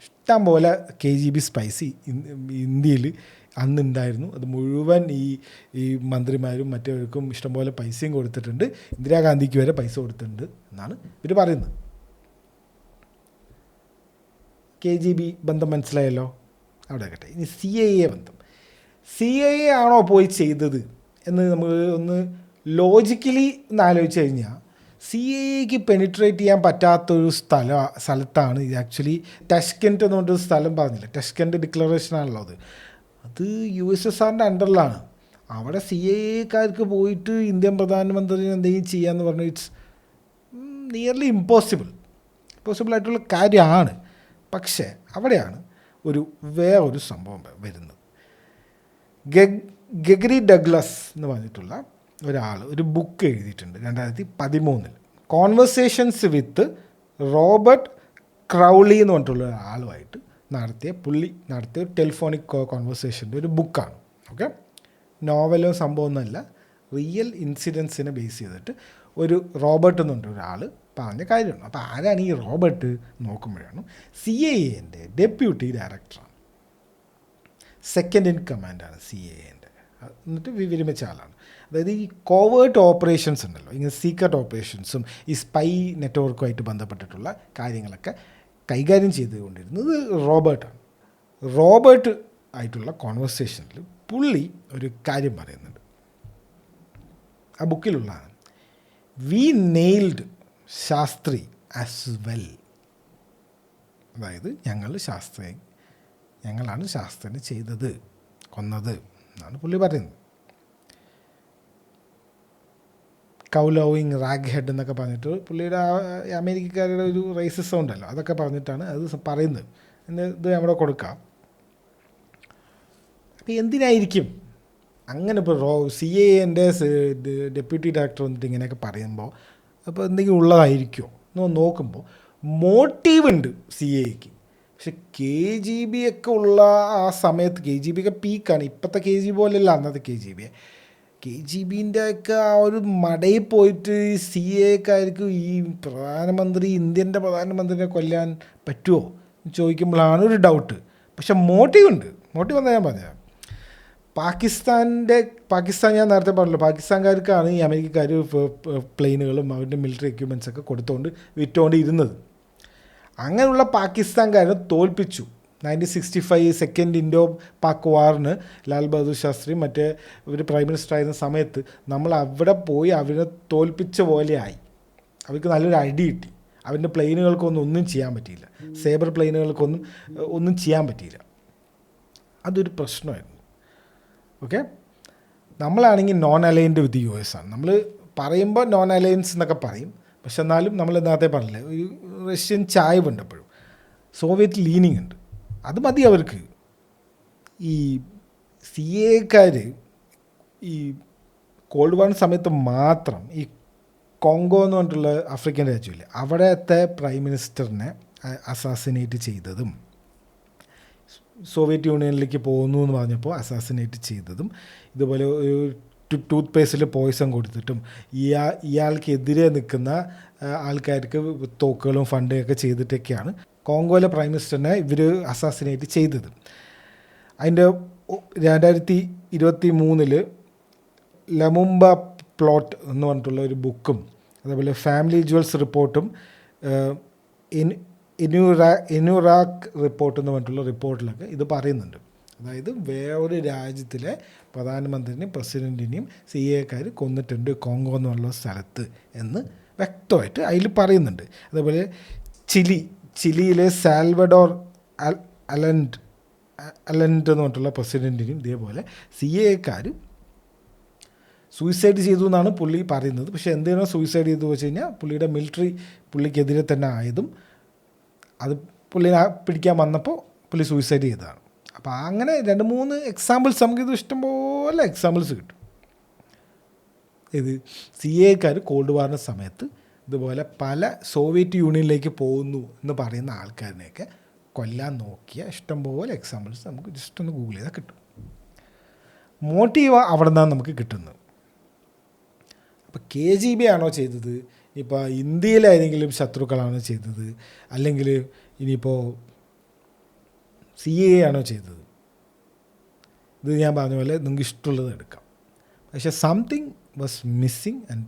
ഇഷ്ടം പോലെ KGB സ്പൈസ് ഇന്ത്യയിൽ അന്നുണ്ടായിരുന്നു. അത് മുഴുവൻ ഈ മന്ത്രിമാരും മറ്റവർക്കും ഇഷ്ടംപോലെ പൈസയും കൊടുത്തിട്ടുണ്ട്. ഇന്ദിരാഗാന്ധിക്ക് വരെ പൈസ കൊടുത്തിട്ടുണ്ട് എന്നാണ് ഇവർ പറയുന്നത്. KGB ബന്ധം മനസ്സിലായല്ലോ, അവിടെ ആകട്ടെ. ഇനി CIA ബന്ധം. CIA ആണോ പോയി ചെയ്തത് എന്ന് നമ്മൾ ഒന്ന് ലോജിക്കലി ഒന്ന് ആലോചിച്ച് കഴിഞ്ഞാൽ, CIAക്ക് പെനിട്രേറ്റ് ചെയ്യാൻ പറ്റാത്തൊരു സ്ഥലത്താണ് ഇത്. ആക്ച്വലി ടഷ്കെൻറ്റ് എന്ന് പറഞ്ഞൊരു സ്ഥലം പറഞ്ഞില്ല, ടഷ്കെൻറ്റ് ഡിക്ലറേഷനാണല്ലോ അത് USSRൻ്റെ അണ്ടറിലാണ്. അവിടെ CIAക്കാർക്ക് പോയിട്ട് ഇന്ത്യൻ പ്രധാനമന്ത്രി എന്തെങ്കിലും ചെയ്യാമെന്ന് പറഞ്ഞാൽ ഇറ്റ്സ് നിയർലി ഇമ്പോസിബിളായിട്ടുള്ള കാര്യമാണ്. പക്ഷേ അവിടെയാണ് വേറൊരു സംഭവം വരുന്നത്. ഗെഗറി ഡഗ്ലസ് എന്ന് പറഞ്ഞിട്ടുള്ള ഒരാൾ ഒരു ബുക്ക് എഴുതിയിട്ടുണ്ട് 2013, കോൺവെർസേഷൻസ് വിത്ത് റോബർട്ട് ക്രൗളി എന്ന് പറഞ്ഞിട്ടുള്ള ഒരാളുമായിട്ട് പുള്ളി നടത്തിയ ഒരു ടെലിഫോണിക് കോൺവെർസേഷൻ്റെ ഒരു ബുക്കാണ്. ഓക്കെ, നോവലോ സംഭവമൊന്നുമല്ല, റിയൽ ഇൻസിഡൻസിനെ ബേസ് ചെയ്തിട്ട് ഒരു റോബർട്ട് എന്നുണ്ട് ഒരാൾ പറഞ്ഞ കാര്യമാണ്. അപ്പോൾ ആരാണ് ഈ റോബർട്ട് നോക്കുമ്പോഴാണ് CIA ഡെപ്യൂട്ടി ഡയറക്ടറാണ്, സെക്കൻഡ് ഇൻ കമാൻഡാണ് CIA. എന്നിട്ട് വിരമിച്ച ആളാണ്. അതായത് ഈ കോവേർട്ട് ഓപ്പറേഷൻസ് ഉണ്ടല്ലോ, ഇങ്ങനെ സീക്രട്ട് ഓപ്പറേഷൻസും ഈ സ്പൈ നെറ്റ്വർക്കുമായിട്ട് ബന്ധപ്പെട്ടിട്ടുള്ള കാര്യങ്ങളൊക്കെ കൈകാര്യം ചെയ്തുകൊണ്ടിരുന്നത് റോബർട്ടാണ്. റോബർട്ട് ആയിട്ടുള്ള കോൺവെർസേഷനിൽ പുള്ളി ഒരു കാര്യം പറയുന്നുണ്ട്, ആ ബുക്കിലുള്ളതാണ്. We nailed Shastri as well. അതായത് ഞങ്ങളാണ് ശാസ്ത്രിനെ ചെയ്തത്, കൊന്നത് എന്നാണ് പുള്ളി പറയുന്നത്. കൗലോവിങ് റാഗ് ഹെഡ് എന്നൊക്കെ പറഞ്ഞിട്ട് പുള്ളിയുടെ അമേരിക്കക്കാരുടെ ഒരു റേസിസം ഉണ്ടല്ലോ, അതൊക്കെ പറഞ്ഞിട്ടാണ് അത് പറയുന്നത്. ഇത് നമ്മുടെ കൊടുക്കാം. അപ്പോൾ എന്തിനായിരിക്കും അങ്ങനെ? ഇപ്പോൾ CIA ഡെപ്യൂട്ടി ഡയറക്ടർ വന്നിട്ട് ഇങ്ങനെയൊക്കെ പറയുമ്പോൾ അപ്പോൾ എന്തെങ്കിലും ഉള്ളതായിരിക്കുമോ എന്ന് നോക്കുമ്പോൾ മോട്ടീവ് ഉണ്ട് CIA-ക്ക്. പക്ഷെ KGB ഒക്കെ ഉള്ള ആ സമയത്ത് KGB ഒക്കെ പീക്കാണ്. ഇപ്പോഴത്തെ KGB പോലെയല്ല അന്നത്തെ KGBൻ്റെ ഒക്കെ ആ ഒരു മടയിൽ പോയിട്ട് CIA-ക്കാർക്ക് ഈ ഇന്ത്യൻ്റെ പ്രധാനമന്ത്രിനെ കൊല്ലാൻ പറ്റുമോ എന്ന് ചോദിക്കുമ്പോഴാണ് ഒരു ഡൗട്ട്. പക്ഷെ മോട്ടീവ് ഉണ്ട്. മോട്ടീവ് എന്താ ഞാൻ പറഞ്ഞത്, പാകിസ്ഥാൻ ഞാൻ നേരത്തെ പറഞ്ഞല്ലോ, പാകിസ്ഥാൻകാർക്കാണ് ഈ അമേരിക്കക്കാർ പ്ലെയിനുകളും അവരുടെ മിലിറ്ററി എക്യുപ്മെൻറ്റ്സൊക്കെ വിറ്റുകൊണ്ട് ഇരുന്നത്. അങ്ങനെയുള്ള പാകിസ്ഥാൻകാരെ തോൽപ്പിച്ചു. 1965 സെക്കൻഡ് ഇൻഡോ പാക് വാറിന് ലാൽ ബഹദൂർ ശാസ്ത്രി മറ്റേ ഒരു പ്രൈം മിനിസ്റ്റർ ആയിരുന്ന സമയത്ത് നമ്മൾ അവിടെ പോയി അവരെ തോൽപ്പിച്ച പോലെയായി. അവർക്ക് നല്ലൊരു അടി കിട്ടി. അവരുടെ ഒന്നും ചെയ്യാൻ പറ്റിയില്ല, സേബർ ഒന്നും ചെയ്യാൻ പറ്റിയില്ല. അതൊരു പ്രശ്നമായിരുന്നു. ഓക്കെ, നമ്മളാണെങ്കിൽ നോൺ അലൈൻഡ് വിത്ത് US ആണ്. നമ്മൾ പറയുമ്പോൾ നോൺ അലയൻസ് എന്നൊക്കെ പറയും, പക്ഷെ എന്നാലും നമ്മൾ നേരത്തെ പറഞ്ഞില്ലേ, ഒരു റഷ്യൻ ചായ്വുണ്ട്, എപ്പോഴും സോവിയറ്റ് ലീനിങ് ഉണ്ട്. അത് മതി അവർക്ക്. ഈ CIA-ക്കാർ ഈ കോൾഡ് വാർ സമയത്ത് മാത്രം ഈ കോങ്കോ എന്ന് പറഞ്ഞിട്ടുള്ള ആഫ്രിക്കൻ രാജ്യമില്ലേ, അവിടുത്തെ പ്രൈം മിനിസ്റ്ററിനെ അസാസിനേറ്റ് ചെയ്തതും, സോവിയറ്റ് യൂണിയനിലേക്ക് പോകുന്നു എന്ന് പറഞ്ഞപ്പോൾ അസാസിനേറ്റ് ചെയ്തതും, ഇതുപോലെ ഒരു ടൂത്ത് പേസ്റ്റിൽ പോയ്സൺ കൊടുത്തിട്ടും ഇയാൾക്കെതിരെ നിൽക്കുന്ന ആൾക്കാർക്ക് തോക്കുകളും ഫണ്ടുമൊക്കെ ചെയ്തിട്ടൊക്കെയാണ് കോങ്കോയിലെ പ്രൈം മിനിസ്റ്ററിനെ ഇവർ അസാസിനേറ്റ് ചെയ്തത്. അതിൻ്റെ 2023 ലമുംബ പ്ലോട്ട് എന്ന് പറഞ്ഞിട്ടുള്ള ഒരു ബുക്കും അതേപോലെ ഫാമിലി ജുവൽസ് റിപ്പോർട്ടും എനുറാക്ക് റിപ്പോർട്ട് എന്ന് പറഞ്ഞിട്ടുള്ള റിപ്പോർട്ടിലൊക്കെ ഇത് പറയുന്നുണ്ട്. അതായത് വേറൊരു രാജ്യത്തിലെ പ്രധാനമന്ത്രിനെയും പ്രസിഡൻറ്റിനെയും CIA-ക്കാർ കൊന്നിട്ടുണ്ട് കോങ്കോ എന്നുള്ള സ്ഥലത്ത് എന്ന് വ്യക്തമായിട്ട് അതിൽ പറയുന്നുണ്ട്. അതേപോലെ ചിലിയിലെ സാൽവഡോർ അലൻഡ് എന്ന് പറഞ്ഞിട്ടുള്ള പ്രസിഡൻറ്റിനും ഇതേപോലെ CIA-ക്കാർ സൂയിസൈഡ് ചെയ്തു എന്നാണ് പുള്ളി പറയുന്നത്. പക്ഷേ എന്തിനാണ് സൂയിസൈഡ് ചെയ്തു വെച്ച് കഴിഞ്ഞാൽ പുള്ളിയുടെ മിലിറ്ററി പുള്ളിക്കെതിരെ തന്നെ ആയതും അത് പുള്ളിനെ പിടിക്കാൻ വന്നപ്പോൾ പുള്ളി സൂയിസൈഡ് ചെയ്തതാണ്. അപ്പോൾ അങ്ങനെ 2-3 എക്സാമ്പിൾസ് നമുക്കിത് ഇഷ്ടംപോലെ എക്സാമ്പിൾസ് കിട്ടും. ഇത് CIA-ക്കാർ കോൾഡ് വാറിൻ്റെ സമയത്ത് ഇതുപോലെ പല സോവിയറ്റ് യൂണിയനിലേക്ക് പോകുന്നു എന്ന് പറയുന്ന ആൾക്കാരിനെയൊക്കെ കൊല്ലാൻ നോക്കിയ ഇഷ്ടംപോലെ എക്സാമ്പിൾസ് നമുക്ക് ജസ്റ്റ് ഒന്ന് ഗൂഗിൾ ചെയ്താൽ കിട്ടും. മോട്ടീവ് അവിടെ നിന്നാണ് നമുക്ക് കിട്ടുന്നത്. അപ്പോൾ KGB ആണോ ചെയ്തത്, ഇപ്പോൾ ഇന്ത്യയിലെ ഏതെങ്കിലും ശത്രുക്കളാണോ ചെയ്തത്, അല്ലെങ്കിൽ ഇനിയിപ്പോൾ CIA ആണോ ചെയ്തത്, ഇത് ഞാൻ പറഞ്ഞ പോലെ നിങ്ങൾക്ക് ഇഷ്ടമുള്ളത് എടുക്കാം. പക്ഷേ സംതിങ് വാസ് മിസ്സിങ് ആൻഡ്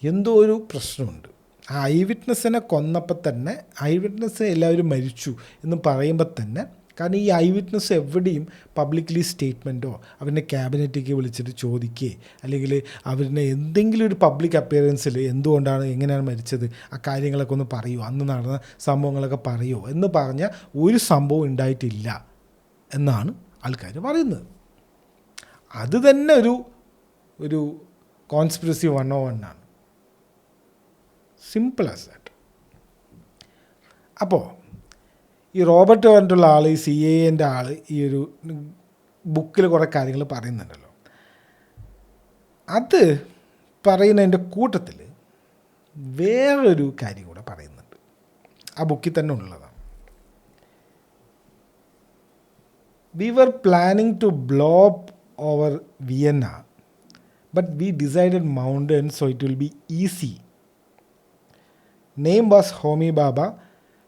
എന്തോ ഒരു പ്രശ്നമുണ്ട്. ആ ഐ വിറ്റ്നസ്സിനെ കൊന്നപ്പോൾ തന്നെ ഐ വിറ്റ്നസ് എല്ലാവരും മരിച്ചു എന്ന് പറയുമ്പോൾ തന്നെ, കാരണം ഈ ഐ വിറ്റ്നസ് എവിടെയും പബ്ലിക്ലി സ്റ്റേറ്റ്മെൻറ്റോ അവരുടെ ക്യാബിനറ്റിലേക്ക് വിളിച്ചിട്ട് ചോദിക്കുകയോ അല്ലെങ്കിൽ അവരുടെ എന്തെങ്കിലും ഒരു പബ്ലിക് അപ്പിയറൻസിൽ എന്തുകൊണ്ടാണ് എങ്ങനെയാണ് മരിച്ചത് ആ കാര്യങ്ങളൊക്കെ ഒന്ന് പറയുമോ, അന്ന് നടന്ന സംഭവങ്ങളൊക്കെ പറയുമോ എന്ന് പറഞ്ഞ ഒരു സംഭവം ഉണ്ടായിട്ടില്ല എന്നാണ് ആൾക്കാർ പറയുന്നത്. അത് തന്നെ ഒരു കോൺസ്പിറസി 101 ആണ്. Simple as that. അപ്പോൾ ഈ റോബർട്ട് പറഞ്ഞിട്ടുള്ള ആൾ, ഈ CIA ആൾ, ഈ ഒരു ബുക്കിൽ കുറേ കാര്യങ്ങൾ പറയുന്നുണ്ടല്ലോ. അത് പറയുന്നതിൻ്റെ കൂട്ടത്തിൽ വേറൊരു കാര്യം കൂടെ പറയുന്നുണ്ട്. ആ ബുക്കിൽ തന്നെ ഉള്ളതാണ്. We were planning to blow up over Vienna, but we decided mountains so it will be easy. Name was Homi Baba,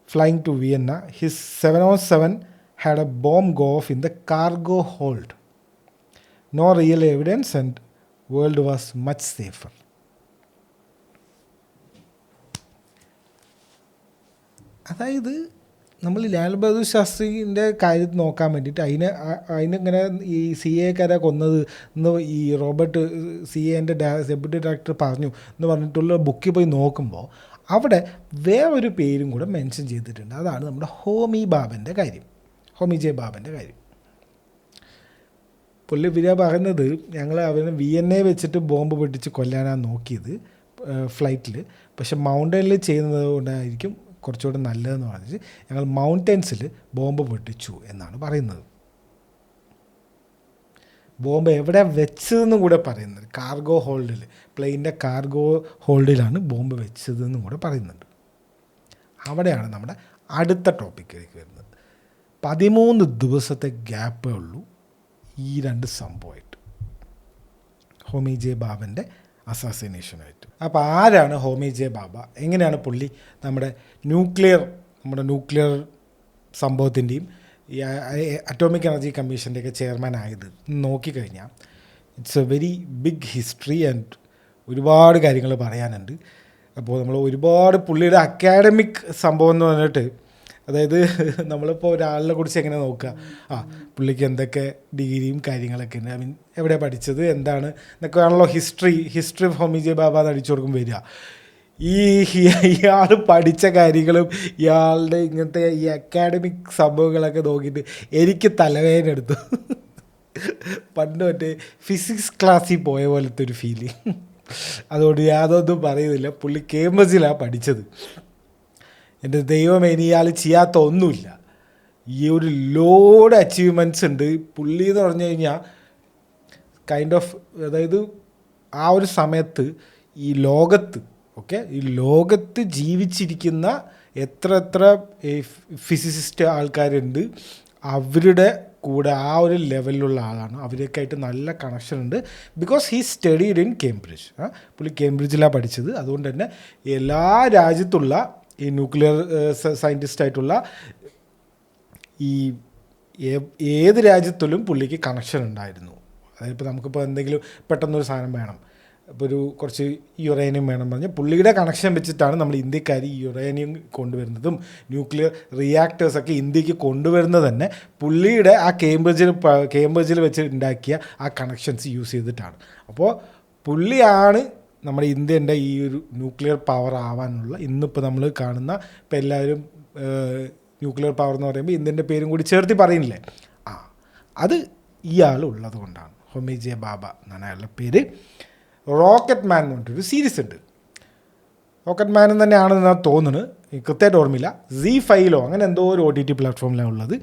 flying to Vienna. His 707 had a bomb go off in the cargo hold. No real evidence and world was much safer. അതായത് നമ്മൾ ലാൽ ബഹദൂർ ശാസ്ത്രീൻ്റെ കാര്യം നോക്കാൻ വേണ്ടിയിട്ട് അതിനിങ്ങനെ ഈ C എക്കാരെ കൊന്നത് എന്ന് ഈ റോബർട്ട് സി എൻ്റെ ഡെപ്യൂട്ടി ഡയറക്ടർ പറഞ്ഞു എന്ന് പറഞ്ഞിട്ടുള്ള ബുക്കിൽ പോയി നോക്കുമ്പോൾ അവിടെ വേറൊരു പേരും കൂടെ മെൻഷൻ ചെയ്തിട്ടുണ്ട്. അതാണ് നമ്മുടെ ഹോമി ബാബൻ്റെ കാര്യം, ഹോമി ജെ ബാബൻ്റെ കാര്യം. പുള്ളി പിന്നെ പറയുന്നത് ഞങ്ങൾ അവന് വിയന്നെ വെച്ചിട്ട് ബോംബ് പൊട്ടിച്ച് കൊല്ലാനാണ് നോക്കിയത് ഫ്ലൈറ്റിൽ, പക്ഷെ മൗണ്ടനിൽ ചെയ്യുന്നത് കൊണ്ടായിരിക്കും കുറച്ചുകൂടെ നല്ലതെന്ന് പറഞ്ഞിട്ട് ഞങ്ങൾ മൗണ്ടൻസിൽ ബോംബ് പൊട്ടിച്ചു എന്നാണ് പറയുന്നത്. ബോംബ് എവിടെ വെച്ചതെന്നും കൂടെ പറയുന്നത്, കാർഗോ ഹോൾഡിൽ, പ്ലെയിനിൻ്റെ കാർഗോ ഹോൾഡിലാണ് ബോംബ് വെച്ചതെന്നും കൂടെ പറയുന്നുണ്ട്. അവിടെയാണ് നമ്മുടെ അടുത്ത ടോപ്പിക്കിലേക്ക് വരുന്നത്. 13 ദിവസത്തെ ഗ്യാപ്പേ ഉള്ളൂ ഈ രണ്ട് സംഭവമായിട്ട്, ഹോമി ജെ ബാബൻ്റെ അസാസിനേഷനായിട്ട്. അപ്പോൾ ആരാണ് ഹോമി ജെ ബാബ? എങ്ങനെയാണ് പുള്ളി നമ്മുടെ ന്യൂക്ലിയർ സംഭവത്തിൻ്റെയും ഈ അറ്റോമിക് എനർജി കമ്മീഷൻ്റെയൊക്കെ ചെയർമാൻ ആയത് നോക്കിക്കഴിഞ്ഞാൽ it's A very big history and ഒരുപാട് കാര്യങ്ങൾ പറയാനുണ്ട്. അപ്പോൾ നമ്മൾ ഒരുപാട് പുള്ളിയുടെ അക്കാഡമിക് സംഭവം എന്ന് പറഞ്ഞിട്ട്, അതായത് നമ്മളിപ്പോൾ ഒരാളിനെ കുറിച്ച് എങ്ങനെ നോക്കുക, പുള്ളിക്ക് എന്തൊക്കെ ഡിഗ്രിയും കാര്യങ്ങളൊക്കെ ഉണ്ട്, ഐ മീൻ എവിടെ പഠിച്ചത് എന്താണ് എന്നൊക്കെ ആണല്ലോ ഹിസ്റ്ററി ഓഫ് ഹോമി ജെ ബാബ എന്ന് അടിച്ചു കൊടുക്കും വരിക. ഇയാൾ പഠിച്ച കാര്യങ്ങളും ഇയാളുടെ ഇങ്ങനത്തെ ഈ അക്കാഡമിക് സംഭവങ്ങളൊക്കെ നോക്കിയിട്ട് എനിക്ക് തലവേദന എടുത്തു. പണ്ട് മറ്റേ ഫിസിക്സ് ക്ലാസ്സിൽ പോയ പോലത്തെ ഒരു ഫീലിംഗ്. അതുകൊണ്ട് യാതൊന്നും പറയുന്നില്ല. പുള്ളി കേംബ്രിഡ്ജിലാണ് പഠിച്ചത്. എൻ്റെ ദൈവം ഇനിയാൾ ചെയ്യാത്ത ഒന്നുമില്ല. ഈ ഒരു ലോഡ് അച്ചീവ്മെൻറ്റ്സ് ഉണ്ട് പുള്ളി എന്ന് പറഞ്ഞു കഴിഞ്ഞാൽ. കൈൻഡ് ഓഫ്, അതായത് ആ ഒരു സമയത്ത് ഈ ലോകത്ത് ജീവിച്ചിരിക്കുന്ന എത്ര ഫിസിസിസ്റ്റ് ആൾക്കാരുണ്ട്, അവരുടെ കൂടെ ആ ഒരു ലെവലിലുള്ള ആളാണ്. അവരൊക്കെ ആയിട്ട് നല്ല കണക്ഷൻ ഉണ്ട്. Because he studied in Cambridge. പുള്ളി കേംബ്രിഡ്ജിലാണ് പഠിച്ചത്. അതുകൊണ്ട് തന്നെ എല്ലാ രാജ്യത്തുള്ള ഈ ന്യൂക്ലിയർ സയൻറ്റിസ്റ്റായിട്ടുള്ള ഈ ഏത് രാജ്യത്തിലും പുള്ളിക്ക് കണക്ഷൻ ഉണ്ടായിരുന്നു. അതായത് ഇപ്പോൾ നമുക്കിപ്പോൾ എന്തെങ്കിലും പെട്ടെന്നൊരു സാധനം വേണം, ഇപ്പോൾ കുറച്ച് യുറേനിയം വേണം പറഞ്ഞാൽ പുള്ളിയുടെ കണക്ഷൻ വെച്ചിട്ടാണ് നമ്മൾ ഇന്ത്യക്കാർ ഈ യുറേനിയം കൊണ്ടുവരുന്നതും ന്യൂക്ലിയർ റിയാക്ടേഴ്സൊക്കെ ഇന്ത്യക്ക് കൊണ്ടുവരുന്നത് തന്നെ പുള്ളിയുടെ ആ കേംബ്രിഡ്ജിൽ വെച്ച് ഉണ്ടാക്കിയ ആ കണക്ഷൻസ് യൂസ് ചെയ്തിട്ടാണ്. അപ്പോൾ പുള്ളിയാണ് നമ്മുടെ ഇന്ത്യൻ്റെ ഈ ഒരു ന്യൂക്ലിയർ പവർ ആവാനുള്ള ഇന്നിപ്പോൾ നമ്മൾ കാണുന്ന, ഇപ്പോൾ എല്ലാവരും ന്യൂക്ലിയർ പവർ എന്ന് പറയുമ്പോൾ ഇന്ത്യൻ്റെ പേരും കൂടി ചേർത്തി പറയുന്നില്ലേ, അത് ഇയാൾ ഉള്ളത് കൊണ്ടാണ്. ഹോമി ജെ ബാബ എന്നാണ് അയാളുടെ പേര്. റോക്കറ്റ് മാൻ എന്ന് പറഞ്ഞിട്ടൊരു സീരീസ് ഉണ്ട്. റോക്കറ്റ് മാൻ തന്നെയാണെന്ന് ഞാൻ തോന്നുന്നത്, കൃത്യമായിട്ട് ഓർമ്മയില്ല. Z5 അങ്ങനെ എന്തോ ഒരു OTT പ്ലാറ്റ്ഫോമിലാണ് ഉള്ളത്.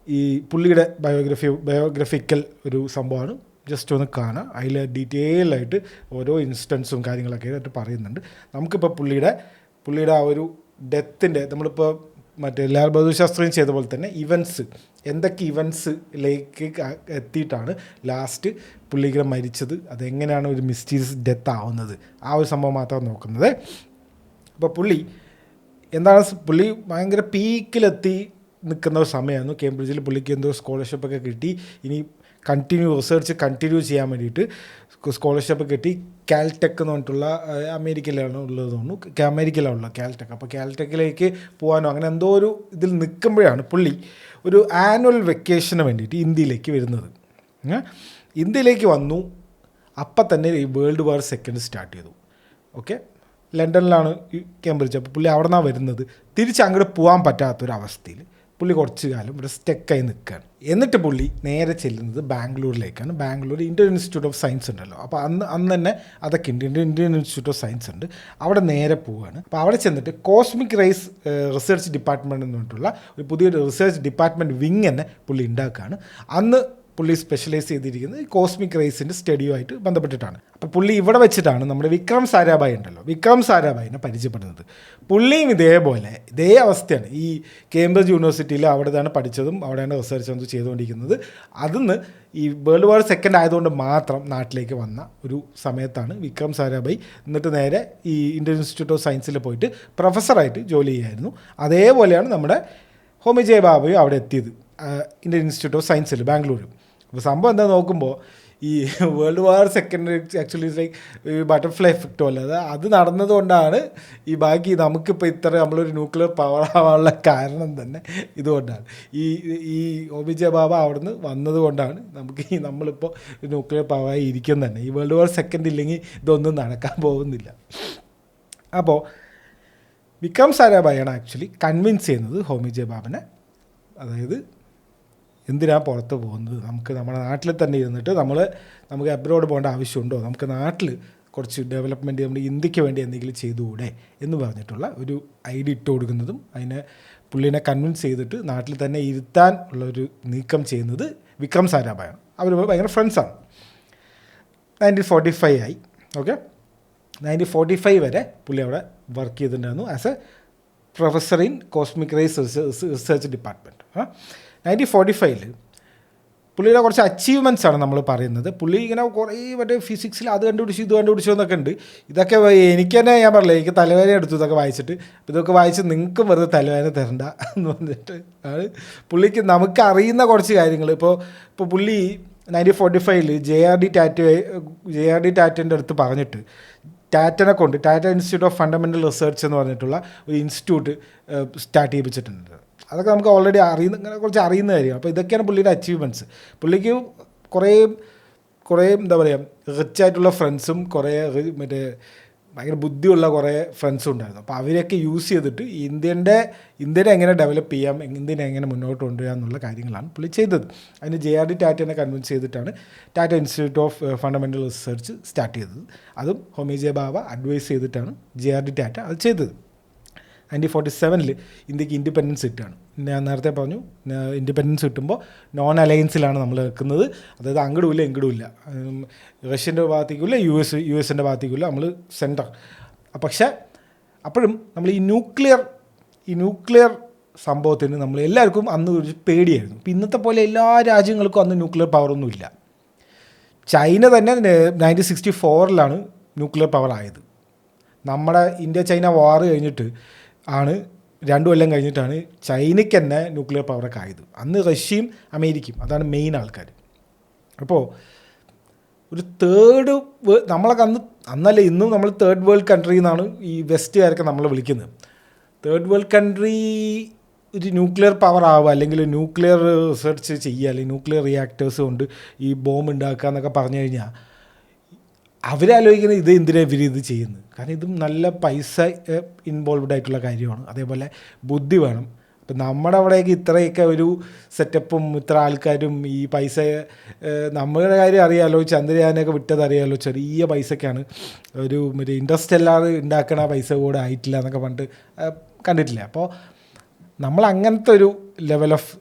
ഈ പുള്ളിയുടെ ബയോഗ്രഫിക്കൽ ഒരു സംഭവമാണ്. ജസ്റ്റ് ഒന്ന് കാണാം. അതിൽ ഡീറ്റെയിൽ ആയിട്ട് ഓരോ ഇൻസ്റ്റൻസും കാര്യങ്ങളൊക്കെ ആയിട്ട് പറയുന്നുണ്ട്. നമുക്കിപ്പോൾ പുള്ളിയുടെ ആ ഒരു ഡെത്തിൻ്റെ, നമ്മളിപ്പോൾ മറ്റേ ലാൽ ബഹദൂർ ശാസ്ത്രിയും ചെയ്ത പോലെ തന്നെ എന്തൊക്കെ ഇവൻസിലേക്ക് എത്തിയിട്ടാണ് ലാസ്റ്റ് പുള്ളിക്ക് മരിച്ചത്, അതെങ്ങനെയാണ് ഒരു മിസ്റ്റീരിയസ് ഡെത്ത് ആവുന്നത്, ആ ഒരു സംഭവം മാത്രമാണ് നോക്കുന്നത്. അപ്പോൾ പുള്ളി ഭയങ്കര പീക്കിലെത്തി നിൽക്കുന്ന ഒരു സമയമായിരുന്നു. കേംബ്രിഡ്ജിൽ പുള്ളിക്ക് എന്തോ സ്കോളർഷിപ്പൊക്കെ കിട്ടി. ഇനി റിസർച്ച് കണ്ടിന്യൂ ചെയ്യാൻ വേണ്ടിയിട്ട് സ്കോളർഷിപ്പ് കിട്ടി. കാൽടെക് എന്ന് പറഞ്ഞിട്ടുള്ള അമേരിക്കയിലാണ് ഉള്ളത് തോന്നുന്നു, അമേരിക്കയിലാണുള്ള കാൽടെക്. അപ്പോൾ കാൽടെക്കിലേക്ക് പോകാനോ അങ്ങനെ എന്തോ ഒരു ഇതിൽ നിൽക്കുമ്പോഴാണ് പുള്ളി ഒരു ആനുവൽ വെക്കേഷന് വേണ്ടിയിട്ട് ഇന്ത്യയിലേക്ക് വരുന്നത്. ഇന്ത്യയിലേക്ക് വന്നു. അപ്പം തന്നെ ഈ വേൾഡ് വാർ സെക്കൻഡ് സ്റ്റാർട്ട് ചെയ്തു. ഓക്കെ, ലണ്ടനിലാണ് കേംബ്രിഡ്ജ്. അപ്പോൾ പുള്ളി അവിടെ നിന്നാണ് വരുന്നത്. തിരിച്ച് അങ്ങോട്ട് പോകാൻ പറ്റാത്തൊരവസ്ഥയിൽ പുള്ളി കുറച്ച് കാലം ഇവിടെ സ്റ്റെക്കായി നിൽക്കുകയാണ്. എന്നിട്ട് പുള്ളി നേരെ ചെല്ലുന്നത് ബാംഗ്ലൂരിലേക്കാണ്. Bangalore Indian Institute of Science ഉണ്ടല്ലോ, അപ്പോൾ അന്ന് തന്നെ അതൊക്കെ ഉണ്ട്, ഇന്ത്യൻ ഇൻസ്റ്റിറ്റ്യൂട്ട് ഓഫ് സയൻസ് ഉണ്ട്. അവിടെ നേരെ പോവുകയാണ്. അപ്പോൾ അവിടെ ചെന്നിട്ട് കോസ്മിക് റേസ് റിസർച്ച് ഡിപ്പാർട്ട്മെൻറ്റ് എന്ന് പറഞ്ഞിട്ടുള്ള ഒരു പുതിയൊരു റിസർച്ച് ഡിപ്പാർട്ട്മെൻറ്റ് വിങ് തന്നെ പുള്ളി ഉണ്ടാക്കുകയാണ്. അന്ന് പുള്ളി സ്പെഷ്യലൈസ് ചെയ്തിരിക്കുന്നത് കോസ്മിക് റേസിൻ്റെ സ്റ്റഡിയുമായിട്ട് ബന്ധപ്പെട്ടിട്ടാണ്. അപ്പോൾ പുള്ളി ഇവിടെ വെച്ചിട്ടാണ് നമ്മുടെ വിക്രം സാരാഭായ് ഉണ്ടല്ലോ, വിക്രം സാരാഭായിനെ പരിചയപ്പെടുന്നത്. പുള്ളിയും ഇതേ അവസ്ഥയാണ്. ഈ കേംബ്രിഡ്ജ് യൂണിവേഴ്സിറ്റിയിൽ അവിടെയാണ് പഠിച്ചതും അവിടെയാണ് റിസർച്ച് ചെയ്തുകൊണ്ടിരിക്കുന്നത്. അതിന്ന് ഈ വേൾഡ് വാർ സെക്കൻഡ് ആയതുകൊണ്ട് മാത്രം നാട്ടിലേക്ക് വന്ന ഒരു സമയത്താണ് വിക്രം സാരാഭായ്. എന്നിട്ട് നേരെ ഈ ഇന്ത്യൻ ഇൻസ്റ്റിറ്റ്യൂട്ട് ഓഫ് സയൻസിൽ പോയിട്ട് പ്രൊഫസറായിട്ട് ജോലി ചെയ്യുമായിരുന്നു. അതേപോലെയാണ് നമ്മുടെ ഹോമി ജെ ബാബയും അവിടെ എത്തിയത്, ഇന്ത്യൻ ഇൻസ്റ്റിറ്റ്യൂട്ട് ഓഫ് സയൻസിൽ ബാംഗ്ലൂർ. അപ്പോൾ സംഭവം എന്താ നോക്കുമ്പോൾ ഈ world war second actually like butterfly എഫക്റ്റോ അല്ലാതെ അത് നടന്നതുകൊണ്ടാണ് ഈ ബാക്കി നമുക്കിപ്പോൾ ഇത്ര നമ്മളൊരു ന്യൂക്ലിയർ പവർ ആവാനുള്ള കാരണം തന്നെ ഇതുകൊണ്ടാണ്. ഈ ഹോമി ജെ ബാബ അവിടുന്ന് വന്നതുകൊണ്ടാണ് നമുക്ക് നമ്മളിപ്പോൾ ന്യൂക്ലിയർ പവറായി ഇരിക്കുന്നത് തന്നെ. ഈ വേൾഡ് വാർ സെക്കൻഡ് ഇല്ലെങ്കിൽ ഇതൊന്നും നടക്കാൻ പോകുന്നില്ല. അപ്പോൾ വിക്രം സാരാഭായാണ് ആക്ച്വലി കൺവിൻസ് ചെയ്യുന്നത് ഹോമി ജെ ബാബനെ, അതായത് എന്തിനാണ് പുറത്ത് പോകുന്നത്, നമുക്ക് നമ്മുടെ നാട്ടിൽ തന്നെ ഇരുന്നിട്ട് നമുക്ക് അബ്രോഡ് പോകേണ്ട ആവശ്യമുണ്ടോ, നമുക്ക് നാട്ടിൽ കുറച്ച് ഡെവലപ്മെൻറ്റ് നമ്മുടെ ഇന്ത്യക്ക് വേണ്ടി എന്തെങ്കിലും ചെയ്തുകൂടെ എന്ന് പറഞ്ഞിട്ടുള്ള ഒരു ഐഡിയ ഇട്ട് കൊടുക്കുന്നതും പുള്ളിനെ കൺവിൻസ് ചെയ്തിട്ട് നാട്ടിൽ തന്നെ ഇരുത്താൻ ഉള്ളൊരു നീക്കം ചെയ്യുന്നത് വിക്രം സാരാഭായാണ്. അവർ ഭയങ്കര ഫ്രണ്ട്സാണ്. 1945 ആയി. ഓക്കെ, 1945 വരെ പുള്ളി അവിടെ വർക്ക് ചെയ്തിട്ടുണ്ടായിരുന്നു as A professor in cosmic raise research department. 1945 പുള്ളിയുടെ കുറച്ച് അച്ചീവ്മെൻറ്റ്സ് ആണ് നമ്മൾ പറയുന്നത്. പുള്ളി ഇങ്ങനെ കുറേ മറ്റേ ഫിസിക്സിൽ അത് കണ്ടുപിടിച്ചു ഇത് കണ്ടുപിടിച്ചു എന്നൊക്കെ ഉണ്ട്. ഇതൊക്കെ എനിക്ക് തന്നെ ഞാൻ പറഞ്ഞില്ല, എനിക്ക് തലവേദന എടുത്തു ഇതൊക്കെ വായിച്ചിട്ട്. ഇതൊക്കെ വായിച്ച് നിങ്ങൾക്കും വെറുതെ തലവേദന തരണ്ട എന്ന് പറഞ്ഞിട്ട് ആണ് പുള്ളിക്ക് നമുക്ക് അറിയുന്ന കുറച്ച് കാര്യങ്ങൾ. ഇപ്പോൾ പുള്ളി 1945 ജെ ആർ ഡി ടാറ്റേൻ്റെ അടുത്ത് പറഞ്ഞിട്ട് ടാറ്റനെ കൊണ്ട് Tata institute of fundamental research എന്ന് പറഞ്ഞിട്ടുള്ള ഒരു ഇൻസ്റ്റിറ്റ്യൂട്ട് സ്റ്റാർട്ട് ചെയ്യിപ്പിച്ചിട്ടുണ്ട്. അതൊക്കെ നമുക്ക് ഓൾറെഡി കുറച്ച് അറിയുന്ന കാര്യമാണ്. അപ്പോൾ ഇതൊക്കെയാണ് പുള്ളിയുടെ അച്ചീവ്മെൻറ്റ്സ്. പുള്ളിക്ക് കുറേ എന്താ പറയുക റിച്ചായിട്ടുള്ള ഫ്രണ്ട്സും കുറേ മറ്റേ ഭയങ്കര ബുദ്ധിയുള്ള കുറേ ഫ്രണ്ട്സും ഉണ്ടായിരുന്നു. അപ്പോൾ അവരെയൊക്കെ യൂസ് ചെയ്തിട്ട് ഇന്ത്യനെ എങ്ങനെ ഡെവലപ്പ് ചെയ്യാം, ഇന്ത്യനെ എങ്ങനെ മുന്നോട്ട് കൊണ്ടുവരാം എന്നുള്ള കാര്യങ്ങളാണ് പുള്ളി ചെയ്തത്. അതിന് ജെ ആർ ഡി ടാറ്റനെ കൺവിൻസ് ചെയ്തിട്ടാണ് Tata institute of fundamental research start ചെയ്തത്. അതും ഹോമി ജെ ബാബ അഡ്വൈസ് ചെയ്തിട്ടാണ് ജെ ആർ ഡി ടാറ്റ അത് ചെയ്തത്. 1947 ഇന്ത്യക്ക് ഇൻഡിപെൻഡൻസ് കിട്ടുകയാണ്. ഞാൻ നേരത്തെ പറഞ്ഞു ഇൻഡിപെൻഡൻസ് കിട്ടുമ്പോൾ നോൺ അലയൻസിലാണ് നമ്മൾ നിൽക്കുന്നത്. അതായത് അങ്ങടുമില്ല ഇങ്ങടുമില്ല, റഷ്യൻ്റെ ഭാഗത്തേക്കില്ല യു എസിൻ്റെ ഭാഗത്തേക്കില്ല, നമ്മൾ സെൻറ്റർ. പക്ഷേ അപ്പോഴും നമ്മൾ ഈ ന്യൂക്ലിയർ സംഭവത്തിന് നമ്മൾ എല്ലാവർക്കും അന്ന് ഒരു പേടിയായിരുന്നു. ഇപ്പം ഇന്നത്തെ പോലെ എല്ലാ രാജ്യങ്ങൾക്കും അന്ന് ന്യൂക്ലിയർ പവറൊന്നുമില്ല. ചൈന തന്നെ 1964 ന്യൂക്ലിയർ പവർ ആയത്. നമ്മുടെ ഇന്ത്യ ചൈന വാർ കഴിഞ്ഞിട്ട് 2 കൊല്ലം കഴിഞ്ഞിട്ടാണ് ചൈനയ്ക്ക് തന്നെ ന്യൂക്ലിയർ പവറൊക്കെ ആയത്. അന്ന് റഷ്യയും അമേരിക്കയും അതാണ് മെയിൻ ആൾക്കാർ. അപ്പോൾ ഒരു നമ്മളൊക്കെ അന്നല്ല ഇന്നും നമ്മൾ തേർഡ് വേൾഡ് കൺട്രി എന്നാണ് ഈ വെസ്റ്റുകാരൊക്കെ നമ്മൾ വിളിക്കുന്നത്. തേർഡ് വേൾഡ് കൺട്രി ഒരു ന്യൂക്ലിയർ പവർ ആവുക, അല്ലെങ്കിൽ ന്യൂക്ലിയർ റിസർച്ച് ചെയ്യുക, അല്ലെങ്കിൽ ന്യൂക്ലിയർ റിയാക്ടേഴ്സ് കൊണ്ട് ഈ ബോംബ് ഉണ്ടാക്കുക എന്നൊക്കെ പറഞ്ഞു കഴിഞ്ഞാൽ അവരാലോചിക്കുന്നത് എന്തിനാണ് ഇത് ചെയ്യുന്നത്. കാരണം ഇതും നല്ല പൈസ ഇൻവോൾവ്ഡ് ആയിട്ടുള്ള കാര്യമാണ്, അതേപോലെ ബുദ്ധി വേണം. അപ്പം നമ്മുടെ അവിടേക്ക് ഇത്രയൊക്കെ ഒരു സെറ്റപ്പും ഇത്ര ആൾക്കാരും ഈ പൈസ നമ്മുടെ കാര്യം അറിയാമല്ലോ, ചന്ദ്രയാനൊക്കെ വിട്ടത് അറിയാമല്ലോ, ചെറിയ പൈസക്കാണ് ഒരു മറ്റേ ഇൻഡസ്ട്രിയലാർ ഉണ്ടാക്കണ പൈസ കൂടെ ആയിട്ടില്ല എന്നൊക്കെ പറഞ്ഞിട്ട് കണ്ടിട്ടില്ല. അപ്പോൾ നമ്മൾ അങ്ങനത്തെ ഒരു ലെവൽ ഓഫ്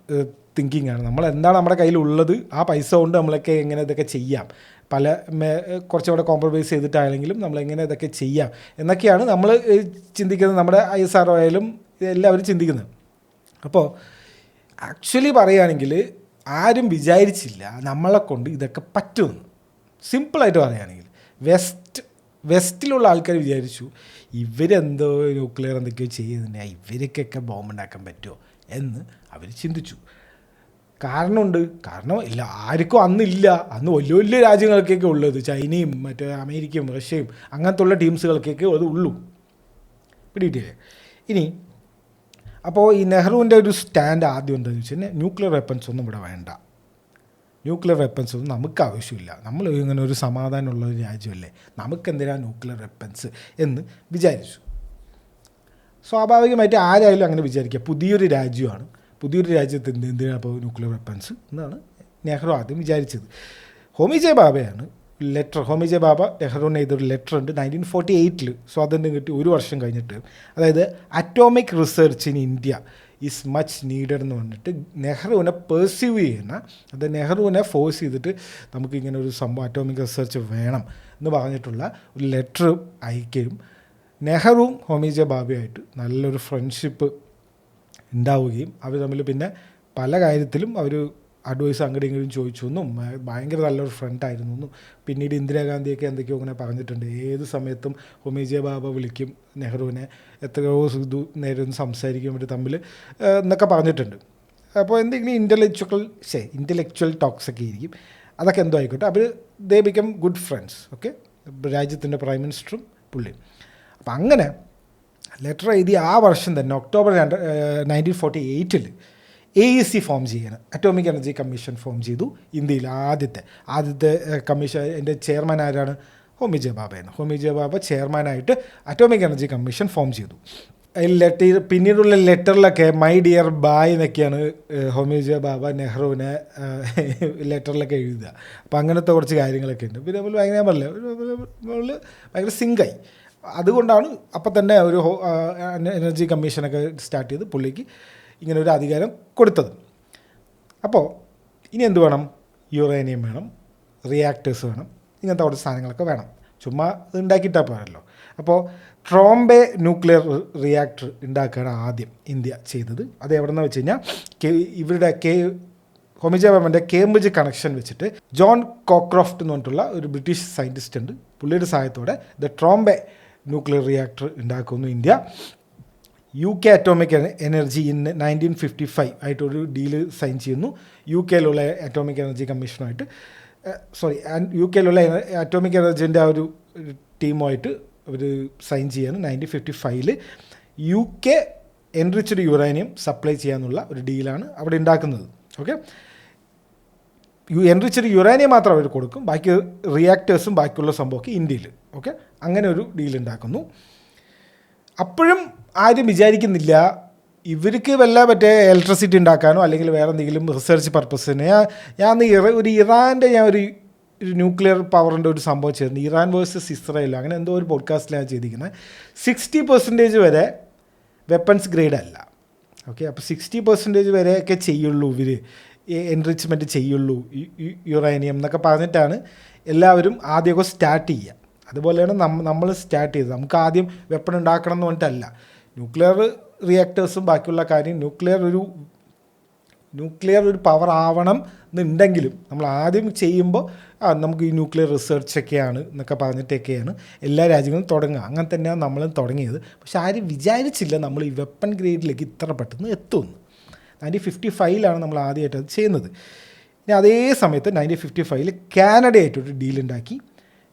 തിങ്കിങ് ആണ്. നമ്മൾ എന്താണ് നമ്മുടെ കയ്യിലുള്ളത് ആ പൈസ കൊണ്ട് നമ്മളൊക്കെ എങ്ങനെ ഇതൊക്കെ ചെയ്യാം, കുറച്ചുകൂടെ കോംപ്രമൈസ് ചെയ്തിട്ടാണെങ്കിലും നമ്മളെങ്ങനെ ഇതൊക്കെ ചെയ്യാം എന്നൊക്കെയാണ് നമ്മൾ ചിന്തിക്കുന്നത്. നമ്മുടെ ISRO ആയാലും എല്ലാവരും ചിന്തിക്കുന്നത്. അപ്പോൾ ആക്ച്വലി പറയുകയാണെങ്കിൽ ആരും വിചാരിച്ചില്ല നമ്മളെ കൊണ്ട് ഇതൊക്കെ പറ്റുമെന്ന്. സിമ്പിളായിട്ട് പറയുകയാണെങ്കിൽ വെസ്റ്റിലുള്ള ആൾക്കാർ വിചാരിച്ചു ഇവരെന്തോ ന്യൂക്ലിയർ എന്തൊക്കെയോ ചെയ്യുന്നുണ്ടെങ്കിൽ ഇവർക്കൊക്കെ ബോംബ് ഉണ്ടാക്കാൻ പറ്റുമോ എന്ന് അവർ ചിന്തിച്ചു. കാരണം ഇല്ല, ആർക്കും അന്നില്ല. അന്ന് വലിയ വലിയ രാജ്യങ്ങൾക്കൊക്കെ ഉള്ളത്, ചൈനയും മറ്റേ അമേരിക്കയും റഷ്യയും അങ്ങനത്തെ ഉള്ള ടീംസുകൾക്കൊക്കെ അത് ഉള്ളൂ. പിടിയിട്ടില്ലേ? ഇനി അപ്പോൾ ഈ നെഹ്റുവിൻ്റെ ഒരു സ്റ്റാൻഡ് ആദ്യം എന്താണെന്ന് വെച്ച് കഴിഞ്ഞാൽ ന്യൂക്ലിയർ വെപ്പൺസ് ഒന്നും ഇവിടെ വേണ്ട, ന്യൂക്ലിയർ വെപ്പൺസ് ഒന്നും നമുക്ക് ആവശ്യമില്ല, നമ്മൾ ഇങ്ങനെ ഒരു സമാധാനമുള്ള ഒരു രാജ്യമല്ലേ, നമുക്കെന്തിനാണ് ന്യൂക്ലിയർ വെപ്പൺസ് എന്ന് വിചാരിച്ചു. സ്വാഭാവികമായിട്ട് ആരായാലും അങ്ങനെ വിചാരിക്കുക. പുതിയൊരു രാജ്യത്ത് എന്തിനാണ് അപ്പോൾ ന്യൂക്ലിയർ വെപ്പൺസ് എന്നാണ് നെഹ്റു ആദ്യം വിചാരിച്ചത്. ഹോമി ജെ ബാബ നെഹ്റുവിന് എഴുതിയൊരു ലെറ്റർ ഉണ്ട് 1948 സ്വാതന്ത്ര്യം കിട്ടി 1 വർഷം കഴിഞ്ഞിട്ട്. അതായത് atomic research in is much needed എന്ന് പറഞ്ഞിട്ട് നെഹ്റുവിനെ പെർസീവ് ചെയ്യുന്ന, അത് നെഹ്റുവിനെ ഫോഴ്സ് ചെയ്തിട്ട് നമുക്ക് ഇങ്ങനെ ഒരു സംഭവം അറ്റോമിക് റിസർച്ച് വേണം എന്ന് പറഞ്ഞിട്ടുള്ള ഒരു ലെറ്റർ അയക്കുകയും നെഹ്റുവും ഹോമി ജെ ബാബയുമായിട്ട് നല്ലൊരു ഫ്രണ്ട്ഷിപ്പ് ഉണ്ടാവുകയും അവർ തമ്മിൽ പിന്നെ പല കാര്യത്തിലും അവർ അഡ്വൈസ് അങ്ങോട്ടും ഇങ്ങോട്ടും ചോദിച്ചു എന്നും ഭയങ്കര നല്ലൊരു ഫ്രണ്ടായിരുന്നു എന്നും പിന്നീട് ഇന്ദിരാഗാന്ധിയൊക്കെ എന്തൊക്കെയോ അങ്ങനെ പറഞ്ഞിട്ടുണ്ട്. ഏത് സമയത്തും ഹോമി ജെ ബാബ വിളിക്കും നെഹ്റുവിനെ, എത്രയോ നേരം സംസാരിക്കും അവർ തമ്മിൽ എന്നൊക്കെ പറഞ്ഞിട്ടുണ്ട്. അപ്പോൾ എന്തെങ്കിലും ഇൻ്റലക്ച്വൽ ടോക്സൊക്കെ ആയിരിക്കും. അതൊക്കെ എന്തോ ആയിക്കോട്ടെ, അവർ they become good friends. Okay, രാജ്യത്തിൻ്റെ പ്രൈം മിനിസ്റ്ററും പുള്ളിയും. അപ്പം അങ്ങനെ ലെറ്റർ എഴുതി ആ വർഷം തന്നെ ഒക്ടോബർ 1948 AEC ഫോം ചെയ്യാണ്, അറ്റോമിക് എനർജി കമ്മീഷൻ ഫോം ചെയ്തു. ഇന്ത്യയിൽ ആദ്യത്തെ കമ്മീഷൻ, എൻ്റെ ചെയർമാൻ ആരാണ്? ഹോമി ജെ ബാബയാണ്. ഹോമി ജെ ബാബ ചെയർമാനായിട്ട് അറ്റോമിക് എനർജി കമ്മീഷൻ ഫോം ചെയ്തു. പിന്നീടുള്ള ലെറ്ററിലൊക്കെ മൈ ഡിയർ ബായ് എന്നൊക്കെയാണ് ഹോമി ജെ ബാബ നെഹ്റുവിനെ ലെറ്ററിലൊക്കെ എഴുതുക. അപ്പം അങ്ങനത്തെ കുറച്ച് കാര്യങ്ങളൊക്കെ ഉണ്ട്. പിന്നെ നമ്മൾ ഭയങ്കര ഭയങ്കര സിങ്കായി. അതുകൊണ്ടാണ് അപ്പം തന്നെ ഒരു എനർജി കമ്മീഷനൊക്കെ സ്റ്റാർട്ട് ചെയ്ത് പുള്ളിക്ക് ഇങ്ങനെ ഒരു അധികാരം കൊടുത്തത്. അപ്പോൾ ഇനി എന്ത് വേണം? യുറേനിയം വേണം, റിയാക്ടേഴ്സ് വേണം, ഇങ്ങനത്തെ കുറച്ച് സാധനങ്ങളൊക്കെ വേണം. ചുമ്മാ ഇത് ഉണ്ടാക്കിയിട്ടാൽ പോരല്ലോ. അപ്പോൾ ട്രോംബെ ന്യൂക്ലിയർ റിയാക്ടർ ഉണ്ടാക്കുകയാണ് ആദ്യം ഇന്ത്യ ചെയ്തത്. അത് എവിടെ നിന്ന് വെച്ച് കഴിഞ്ഞാൽ ഇവരുടെ ഹോമി ജെ ബാബൻ്റെ കേംബ്രിഡ്ജ് കണക്ഷൻ വെച്ചിട്ട് ജോൺ കോക്രോഫ്റ്റ് എന്ന് പറഞ്ഞിട്ടുള്ള ഒരു ബ്രിട്ടീഷ് സയൻറ്റിസ്റ്റ് ഉണ്ട്. പുള്ളിയുടെ സഹായത്തോടെ ട്രോംബെ ന്യൂക്ലിയർ റിയാക്ടർ ഉണ്ടാക്കുന്നു ഇന്ത്യ. UK അറ്റോമിക് എനർജി 1955 ആയിട്ടൊരു ഡീല് സൈൻ ചെയ്യുന്നു. UK അറ്റോമിക് എനർജി കമ്മീഷനുമായിട്ട് UK അറ്റോമിക് എനർജീൻ്റെ ആ ഒരു ടീമുമായിട്ട് അവർ സൈൻ ചെയ്യാണ് 1955. UK എൻറിച്ച്ഡ് യുറേനിയം സപ്ലൈ ചെയ്യാനുള്ള ഒരു ഡീലാണ് അവിടെ ഉണ്ടാക്കുന്നത്. ഓക്കെ, എൻറിച്ച്ഡ് യുറേനിയം മാത്രം അവർ കൊടുക്കും, ബാക്കി റിയാക്ടേഴ്സും ബാക്കിയുള്ള സംഭവമൊക്കെ ഇന്ത്യയിൽ. ഓക്കെ, അങ്ങനെ ഒരു ഡീൽ ഉണ്ടാക്കുന്നു. അപ്പോഴും ആരും വിചാരിക്കുന്നില്ല ഇവർക്ക് മറ്റേ ഇലക്ട്രിസിറ്റി ഉണ്ടാക്കാനോ അല്ലെങ്കിൽ വേറെ എന്തെങ്കിലും റിസർച്ച് പർപ്പസിന്. ഒരു ഇറാൻ്റെ ഒരു ന്യൂക്ലിയർ പവറിൻ്റെ ഒരു സംഭവം ചേർന്ന് ഇറാൻ വേഴ്സസ് ഇസ്രായേൽ അങ്ങനെ എന്തോ ഒരു പോഡ്കാസ്റ്റിലാണ് ചെയ്തിരിക്കുന്നത്. 60% വരെ വെപ്പൺസ് ഗ്രേഡ് അല്ല. ഓക്കെ, അപ്പോൾ 60% വരെയൊക്കെ ചെയ്യുള്ളൂ ഇവർ എൻറിച്ച്മെൻറ്റ് ചെയ്യുള്ളൂ യുറേനിയം എന്നൊക്കെ പറഞ്ഞിട്ടാണ് എല്ലാവരും ആദ്യമൊക്കെ സ്റ്റാർട്ട് ചെയ്യുക. അതുപോലെയാണ് നമ്മൾ സ്റ്റാർട്ട് ചെയ്തത്. നമുക്ക് ആദ്യം വെപ്പൺ ഉണ്ടാക്കണം എന്ന് പറഞ്ഞിട്ടല്ല. ന്യൂക്ലിയർ റിയാക്ടേഴ്സും ബാക്കിയുള്ള കാര്യം ന്യൂക്ലിയർ ഒരു പവർ ആവണം എന്നുണ്ടെങ്കിലും നമ്മൾ ആദ്യം ചെയ്യുമ്പോൾ നമുക്ക് ഈ ന്യൂക്ലിയർ റിസർച്ചൊക്കെയാണ് എന്നൊക്കെ പറഞ്ഞിട്ടൊക്കെയാണ് എല്ലാ രാജ്യങ്ങളും തുടങ്ങുക. അങ്ങനെ തന്നെയാണ് നമ്മളും തുടങ്ങിയത്. പക്ഷെ ആരും വിചാരിച്ചില്ല നമ്മൾ ഈ വെപ്പൺ ഗ്രേഡിലേക്ക് ഇത്ര പെട്ടെന്ന് എത്തുമെന്ന്. 1955 നമ്മൾ ആദ്യമായിട്ട് അത് ചെയ്യുന്നത്. ഇനി അതേ സമയത്ത് 1955 കാനഡയായിട്ടൊരു ഡീലുണ്ടാക്കി.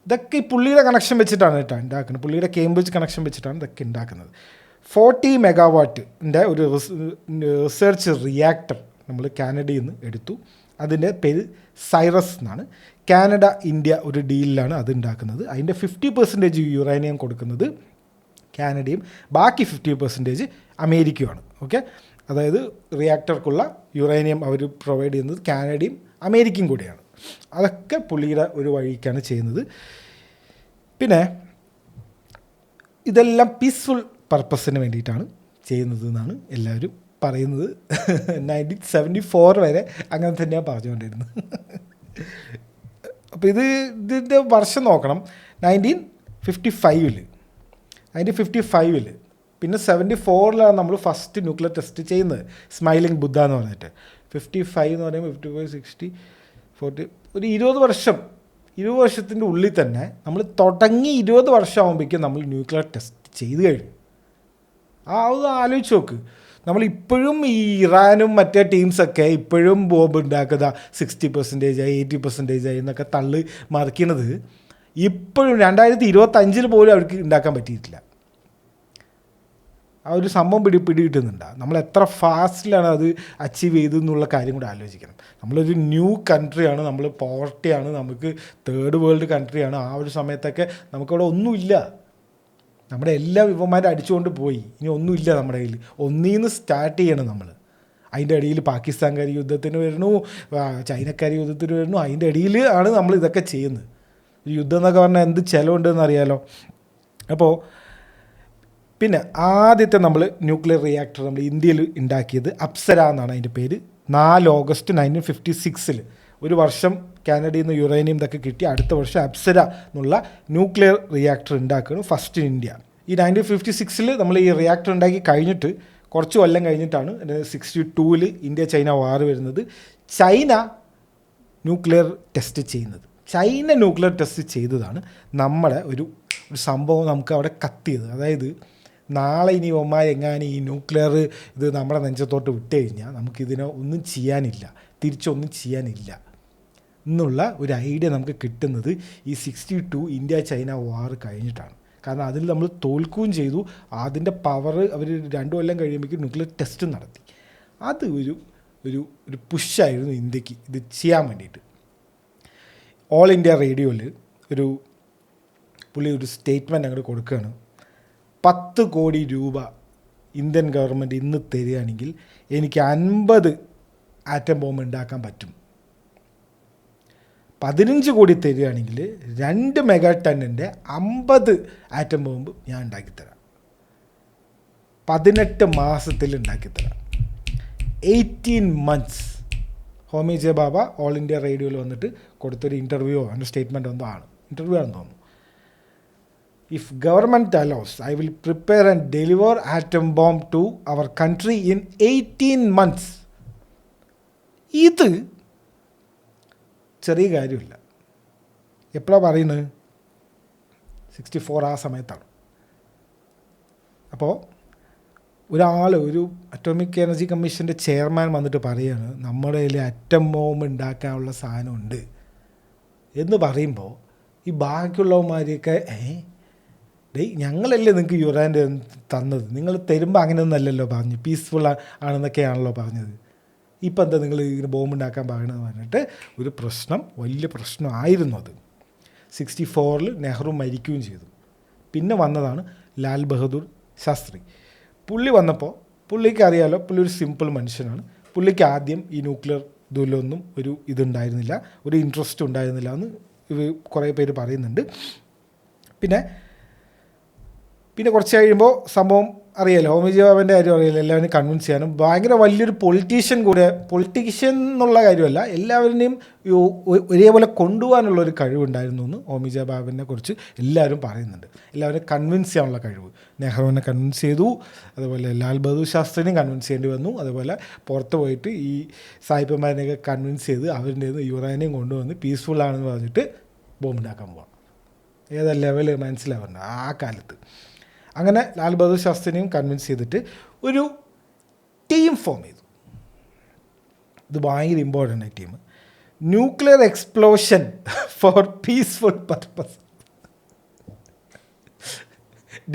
ഇതൊക്കെ ഈ പുള്ളിയുടെ കണക്ഷൻ വെച്ചിട്ടാണ് കേട്ടോ ഉണ്ടാക്കുന്നത്. പുള്ളിയുടെ കേംബ്രിഡ്ജ് കണക്ഷൻ വെച്ചിട്ടാണ് ഇതൊക്കെ ഉണ്ടാക്കുന്നത്. 40 മെഗാവാട്ടിൻ്റെ ഒരു റിസർച്ച് റിയാക്ടർ നമ്മൾ കാനഡയിൽ നിന്ന് എടുത്തു. അതിൻ്റെ പേര് സൈറസ് എന്നാണ്. കാനഡ ഇന്ത്യ ഒരു ഡീലിലാണ് അത് ഉണ്ടാക്കുന്നത്. അതിൻ്റെ 50% യുറേനിയം കൊടുക്കുന്നത് കാനഡയും ബാക്കി 50% അമേരിക്കയുമാണ്. ഓക്കെ, അതായത് റിയാക്ടർക്കുള്ള യുറേനിയം അവർ പ്രൊവൈഡ് ചെയ്യുന്നത് കാനഡയും അമേരിക്കയും കൂടിയാണ്. അതൊക്കെ പുള്ളിയുടെ ഒരു വഴിക്കാണ് ചെയ്യുന്നത്. പിന്നെ ഇതെല്ലാം പീസ്ഫുൾ പർപ്പസിന് വേണ്ടിയിട്ടാണ് ചെയ്യുന്നത് എന്നാണ് എല്ലാവരും പറയുന്നത്. 1974 വരെ അങ്ങനെ തന്നെയാണ് പറഞ്ഞുകൊണ്ടിരുന്നത്. അപ്പോൾ ഇതിൻ്റെ വർഷം നോക്കണം. 1955 പിന്നെ 74 നമ്മൾ ഫസ്റ്റ് ന്യൂക്ലിയർ ടെസ്റ്റ് ചെയ്യുന്നത്, സ്മൈലിംഗ് ബുദ്ധ എന്ന് പറഞ്ഞിട്ട്. 55 എന്ന് പറയുമ്പോൾ 55, 60, 40 ഒരു 20 വർഷത്തിൻ്റെ ഉള്ളിൽ തന്നെ നമ്മൾ തുടങ്ങി 20 വർഷം ആകുമ്പോഴേക്കും നമ്മൾ ന്യൂക്ലിയർ ടെസ്റ്റ് ചെയ്ത് കഴിഞ്ഞു. അത് ആലോചിച്ച് നോക്ക്. നമ്മളിപ്പോഴും ഈ ഇറാനും മറ്റേ ടീംസൊക്കെ ഇപ്പോഴും ബോംബ് ഉണ്ടാക്കുക 60%, 80% എന്നൊക്കെ തള്ളി മറിക്കുന്നത് ഇപ്പോഴും 2025 പോലും അവർക്ക് ഉണ്ടാക്കാൻ പറ്റിയിട്ടില്ല. ആ ഒരു സംഭവം പിടി കിട്ടുന്നുണ്ട്. നമ്മൾ എത്ര ഫാസ്റ്റിലാണ് അത് അച്ചീവ് ചെയ്തെന്നുള്ള കാര്യം കൂടെ ആലോചിക്കണം. നമ്മളൊരു ന്യൂ കൺട്രിയാണ്, നമ്മൾ പോവർട്ടിയാണ്, നമുക്ക് തേർഡ് വേൾഡ് കൺട്രിയാണ്. ആ ഒരു സമയത്തൊക്കെ നമുക്കവിടെ ഒന്നുമില്ല. നമ്മുടെ എല്ലാ വിഭവന്മാരും അടിച്ചുകൊണ്ട് പോയി. ഇനി ഒന്നുമില്ല നമ്മുടെ കയ്യിൽ. ഒന്നീന്ന് സ്റ്റാർട്ട് ചെയ്യണം നമ്മൾ. അതിൻ്റെ ഇടയിൽ പാകിസ്ഥാൻകാർ യുദ്ധത്തിന് വരുന്നു, ചൈനക്കാർ യുദ്ധത്തിന് വരുന്നു. അതിൻ്റെ ഇടയിൽ ആണ് നമ്മൾ ഇതൊക്കെ ചെയ്യുന്നത്. യുദ്ധം എന്നൊക്കെ പറഞ്ഞാൽ എന്ത് ചിലവുണ്ടെന്ന് അറിയാലോ. അപ്പോൾ പിന്നെ ആദ്യത്തെ നമ്മൾ ന്യൂക്ലിയർ റിയാക്ടർ നമ്മൾ ഇന്ത്യയിൽ ഉണ്ടാക്കിയത് അപ്സര എന്നാണ് അതിൻ്റെ പേര്. 4 ഓഗസ്റ്റ് 1956 ഒരു വർഷം കാനഡയിൽ നിന്ന് യുറേനിയം ഇതൊക്കെ കിട്ടി. അടുത്ത വർഷം അപ്സര എന്നുള്ള ന്യൂക്ലിയർ റിയാക്ടർ ഉണ്ടാക്കുകയാണ് ഫസ്റ്റ് ഇൻ ഇന്ത്യ. ഈ 1956 നമ്മൾ ഈ റിയാക്ടർ ഉണ്ടാക്കി കഴിഞ്ഞിട്ട് കുറച്ച് കൊല്ലം കഴിഞ്ഞിട്ടാണ് 62 ഇന്ത്യ ചൈന വാർ വരുന്നത്. ചൈന ന്യൂക്ലിയർ ടെസ്റ്റ് ചെയ്യുന്നത്. ചൈന ന്യൂക്ലിയർ ടെസ്റ്റ് ചെയ്തതാണ് നമ്മുടെ ഒരു സംഭവം നമുക്ക് അവിടെ കത്തിയത്. അതായത് നാളെ ഇനി എങ്ങാനും ഈ ന്യൂക്ലിയർ ഇത് നമ്മുടെ നെഞ്ചത്തോട്ട് വിട്ട് കഴിഞ്ഞാൽ നമുക്കിതിനെ ഒന്നും ചെയ്യാനില്ല, തിരിച്ചൊന്നും ചെയ്യാനില്ല എന്നുള്ള ഒരു ഐഡിയ നമുക്ക് കിട്ടുന്നത് ഈ 62 ഇന്ത്യ ചൈന വാർ കഴിഞ്ഞിട്ടാണ്. കാരണം അതിൽ നമ്മൾ തോൽക്കുകയും ചെയ്തു. അതിൻ്റെ പവർ അവർ 2 കൊല്ലം കഴിയുമ്പോഴേക്കും ന്യൂക്ലിയർ ടെസ്റ്റ് നടത്തി. അത് ഒരു പുഷായിരുന്നു ഇന്ത്യക്ക് ഇത് ചെയ്യാൻ വേണ്ടിയിട്ട്. ഓൾ ഇന്ത്യ റേഡിയോയിൽ പുള്ളി ഒരു സ്റ്റേറ്റ്മെൻറ്റ് അങ്ങോട്ട് കൊടുക്കുകയാണ്. 10 കോടി രൂപ ഇന്ത്യൻ ഗവൺമെൻറ് ഇന്ന് തരികയാണെങ്കിൽ എനിക്ക് 50 ആറ്റം ബോംബ് ഉണ്ടാക്കാൻ പറ്റും. 15 കോടി തരികയാണെങ്കിൽ 2 മെഗാ ടണ്ണിൻ്റെ 50 ആറ്റം ബോംബ് ഞാൻ ഉണ്ടാക്കിത്തരാം. 18 മാസത്തിൽ ഉണ്ടാക്കിത്തരാം. 18 months. ഹോമി ജെ ബാബ ഓൾ ഇന്ത്യ റേഡിയോയിൽ വന്നിട്ട് കൊടുത്തൊരു ഇൻ്റർവ്യൂ ആണ്, സ്റ്റേറ്റ്മെൻറ്റ് എന്തോ ആണ്, ഇൻ്റർവ്യൂ ആണെന്ന് തോന്നുന്നു. If government allows, I will prepare and deliver atom bomb to our country in 18 months. ഇത് ചെറിയ കാര്യമില്ല. എപ്പോഴാണ് പറയുന്നത്? 64 ആ സമയത്താണ്. അപ്പോൾ ഒരു അറ്റോമിക് എനർജി കമ്മീഷൻ്റെ ചെയർമാൻ വന്നിട്ട് പറയുകയാണ് നമ്മുടെ കയ്യിൽ അറ്റം ബോംബ് ഉണ്ടാക്കാനുള്ള സാധനമുണ്ട് എന്ന് പറയുമ്പോൾ ഈ ബാക്കിയുള്ളവന്മാരെയൊക്കെ ഞങ്ങളല്ലേ നിങ്ങൾക്ക് യുറാനിയം തന്നത്, നിങ്ങൾ തരുമ്പോൾ അങ്ങനെയൊന്നല്ലല്ലോ പറഞ്ഞു, പീസ്ഫുൾ ആണെന്നൊക്കെയാണല്ലോ പറഞ്ഞത്, ഇപ്പം എന്താ നിങ്ങൾ ഇങ്ങനെ ബോംബ് ഉണ്ടാക്കാൻ പറയണമെന്ന് പറഞ്ഞിട്ട് ഒരു വലിയ പ്രശ്നമായിരുന്നു അത്. 64 നെഹ്റു മരിക്കുകയും ചെയ്തു. പിന്നെ വന്നതാണ് ലാൽ ബഹദൂർ ശാസ്ത്രി. പുള്ളി വന്നപ്പോൾ പുള്ളിക്ക് അറിയാലോ, പുള്ളി ഒരു സിമ്പിൾ മനുഷ്യനാണ്. പുള്ളിക്ക് ആദ്യം ഈ ന്യൂക്ലിയർ ഇതിലൊന്നും ഒരു ഇതുണ്ടായിരുന്നില്ല, ഒരു ഇൻട്രസ്റ്റ് ഉണ്ടായിരുന്നില്ല എന്ന് കുറേ പേര് പറയുന്നുണ്ട്. പിന്നെ കുറച്ച് കഴിയുമ്പോൾ സംഭവം അറിയാലോ, ഹോമി ജെ ബാബൻ്റെ കാര്യം അറിയാലോ, എല്ലാവരും കൺവിൻസ് ചെയ്യാനും ഭയങ്കര വലിയൊരു പൊളിറ്റീഷ്യൻ എന്നുള്ള കാര്യമല്ല, എല്ലാവരുടെയും ഒരേപോലെ കൊണ്ടുപോകാനുള്ളൊരു കഴിവുണ്ടായിരുന്നു എന്ന് ഹോമി ജെ ബാബനെ കുറിച്ച് എല്ലാവരും പറയുന്നുണ്ട്. എല്ലാവരും കൺവിൻസ് ചെയ്യാനുള്ള കഴിവ് നെഹ്റുവിനെ കൺവിൻസ് ചെയ്തു, അതുപോലെ ലാൽ ബഹദൂർ ശാസ്ത്രിനെയും കൺവിൻസ് ചെയ്യേണ്ടി വന്നു, അതുപോലെ പുറത്ത് പോയിട്ട് ഈ സായിപ്പന്മാരെയൊക്കെ കൺവിൻസ് ചെയ്ത് അവരുടെ യുറാനിയം കൊണ്ടുവന്ന് പീസ്ഫുള്ളാണെന്ന് പറഞ്ഞിട്ട് ബോംബുണ്ടാക്കാൻ പോവാം. ഏതാ ലെവൽ മനസ്സിലാവുന്നുണ്ട് ആ കാലത്ത്. അങ്ങനെ ലാൽ ബഹദൂർ ശാസ്ത്രിനെയും കൺവിൻസ് ചെയ്തിട്ട് ഒരു ടീം ഫോം ചെയ്തു. ഇത് ഭയങ്കര ഇമ്പോർട്ടൻ്റ് ആയ team. Nuclear explosion four peaceful purpose.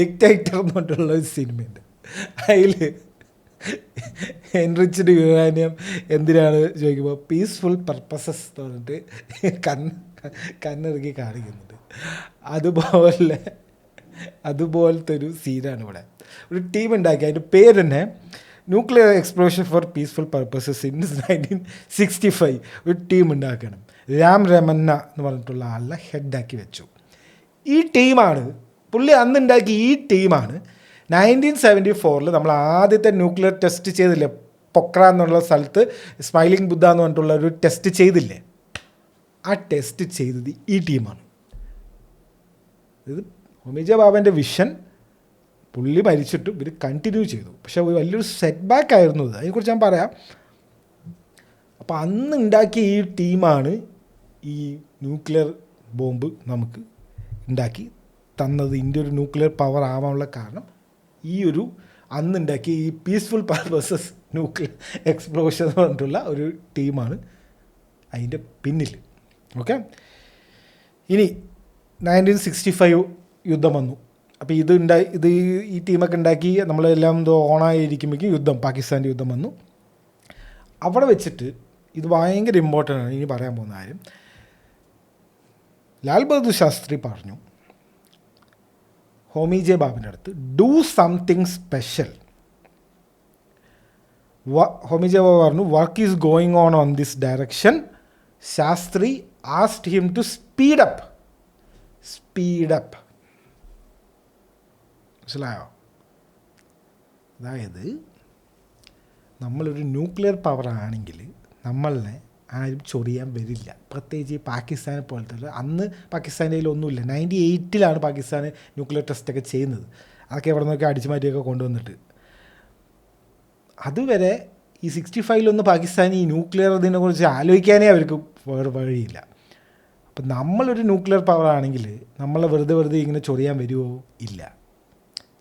Dictator എന്ന് പറഞ്ഞിട്ടുള്ള ഒരു സിനിമയുണ്ട്. അതിൽ എൻറിച്ച്ഡ് യുറാനിയം എന്തിനാണ് ചോദിക്കുമ്പോൾ പീസ്ഫുൾ പർപ്പസസ് എന്ന് പറഞ്ഞിട്ട് കണ്ണിറുക്കി കാണിക്കുന്നുണ്ട്. അതുപോലത്തെ ഒരു സീനാണ് ഇവിടെ. ഒരു ടീം ഉണ്ടാക്കി, അതിൻ്റെ പേര് തന്നെ nuclear explosion four peaceful purposes in 1965 ഒരു ടീം ഉണ്ടാക്കണം. രാം രമന്ന എന്ന് പറഞ്ഞിട്ടുള്ള ആളെ ഹെഡാക്കി വെച്ചു. ഈ ടീമാണ് പുള്ളി അന്നുണ്ടാക്കി. ഈ ടീമാണ് 1974 നമ്മൾ ആദ്യത്തെ ന്യൂക്ലിയർ ടെസ്റ്റ് ചെയ്തില്ലേ, പൊക്ര എന്നുള്ള സ്ഥലത്ത് സ്മൈലിംഗ് ബുദ്ധ എന്ന് പറഞ്ഞിട്ടുള്ള ഒരു ടെസ്റ്റ് ചെയ്തില്ലേ, ആ ടെസ്റ്റ് ചെയ്തത് ഈ ടീമാണ്. ഇത് ഹോമി ജെ ബാബൻ്റെ വിഷൻ. പുള്ളി മരിച്ചിട്ടും ഇവർ കണ്ടിന്യൂ ചെയ്തു. പക്ഷേ വലിയൊരു സെറ്റ് ബാക്ക് ആയിരുന്നു ഇത്, അതിനെക്കുറിച്ച് ഞാൻ പറയാം. അപ്പോൾ അന്ന് ഉണ്ടാക്കിയ ഈ ടീമാണ് ഈ ന്യൂക്ലിയർ ബോംബ് നമുക്ക് ഉണ്ടാക്കി തന്നത്. ഇന്ത്യ ഒരു ന്യൂക്ലിയർ പവർ ആവാനുള്ള കാരണം അന്നുണ്ടാക്കിയ ഈ പീസ്ഫുൾ പർപ്പസസ് ന്യൂക്ലിയർ എക്സ്പ്ലോഷൻ എന്ന് പറഞ്ഞിട്ടുള്ള ഒരു ടീമാണ് അതിൻ്റെ പിന്നിൽ. ഓക്കെ, ഇനി 1965 യുദ്ധം വന്നു. അപ്പോൾ ഈ ടീമൊക്കെ ഉണ്ടാക്കി നമ്മളെല്ലാം ഓണായിരിക്കുമ്പോഴേക്കും പാകിസ്ഥാൻ്റെ യുദ്ധം വന്നു. അവിടെ വെച്ചിട്ട് ഇത് ഭയങ്കര ഇമ്പോർട്ടൻ്റ് ആണ് ഇനി പറയാൻ പോകുന്ന കാര്യം. ലാൽ ബഹദൂർ ശാസ്ത്രി പറഞ്ഞു ഹോമി ജെ ബാബിൻ്റെ അടുത്ത്, do something special. Homi J Bhabha പറഞ്ഞു work is going on this direction. Shastri asked him to speed up. മനസ്സിലായോ? അതായത് നമ്മളൊരു ന്യൂക്ലിയർ പവർ ആണെങ്കിൽ നമ്മളെ ആരും ചൊറിയാൻ വരില്ല. പ്രത്യേകിച്ച് ഈ പാകിസ്ഥാനെ പോലത്തെ അന്ന് പാകിസ്ഥാൻ്റെ കയ്യിലൊന്നുമില്ല. 98 പാകിസ്ഥാൻ ന്യൂക്ലിയർ ടെസ്റ്റൊക്കെ ചെയ്യുന്നത്. അതൊക്കെ എവിടെ നിന്നൊക്കെ അടിച്ചു മാറ്റിയൊക്കെ കൊണ്ടുവന്നിട്ട് അതുവരെ ഈ 65 പാകിസ്ഥാൻ ഈ ന്യൂക്ലിയർ ഇതിനെക്കുറിച്ച് ആലോചിക്കാനേ അവർക്ക് വേറെ വഴിയില്ല. അപ്പം നമ്മളൊരു ന്യൂക്ലിയർ പവർ ആണെങ്കിൽ നമ്മളെ വെറുതെ ഇങ്ങനെ ചൊറിയാൻ വരുമോ? ഇല്ല.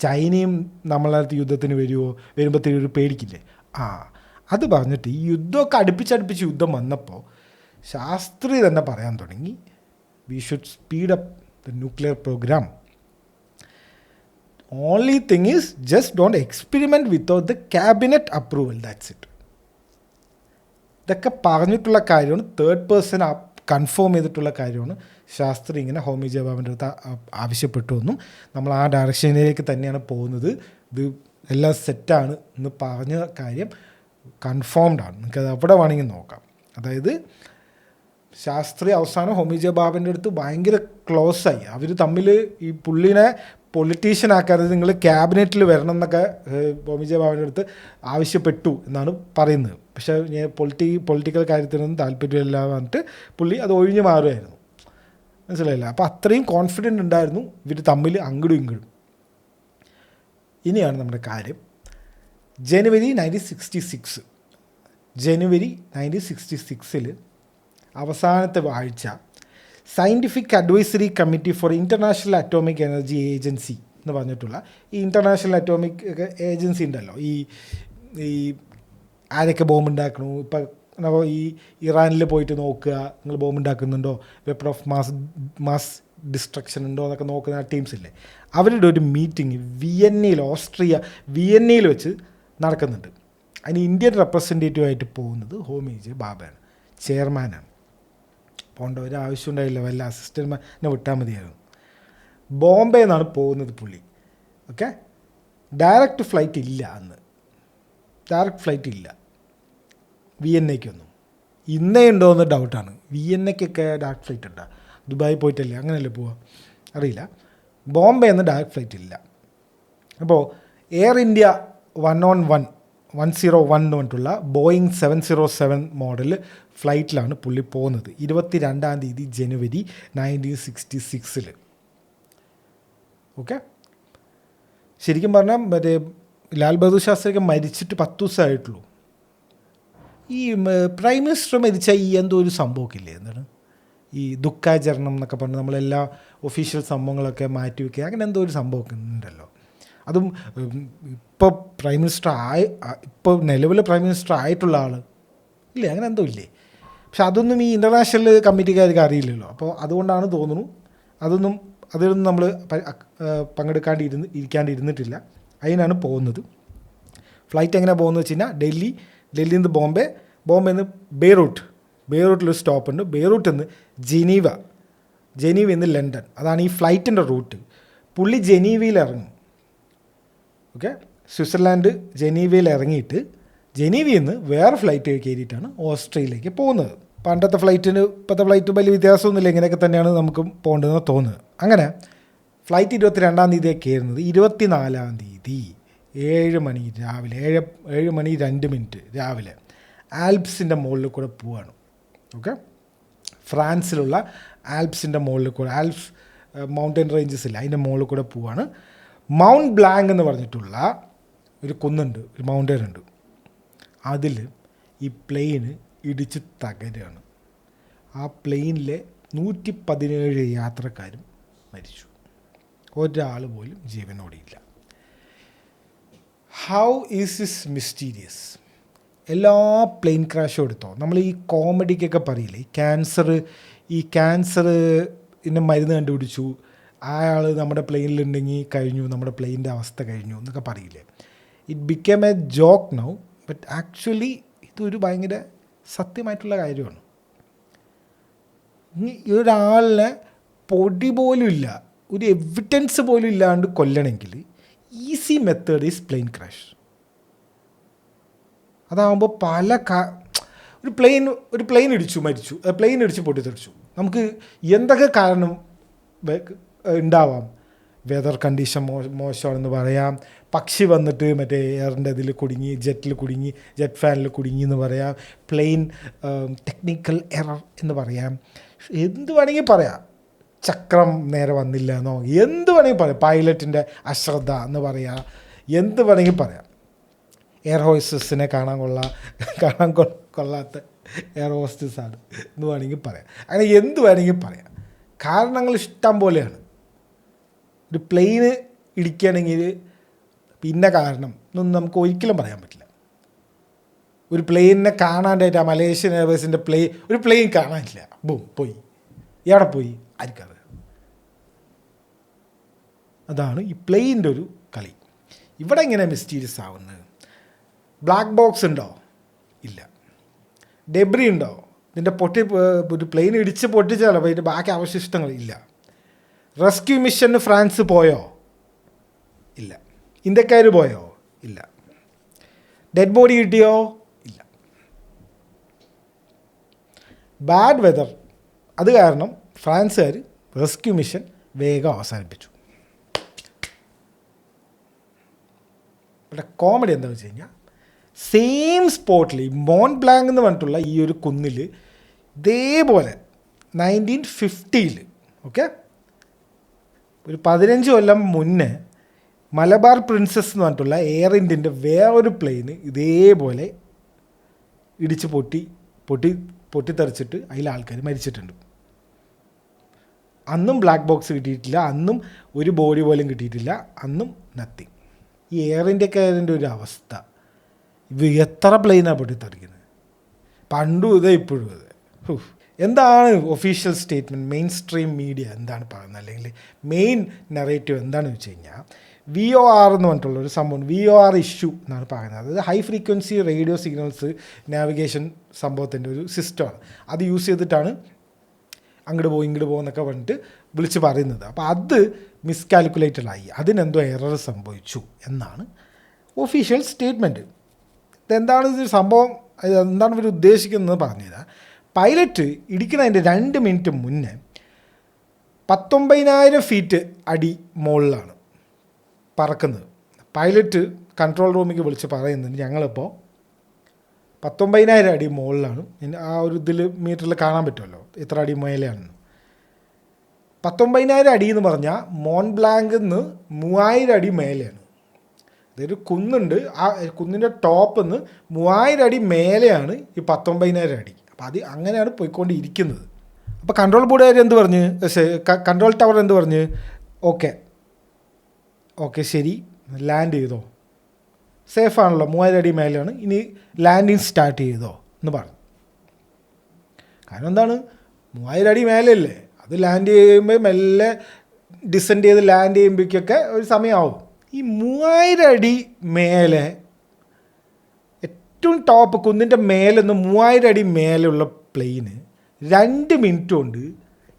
ചൈനയും നമ്മളടുത്ത് യുദ്ധത്തിന് വരുമ്പോൾ ഒരു പേടിക്കില്ലേ? അത് പറഞ്ഞിട്ട് ഈ യുദ്ധമൊക്കെ അടുപ്പിച്ചടുപ്പിച്ച് യുദ്ധം വന്നപ്പോൾ ശാസ്ത്രി തന്നെ പറയാൻ തുടങ്ങി, we should speed up the nuclear programme. Only thing is just don't experiment without the cabinet approval, that's it. ഇതൊക്കെ പറഞ്ഞിട്ടുള്ള കാര്യമാണ്, തേർഡ് പേഴ്സൺ കൺഫേം ചെയ്തിട്ടുള്ള കാര്യമാണ്. ശാസ്ത്രി ഇങ്ങനെ ഹോമി ജവാബിൻ്റെ അടുത്ത് ആവശ്യപ്പെട്ടു എന്നും നമ്മൾ ആ ഡയറക്ഷനിലേക്ക് തന്നെയാണ് പോകുന്നത്, ഇത് എല്ലാം സെറ്റാണ് എന്ന് പറഞ്ഞ കാര്യം കൺഫേംഡ് ആണ്. നിങ്ങൾക്കത് എവിടെ വേണമെങ്കിൽ നോക്കാം. അതായത് ശാസ്ത്രി അവസാനം ഹോമി ജവാബിൻ്റെ അടുത്ത് ഭയങ്കര ക്ലോസായി. അവർ തമ്മിൽ ഈ പുള്ളിനെ പൊളിറ്റീഷ്യൻ ആക്കാതെ നിങ്ങൾ ക്യാബിനറ്റിൽ വരണം എന്നൊക്കെ ഹോമി ജവാബിൻ്റെ അടുത്ത് ആവശ്യപ്പെട്ടു എന്നാണ് പറയുന്നത്. പക്ഷേ പൊളിറ്റിക്കൽ കാര്യത്തിനൊന്നും താല്പര്യമില്ല പറഞ്ഞിട്ട് പുള്ളി അത് ഒഴിഞ്ഞു മാറുമായിരുന്നു. മനസ്സിലായില്ല? അപ്പോൾ അത്രയും കോൺഫിഡൻ്റ് ഉണ്ടായിരുന്നു ഇവർ തമ്മിൽ അങ്ങോട്ടും ഇങ്ങോട്ടും. ഇനിയാണ് നമ്മുടെ കാര്യം. ജനുവരി 1966 അവസാനത്തെ ആഴ്ച scientific advisory committee for international atomic energy agency എന്ന് പറഞ്ഞിട്ടുള്ള ഈ ഇൻ്റർനാഷണൽ അറ്റോമിക് ഏജൻസി ഉണ്ടല്ലോ, ഈ ആരൊക്കെ ബോംബ് ഉണ്ടാക്കണു, ഇപ്പം ഈ ഇറാനിൽ പോയിട്ട് നോക്കുക നിങ്ങൾ ബോംബ് ഉണ്ടാക്കുന്നുണ്ടോ, വെപ്പൺ ഓഫ് മാസ് ഡിസ്ട്രക്ഷൻ ഉണ്ടോ എന്നൊക്കെ നോക്കുന്ന ടീംസ് ഇല്ലേ, അവരുടെ ഒരു മീറ്റിംഗ് ഓസ്ട്രിയ വിയന്നയിൽ വെച്ച് നടക്കുന്നുണ്ട്. അതിന് ഇന്ത്യൻ റെപ്രസെൻറ്റേറ്റീവായിട്ട് പോകുന്നത് ഹോമി ജെ ബാബയാണ്, ചെയർമാനാണ്. പോകേണ്ട ഒരു ആവശ്യം ഉണ്ടായില്ല, വല്ല അസിസ്റ്റൻറ്റിനെ വിട്ടാൽ മതിയായിരുന്നു. ബോംബെ നിന്നാണ് പോകുന്നത് പുള്ളി. ഓക്കെ, ഡയറക്റ്റ് ഫ്ലൈറ്റ് ഇല്ല അന്ന്, വിയന്നയ്ക്കൊന്നും. ഇന്നേ ഉണ്ടോ എന്ന് ഡൗട്ടാണ്. വിയന്നയ്ക്കൊക്കെ ഡയറക്റ്റ് ഫ്ലൈറ്റ് ഉണ്ടോ? ദുബായി പോയിട്ടല്ലേ, അങ്ങനെയല്ലേ പോവുക, അറിയില്ല. ബോംബെ നിന്ന് ഡയറക്റ്റ് ഫ്ലൈറ്റ് ഇല്ല. അപ്പോൾ എയർ ഇന്ത്യ 101 എന്ന് പറഞ്ഞിട്ടുള്ള ബോയിങ് 707 മോഡൽ ഫ്ലൈറ്റിലാണ് പുള്ളി പോകുന്നത് 22 ജനുവരി 1966. ഓക്കെ, ശരിക്കും പറഞ്ഞാൽ മറ്റേ ലാൽ ബഹദൂർ ശാസ്ത്രിയൊക്കെ മരിച്ചിട്ട് 10 ദിവസമായിട്ടുള്ളൂ. ഈ പ്രൈം മിനിസ്റ്റർ മരിച്ച ഈ എന്തോ ഒരു സംഭവമൊക്കെ ഇല്ലേ, എന്താണ് ഈ ദുഃഖാചരണം എന്നൊക്കെ പറഞ്ഞ് നമ്മളെല്ലാ ഒഫീഷ്യൽ സംഭവങ്ങളൊക്കെ മാറ്റി വയ്ക്കുക, അങ്ങനെ എന്തോ ഒരു സംഭവമൊക്കെ ഉണ്ടല്ലോ. അതും ഇപ്പോൾ നിലവിൽ പ്രൈം മിനിസ്റ്റർ ആയിട്ടുള്ള ആൾ ഇല്ലേ, അങ്ങനെ എന്തോ ഇല്ലേ. പക്ഷെ അതൊന്നും ഈ ഇൻ്റർനാഷണൽ കമ്മിറ്റിക്കാർക്ക് അറിയില്ലല്ലോ. അപ്പോൾ അതുകൊണ്ടാണ് തോന്നുന്നു അതിലൊന്നും നമ്മൾ ഇരിക്കാണ്ടിരുന്നിട്ടില്ല. അതിനാണ് പോകുന്നത്. ഫ്ലൈറ്റ് എങ്ങനെ പോകുന്നത് വെച്ച് കഴിഞ്ഞാൽ ഡൽഹിയിൽ നിന്ന് ബോംബെ നിന്ന് ബെയ്റൂട്ടിലൊരു സ്റ്റോപ്പുണ്ട്. ബെയ്റൂട്ടിൽ നിന്ന് ജനീവയിൽ നിന്ന് ലണ്ടൻ, അതാണ് ഈ ഫ്ലൈറ്റിൻ്റെ റൂട്ട്. പുള്ളി ജനീവയിൽ ഇറങ്ങും. ഓക്കെ, സ്വിറ്റ്സർലാൻഡ് ജനീവയിൽ ഇറങ്ങിയിട്ട് ജനീവയിൽ നിന്ന് വേറെ ഫ്ലൈറ്റ് കയറിയിട്ടാണ് ഓസ്ട്രേലിയയിലേക്ക് പോകുന്നത്. പണ്ടത്തെ ഫ്ലൈറ്റിന് ഇപ്പോഴത്തെ ഫ്ലൈറ്റ് വലിയ വ്യത്യാസമൊന്നുമില്ല, ഇങ്ങനെയൊക്കെ തന്നെയാണ് നമുക്ക് പോകേണ്ടതെന്ന് തോന്നുന്നത്. അങ്ങനെ ഫ്ലൈറ്റ് 22 കയറുന്നത് 24 7 മണി രാവിലെ 7:02 രാവിലെ ആൽപ്സിൻ്റെ മുകളിൽ കൂടെ പോവുകയാണ്. ഓക്കെ, ഫ്രാൻസിലുള്ള ആൽപ്സിൻ്റെ മുകളിൽ കൂടെ, ആൽപ്സ് മൗണ്ടൻ റേഞ്ചസ് ഇല്ല, അതിൻ്റെ മുകളിൽ കൂടെ പോവുകയാണ്. മൗണ്ട് ബ്ലാങ്ക് എന്ന് പറഞ്ഞിട്ടുള്ള ഒരു കുന്നുണ്ട്, ഒരു മൗണ്ടൻ ഉണ്ട്. അതിൽ ഈ പ്ലെയിന് ഇടിച്ച് തകരുകയാണ്. ആ പ്ലെയിനിലെ 117 യാത്രക്കാരും മരിച്ചു, ഒരാൾ പോലും ജീവനോടെയില്ല. How is this mysterious? എല്ലാ പ്ലെയിൻ ക്രാഷും എടുത്തോ, നമ്മൾ ഈ കോമഡിക്കൊക്കെ പറയില്ലേ, ഈ ക്യാൻസർ ഇതിൻ്റെ മരുന്ന് കണ്ടുപിടിച്ചു, അയാൾ നമ്മുടെ പ്ലെയിനിലുണ്ടെങ്കിൽ കഴിഞ്ഞു, നമ്മുടെ പ്ലെയിനിൻ്റെ അവസ്ഥ കഴിഞ്ഞു എന്നൊക്കെ പറയില്ലേ. It become A joke now, but actually ഇതൊരു ഭയങ്കര സത്യമായിട്ടുള്ള കാര്യമാണ്. ഈ ഒരാളിനെ പൊടി പോലും ഇല്ല, ഒരു എവിഡൻസ് പോലും ഇല്ലാണ്ട് കൊല്ലണമെങ്കിൽ easy method is plane crash. അതാകുമ്പോൾ ഒരു പ്ലെയിൻ മരിച്ചു, പ്ലെയിൻ ഇടിച്ച് പൊട്ടിത്തെറിച്ചു. നമുക്ക് എന്തൊക്കെ കാരണം ഉണ്ടാവാം, വെതർ കണ്ടീഷൻ മോശമാണെന്ന് പറയാം. പക്ഷി വന്നിട്ട് മറ്റേ എയറിൻ്റെ ഇതിൽ കുടുങ്ങി, ജെറ്റിൽ കുടുങ്ങി, ജെറ്റ് ഫാനിൽ കുടുങ്ങി എന്ന് പറയാം. പ്ലെയിൻ ടെക്നിക്കൽ എറർ എന്ന് പറയാം. എന്ത് വേണമെങ്കിൽ പറയാം. ചക്രം നേരെ വന്നില്ല എന്നോ എന്ത് വേണമെങ്കിൽ പറയാം. പൈലറ്റിൻ്റെ അശ്രദ്ധ എന്ന് പറയാം. എന്ത് വേണമെങ്കിൽ പറയാം. എയർ ഹോസ്റ്റസിനെ കാണാൻ കൊള്ളാത്ത എയർ ഹോസ്റ്റസാണ് എന്ന് വേണമെങ്കിൽ പറയാം. അങ്ങനെ എന്ത് വേണമെങ്കിൽ പറയാം. കാരണങ്ങൾ ഇഷ്ടം പോലെയാണ്. ഒരു പ്ലെയിന് ഇടിക്കുകയാണെങ്കിൽ പിന്നെ കാരണം എന്നൊന്നും നമുക്ക് ഒരിക്കലും പറയാൻ പറ്റില്ല. ഒരു പ്ലെയിനിനെ കാണാണ്ടായിട്ട് ആ മലേഷ്യൻ എയർവേസിൻ്റെ ഒരു പ്ലെയിൻ കാണാനില്ല. പോയി എവിടെ പോയി ആർക്കറിയാം. അതാണ് ഈ പ്ലെയിൻ്റെ ഒരു കളി. ഇവിടെ എങ്ങനെ മിസ്റ്റീരിയസ് ആവുന്നത്? ബ്ലാക്ക് ബോക്സ് ഉണ്ടോ? ഇല്ല. ഡെബ്രി ഉണ്ടോ? ഇതിൻ്റെ ഒരു പ്ലെയിൻ ഇടിച്ച് പൊട്ടിച്ചാലോ അതിൻ്റെ ബാക്കി അവശിഷ്ടങ്ങൾ ഇല്ല. റെസ്ക്യൂ മിഷന് ഫ്രാൻസ് പോയോ? ഇല്ല. ഇന്ത്യക്കാർ പോയോ? ഇല്ല. ഡെഡ് ബോഡി കിട്ടിയോ? ഇല്ല. ബാഡ് വെതർ, അത് കാരണം ഫ്രാൻസുകാർ റെസ്ക്യൂ മിഷൻ വേഗം അവസാനിപ്പിച്ചു. ഇവിടെ കോമഡി എന്താണെന്ന് വെച്ച് കഴിഞ്ഞാൽ സെയിം സ്പോട്ടിൽ മോൺ ബ്ലാങ്ക് എന്ന് പറഞ്ഞിട്ടുള്ള ഈ ഒരു കുന്നിൽ ഇതേപോലെ 1950 ഓക്കെ, ഒരു 15 കൊല്ലം മുന്നേ മലബാർ പ്രിൻസസ് എന്ന് പറഞ്ഞിട്ടുള്ള എയർ ഇന്ത്യൻ്റെ വേറൊരു പ്ലെയിന് ഇതേപോലെ ഇടിച്ച് പൊട്ടിത്തെറിച്ചിട്ട് അതിൽ ആൾക്കാർ മരിച്ചിട്ടുണ്ട്. അന്നും ബ്ലാക്ക് ബോക്സ് കിട്ടിയിട്ടില്ല, അന്നും ഒരു ബോഡി പോലും കിട്ടിയിട്ടില്ല, അന്നും നത്തിങ്. ഈ എയർ ഇന്ത്യക്കാരൻ്റെ ഒരു അവസ്ഥ, ഇത് എത്ര പ്ലെയിനാണ് പൊട്ടിത്തെറിക്കുന്നത്. പണ്ടും ഇതേ ഇപ്പോഴും ഇതേ. എന്താണ് official statement? Main stream media എന്താണ് പറയുന്നത്, അല്ലെങ്കിൽ മെയിൻ നെറേറ്റീവ് എന്താണെന്ന് വെച്ച് കഴിഞ്ഞാൽ VOR എന്ന് പറഞ്ഞിട്ടുള്ള ഒരു സംഭവം, VOR ഇഷ്യൂ എന്നാണ് പറയുന്നത്. അതായത് high frequency radio signals navigation സംഭവത്തിൻ്റെ ഒരു സിസ്റ്റമാണ്. അത് യൂസ് ചെയ്തിട്ടാണ് അങ്ങോട്ട് ഇങ്ങോട്ട് പോകുന്നൊക്കെ പറഞ്ഞിട്ട് വിളിച്ച് പറയുന്നത്. അപ്പോൾ അത് മിസ്കാൽക്കുലേറ്റഡായി, അതിനെന്തോ എറർ സംഭവിച്ചു എന്നാണ് ഒഫീഷ്യൽ സ്റ്റേറ്റ്മെൻറ്റ്. ഇതെന്താണ് ഇത് സംഭവം, എന്താണ് ഇവർ ഉദ്ദേശിക്കുന്നത് പറഞ്ഞുതരാം. പൈലറ്റ് ഇടിക്കുന്നതിൻ്റെ 2 മിനിറ്റ് മുന്നേ 19,000 ഫീറ്റ് അടി മുകളിലാണ് പറക്കുന്നത്. പൈലറ്റ് കൺട്രോൾ റൂമിലേക്ക് വിളിച്ച് പറയുന്നുണ്ട്, ഞങ്ങളിപ്പോൾ 19,000 അടി മുകളിലാണ്. ആ ഒരു ഇതിൽ മീറ്ററിൽ കാണാൻ പറ്റുമല്ലോ എത്ര അടി മേലെയാണെന്ന്. 19,000 അടി എന്ന് പറഞ്ഞാൽ മോൺ ബ്ലാങ്കിൽ നിന്ന് 3,000 അടി മേലെയാണ്. അതൊരു കുന്നുണ്ട്, ആ കുന്നിൻ്റെ ടോപ്പിൽ നിന്ന് 3,000 അടി മേലെയാണ് ഈ 19,000 അടി. അപ്പോൾ അത് അങ്ങനെയാണ് പോയിക്കൊണ്ടിരിക്കുന്നത്. അപ്പോൾ കൺട്രോൾ ബോർഡുകാർ എന്ത് പറഞ്ഞ്, കൺട്രോൾ ടവർ എന്ത് പറഞ്ഞ്, ഓക്കെ ശരി ലാൻഡ് ചെയ്തോ, സേഫാണല്ലോ, 3,000 അടി മേലെയാണ്, ഇനി ലാൻഡിങ് സ്റ്റാർട്ട് ചെയ്തോ എന്ന് പറഞ്ഞു. കാരണം എന്താണ്, 3,000 അടി മേലെയല്ലേ, അത് ലാൻഡ് ചെയ്യുമ്പോൾ മെല്ലെ ഡിസെൻഡ് ചെയ്ത് ലാൻഡ് ചെയ്യുമ്പോഴേക്കൊക്കെ ഒരു സമയമാവും. ഈ 3,000 അടി മേലെ, ഏറ്റവും ടോപ്പ് കുന്നിൻ്റെ മേലെ നിന്ന് 3,000 അടി മേലെയുള്ള പ്ലെയിന് 2 മിനിറ്റ് കൊണ്ട്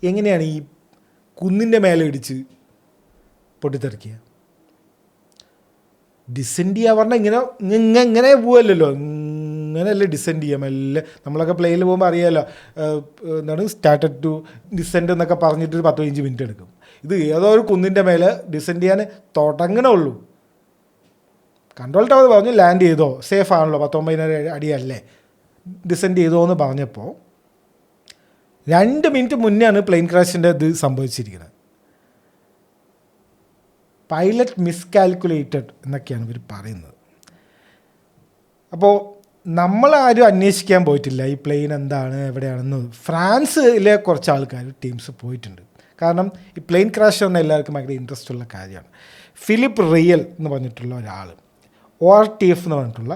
എങ്ങനെയാണ് ഈ കുന്നിൻ്റെ മേലെ ഇടിച്ച് പൊട്ടിത്തെറിക്കുക? ഡിസെൻഡ് ചെയ്യുക പറഞ്ഞാൽ ഇങ്ങനെ പോവല്ലോ, ഇങ്ങനെയല്ലേ ഡിസെൻഡ് ചെയ്യാം. എല്ലാം നമ്മളൊക്കെ പ്ലെയിനിൽ പോകുമ്പോൾ അറിയാമല്ലോ, എന്താണ് സ്റ്റാർട്ടഡ് ടു ഡിസെൻഡ് എന്നൊക്കെ പറഞ്ഞിട്ട് 15 മിനിറ്റ് എടുക്കും. ഇത് ഏതോ ഒരു കുന്നിൻ്റെ മേലെ ഡിസെൻഡ് ചെയ്യാൻ തുടങ്ങണുള്ളൂ. കൺട്രോൾ ടവർ പറഞ്ഞു ലാൻഡ് ചെയ്തോ, സേഫ് ആണല്ലോ, 19,000 അടിയല്ലേ, ഡിസെൻഡ് ചെയ്തോ എന്ന് പറഞ്ഞപ്പോൾ 2 മിനിറ്റ് മുന്നെയാണ് പ്ലെയിൻ ക്രാഷിൻ്റെ ഇത് സംഭവിച്ചിരിക്കുന്നത്. പൈലറ്റ് മിസ്കാൽക്കുലേറ്റഡ് എന്നൊക്കെയാണ് ഇവർ പറയുന്നത്. അപ്പോൾ നമ്മളാരും അന്വേഷിക്കാൻ പോയിട്ടില്ല ഈ പ്ലെയിൻ എന്താണ് എവിടെയാണെന്ന്. ഫ്രാൻസിലെ കുറച്ച് ആൾക്കാർ ടീംസ് പോയിട്ടുണ്ട്. കാരണം ഈ പ്ലെയിൻ ക്രാഷ് പറഞ്ഞാൽ എല്ലാവർക്കും ഭയങ്കര ഇൻട്രസ്റ്റ് ഉള്ള കാര്യമാണ്. ഫിലിപ്പ് റിയൽ എന്ന് പറഞ്ഞിട്ടുള്ള ഒരാൾ, ORTF എന്ന് പറഞ്ഞിട്ടുള്ള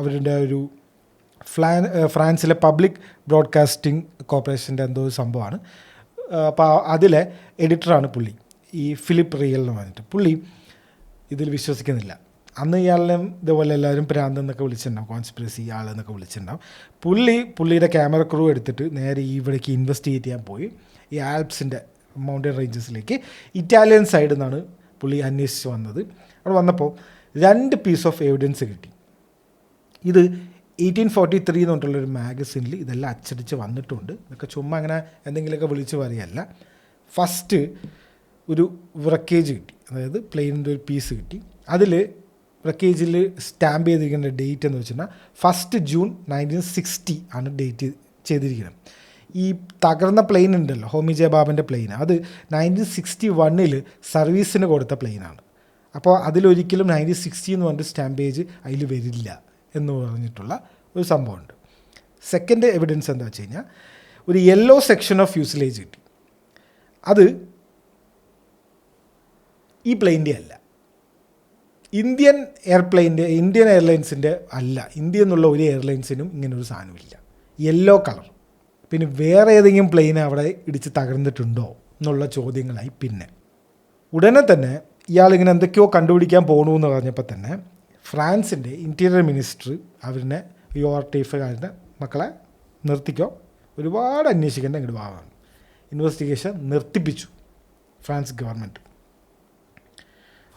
അവരുടെ ഒരു ഫ്രാൻസിലെ പബ്ലിക് ബ്രോഡ്കാസ്റ്റിംഗ് കോർപ്പറേഷൻ്റെ എന്തോ ഒരു സംഭവമാണ്. അപ്പോൾ അതിലെ എഡിറ്ററാണ് പുള്ളി, ഈ ഫിലിപ്പ് റിയൽ എന്ന് പറഞ്ഞിട്ട്. പുള്ളി ഇതിൽ വിശ്വസിക്കുന്നില്ല. അന്ന് ഇയാളെയും ഇതുപോലെ എല്ലാവരും ഭ്രാന്തെന്നൊക്കെ വിളിച്ചിട്ടുണ്ടാവും, കോൺസ്പിറസി ആളെന്നൊക്കെ വിളിച്ചിട്ടുണ്ടാവും. പുള്ളിയുടെ ക്യാമറ ക്രൂ എടുത്തിട്ട് നേരെ ഇവിടേക്ക് ഇൻവെസ്റ്റിഗേറ്റ് ചെയ്യാൻ പോയി. ഈ ആൽപ്സിൻ്റെ മൗണ്ടൻ റേഞ്ചസിലേക്ക് ഇറ്റാലിയൻ സൈഡിൽ നിന്നാണ് പുള്ളി അന്വേഷിച്ച് വന്നത്. അവിടെ വന്നപ്പോൾ 2 പീസ് ഓഫ് എവിഡൻസ് കിട്ടി. ഇത് 1843 എന്ന് പറഞ്ഞിട്ടുള്ളൊരു മാഗസിനിൽ ഇതെല്ലാം അച്ചടിച്ച് വന്നിട്ടുണ്ട്. ഇതൊക്കെ ചുമ്മാ അങ്ങനെ എന്തെങ്കിലുമൊക്കെ വിളിച്ച് പറയല്ല. ഫസ്റ്റ് ഒരു വ്രക്കേജ് കിട്ടി. അതായത് പ്ലെയിനിൻ്റെ ഒരു പീസ് കിട്ടി. അതിൽ റക്കേജിൽ സ്റ്റാമ്പ് ചെയ്തിരിക്കുന്ന ഡേറ്റ് എന്ന് വെച്ചാൽ 1 ജൂൺ 1960 ആണ് ഡേറ്റ് ചെയ്തിരിക്കുന്നത്. ഈ തകർന്ന പ്ലെയിൻ ഉണ്ടല്ലോ, ഹോമി ജെ ബാബൻ്റെ പ്ലെയിൻ, അത് 1961 സർവീസിന് കൊടുത്ത പ്ലെയിനാണ്. അപ്പോൾ അതിലൊരിക്കലും 1960 എന്ന് പറഞ്ഞിട്ട് സ്റ്റാമ്പേജ് അതിൽ വരില്ല എന്ന് പറഞ്ഞിട്ടുള്ള ഒരു സംഭവമുണ്ട്. സെക്കൻഡ് എവിഡൻസ് എന്താ വെച്ച് കഴിഞ്ഞാൽ ഒരു യെല്ലോ സെക്ഷൻ ഓഫ് ഫ്യൂസിലേജ് കിട്ടി. അത് ഈ പ്ലെയിൻ്റെ അല്ല, ഇന്ത്യൻ എയർലൈൻസിൻ്റെ അല്ല. ഇന്ത്യ എന്നുള്ള ഒരു എയർലൈൻസിനും ഇങ്ങനൊരു സാധനമില്ല, യെല്ലോ കളർ. പിന്നെ വേറെ ഏതെങ്കിലും പ്ലെയിൻ അവിടെ ഇടിച്ച് തകർന്നിട്ടുണ്ടോ എന്നുള്ള ചോദ്യങ്ങളായി. പിന്നെ ഉടനെ തന്നെ ഇയാളിങ്ങനെ എന്തൊക്കെയോ കണ്ടുപിടിക്കാൻ പോകണമെന്ന് പറഞ്ഞപ്പോൾ തന്നെ ഫ്രാൻസിൻ്റെ ഇൻറ്റീരിയർ മിനിസ്റ്റർ അവരിനെ ഈ ഓർട്ടിഫുകാരുടെ മക്കളെ നിർത്തിക്കോ, ഒരുപാട് അന്വേഷിക്കേണ്ട ഇങ്ങോട്ട് ഭാഗമാണ്, ഇൻവെസ്റ്റിഗേഷൻ നിർത്തിപ്പിച്ചു ഫ്രാൻസ് ഗവൺമെൻറ്.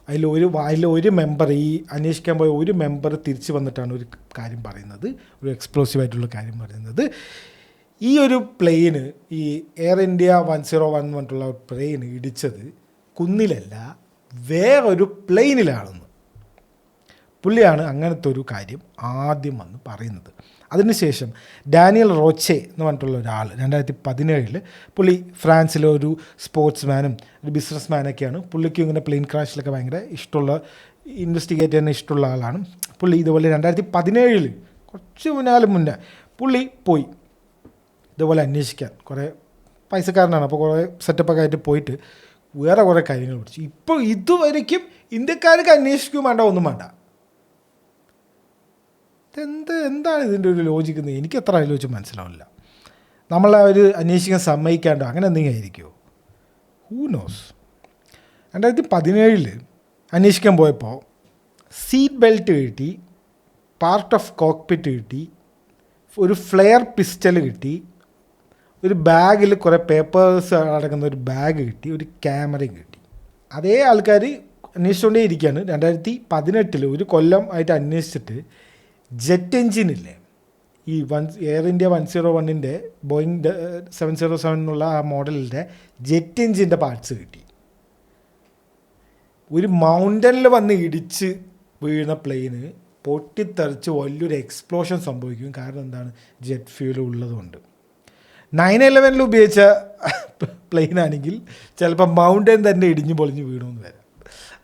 അതിലൊരു മെമ്പർ, ഈ അന്വേഷിക്കാൻ പോയ ഒരു മെമ്പർ തിരിച്ച് വന്നിട്ടാണ് ഒരു കാര്യം പറയുന്നത്, ഒരു എക്സ്പ്ലോസീവായിട്ടുള്ള കാര്യം പറയുന്നത്. ഈ ഒരു പ്ലെയിന്, ഈ എയർ ഇന്ത്യ 101 പറഞ്ഞിട്ടുള്ള പ്ലെയിൻ ഇടിച്ചത് കുന്നിലല്ല, വേറൊരു പ്ലെയിനിലാണെന്ന് പുള്ളിയാണ് അങ്ങനത്തെ ഒരു കാര്യം ആദ്യം വന്ന് പറയുന്നത്. അതിനുശേഷം ഡാനിയൽ റോച്ചെ എന്ന് പറഞ്ഞിട്ടുള്ള ഒരാൾ 2017 പുള്ളി ഫ്രാൻസിലെ ഒരു സ്പോർട്സ്മാനും ഒരു ബിസിനസ് മാനൊക്കെയാണ്. പുള്ളിക്ക് ഇങ്ങനെ പ്ലെയിൻ ക്രാഷിലൊക്കെ ഭയങ്കര ഇഷ്ടമുള്ള, ഇൻവെസ്റ്റിഗേറ്റ് ചെയ്യാൻ ഇഷ്ടമുള്ള ആളാണ് പുള്ളി. ഇതുപോലെ 2017 കുറച്ച് മുന്നേ പുള്ളി പോയി ഇതുപോലെ അന്വേഷിക്കാൻ. കുറേ പൈസക്കാരനാണ്, അപ്പോൾ കുറേ സെറ്റപ്പൊക്കെ ആയിട്ട് പോയിട്ട് വേറെ കുറേ കാര്യങ്ങൾ പഠിച്ചു. ഇപ്പോൾ ഇതുവരയ്ക്കും ഇന്ത്യക്കാർക്ക് അന്വേഷിക്കും വേണ്ട, ഒന്നും വേണ്ട. എന്താണ് ഇതിൻ്റെ ഒരു ലോജിക്ക് എന്ന് എനിക്ക് എത്ര ആലോചിച്ച് മനസ്സിലാവില്ല. നമ്മളെ ഒരു അന്വേഷിക്കാൻ സമ്മതിക്കാണ്ടോ അങ്ങനെ എന്തെങ്കിലും ആയിരിക്കുമോ? Who knows. 2017 അന്വേഷിക്കാൻ പോയപ്പോൾ സീറ്റ് ബെൽറ്റ് കിട്ടി, പാർട്ട് ഓഫ് കോക്ക്പിറ്റ് കിട്ടി, ഒരു ഫ്ലെയർ പിസ്റ്റൽ കിട്ടി, ഒരു ബാഗിൽ കുറേ പേപ്പേഴ്സ് അടങ്ങുന്ന ഒരു ബാഗ് കിട്ടി, ഒരു ക്യാമറയും കിട്ടി. അതേ ആൾക്കാർ അന്വേഷിച്ചുകൊണ്ടേ ഇരിക്കുകയാണ്. 2018 ഒരു കൊല്ലം ആയിട്ട് അന്വേഷിച്ചിട്ട് ജെറ്റ് എൻജിനില്ലേ, ഈ എയർ ഇന്ത്യ 101 ബോയിങ് 707 എന്നുള്ള ആ മോഡലിൻ്റെ ജെറ്റ് എൻജിൻ്റെ പാർട്സ് കിട്ടി. ഒരു മൗണ്ടനിൽ വന്ന് ഇടിച്ച് വീണ പ്ലെയിന് പൊട്ടിത്തെറിച്ച് വലിയൊരു എക്സ്പ്ലോഷൻ സംഭവിക്കും. കാരണം എന്താണ്? ജെറ്റ് ഫ്യൂൽ ഉള്ളതുകൊണ്ട്. 9/11 ഉപയോഗിച്ച പ്ലെയിനാണെങ്കിൽ ചിലപ്പോൾ മൗണ്ടൻ തന്നെ ഇടിഞ്ഞ് പൊളിഞ്ഞ് വീണമെന്ന് വരാം.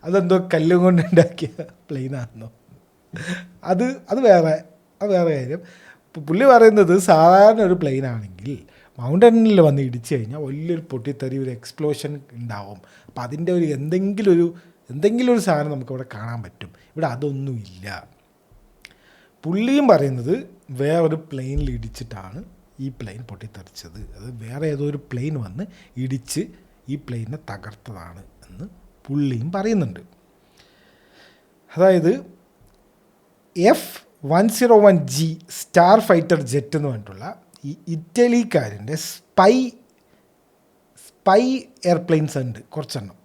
അതെന്തോ കല്ലും കൊണ്ടുണ്ടാക്കിയ പ്ലെയിനാണെന്നോ, അത് വേറെ കാര്യം. ഇപ്പോൾ പുള്ളി പറയുന്നത് സാധാരണ ഒരു പ്ലെയിനാണെങ്കിൽ മൗണ്ടനിൽ വന്ന് ഇടിച്ചു കഴിഞ്ഞാൽ വലിയൊരു പൊട്ടിത്തെറി, ഒരു എക്സ്പ്ലോഷൻ ഉണ്ടാവും. അപ്പോൾ അതിൻ്റെ ഒരു എന്തെങ്കിലും ഒരു സാധനം നമുക്കിവിടെ കാണാൻ പറ്റും. ഇവിടെ അതൊന്നുമില്ല. പുള്ളിയും പറയുന്നത് വേറൊരു പ്ലെയിനിൽ ഇടിച്ചിട്ടാണ് ഈ പ്ലെയിൻ പൊട്ടിത്തെറിച്ചത്. അത് വേറെ ഏതോ ഒരു പ്ലെയിൻ വന്ന് ഇടിച്ച് ഈ പ്ലെയിനെ തകർത്തതാണ് എന്ന് പുള്ളിയും പറയുന്നുണ്ട്. അതായത് F-101G സ്റ്റാർ ഫൈറ്റർ ജെറ്റ് എന്ന് പറഞ്ഞിട്ടുള്ള ഈ ഇറ്റലിക്കാരൻ്റെ സ്പൈ എയർപ്ലെയിൻസ് ഉണ്ട് കുറച്ചെണ്ണം.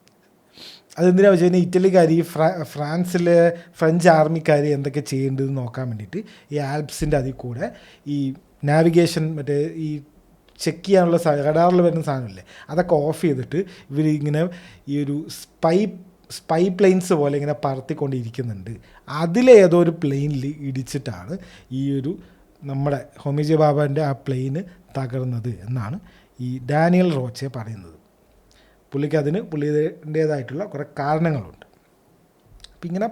അതെന്തിനാ വെച്ച് കഴിഞ്ഞാൽ ഇറ്റലിക്കാർ ഈ ഫ്രഞ്ച് ആർമിക്കാർ എന്തൊക്കെ ചെയ്യേണ്ടതെന്ന് നോക്കാൻ വേണ്ടിയിട്ട് ഈ ആൽപ്സിൻ്റെ അതിൽ കൂടെ ഈ നാവിഗേഷൻ മറ്റേ ഈ ചെക്ക് ചെയ്യാനുള്ള റഡാറിൽ വരുന്ന സാധനമില്ലേ, അതൊക്കെ ഓഫ് ചെയ്തിട്ട് ഇവരിങ്ങനെ ഈ ഒരു സ്പൈ പ്ലെയിൻസ് പോലെ ഇങ്ങനെ പറത്തിക്കൊണ്ടിരിക്കുന്നുണ്ട്. അതിലേതോ ഒരു പ്ലെയിനിൽ ഇടിച്ചിട്ടാണ് ഈ ഒരു നമ്മുടെ ഹോമി ജെ ബാബൻ്റെ ആ പ്ലെയിന് തകർന്നത് എന്നാണ് ഈ ഡാനിയൽ റോച്ചെ പറയുന്നത്. പുള്ളിയുടേതായിട്ടുള്ള കുറേ കാരണങ്ങളുണ്ട്. അപ്പം ഇങ്ങനെ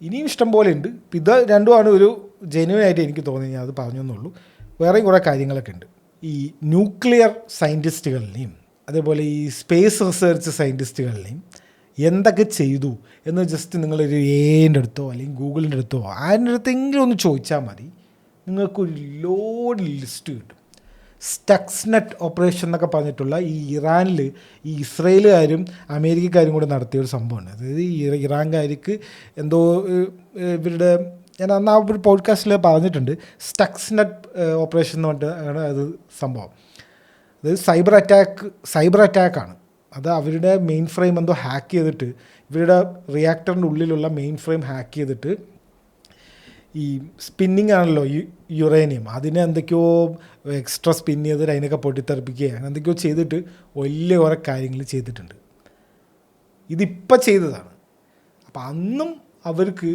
ഇനിയും ഇഷ്ടം പോലെ ഉണ്ട്. ഇത് രണ്ടുമാണ് ഒരു ജെന്യുവനായിട്ട് എനിക്ക് തോന്നി, ഞാൻ അത് പറഞ്ഞു എന്നുള്ളൂ. വേറെയും കുറേ കാര്യങ്ങളൊക്കെ ഉണ്ട്. ഈ ന്യൂക്ലിയർ സയൻറ്റിസ്റ്റുകളിലെയും അതേപോലെ ഈ സ്പേസ് റിസർച്ച് സയൻറ്റിസ്റ്റുകളിലെയും എന്തൊക്കെ ചെയ്തു എന്ന് ജസ്റ്റ് നിങ്ങളൊരു എൻ്റെ അടുത്തോ അല്ലെങ്കിൽ ഗൂഗിളിൻ്റെ അടുത്തോ ആരുടെ അടുത്തെങ്കിലും ഒന്ന് ചോദിച്ചാൽ മതി, നിങ്ങൾക്കൊരു ലോഡ് ലിസ്റ്റ് കിട്ടും. സ്റ്റക്സ്നെറ്റ് ഓപ്പറേഷൻ എന്നൊക്കെ പറഞ്ഞിട്ടുള്ള ഈ ഇറാനിൽ ഈ ഇസ്രയേലുകാരും അമേരിക്കക്കാരും കൂടെ നടത്തിയ ഒരു സംഭവമാണ്. അതായത് ഈ ഇറാൻകാർക്ക് എന്തോ ഇവരുടെ, ഞാൻ അന്ന് ആ ഒരു പോഡ്കാസ്റ്റിൽ പറഞ്ഞിട്ടുണ്ട്, സ്റ്റക്സ്നെറ്റ് ഓപ്പറേഷൻ എന്ന് പറഞ്ഞിട്ടാണ് അത് സംഭവം. അതായത് സൈബർ അറ്റാക്കാണ്. അത് അവരുടെ മെയിൻ ഫ്രെയിം എന്തോ ഹാക്ക് ചെയ്തിട്ട്, ഇവരുടെ റിയാക്ടറിൻ്റെ ഉള്ളിലുള്ള മെയിൻ ഫ്രെയിം ഹാക്ക് ചെയ്തിട്ട് ഈ സ്പിന്നിങ് ആണല്ലോ യുറേനിയം, അതിനെ എന്തൊക്കെയോ എക്സ്ട്രാ സ്പിൻ ചെയ്തിട്ട് അതിനൊക്കെ പൊട്ടിത്തെറിപ്പിക്കുക, അങ്ങനെ എന്തൊക്കെയോ ചെയ്തിട്ട് വലിയ കുറേ കാര്യങ്ങൾ ചെയ്തിട്ടുണ്ട്. ഇതിപ്പോൾ ചെയ്തതാണ്. അപ്പം അന്നും അവർക്ക്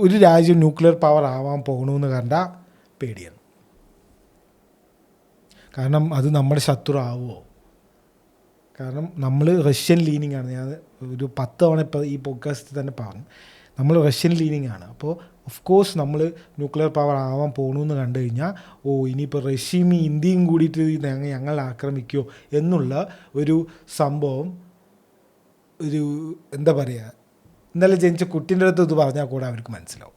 ഒരു രാജ്യം ന്യൂക്ലിയർ പവർ ആവാൻ പോകണമെന്ന് കണ്ടാൽ പേടിയാണ്. കാരണം അത് നമ്മുടെ ശത്രു ആവുമോ? കാരണം നമ്മൾ റഷ്യൻ ലീനിങ് ആണ്. ഞാൻ ഒരു 10 തവണ ഇപ്പോൾ ഈ പോഡ്കാസ്റ്റിൽ തന്നെ പറഞ്ഞു, നമ്മൾ റഷ്യൻ ലീനിങ് ആണ്. അപ്പോൾ ഓഫ് കോഴ്സ് നമ്മൾ ന്യൂക്ലിയർ പവർ ആവാൻ പോകണമെന്ന് കണ്ടു കഴിഞ്ഞാൽ ഇനിയിപ്പോൾ റഷ്യയും ഇന്ത്യയും കൂടിയിട്ട് ഞങ്ങൾ ആക്രമിക്കുമോ എന്നുള്ള ഒരു സംഭവം, ഒരു എന്താ പറയുക, ഇന്നലെ ജനിച്ച കുട്ടീൻ്റെ അടുത്ത് ഇത് പറഞ്ഞാൽ കൂടെ അവർക്ക് മനസ്സിലാവും.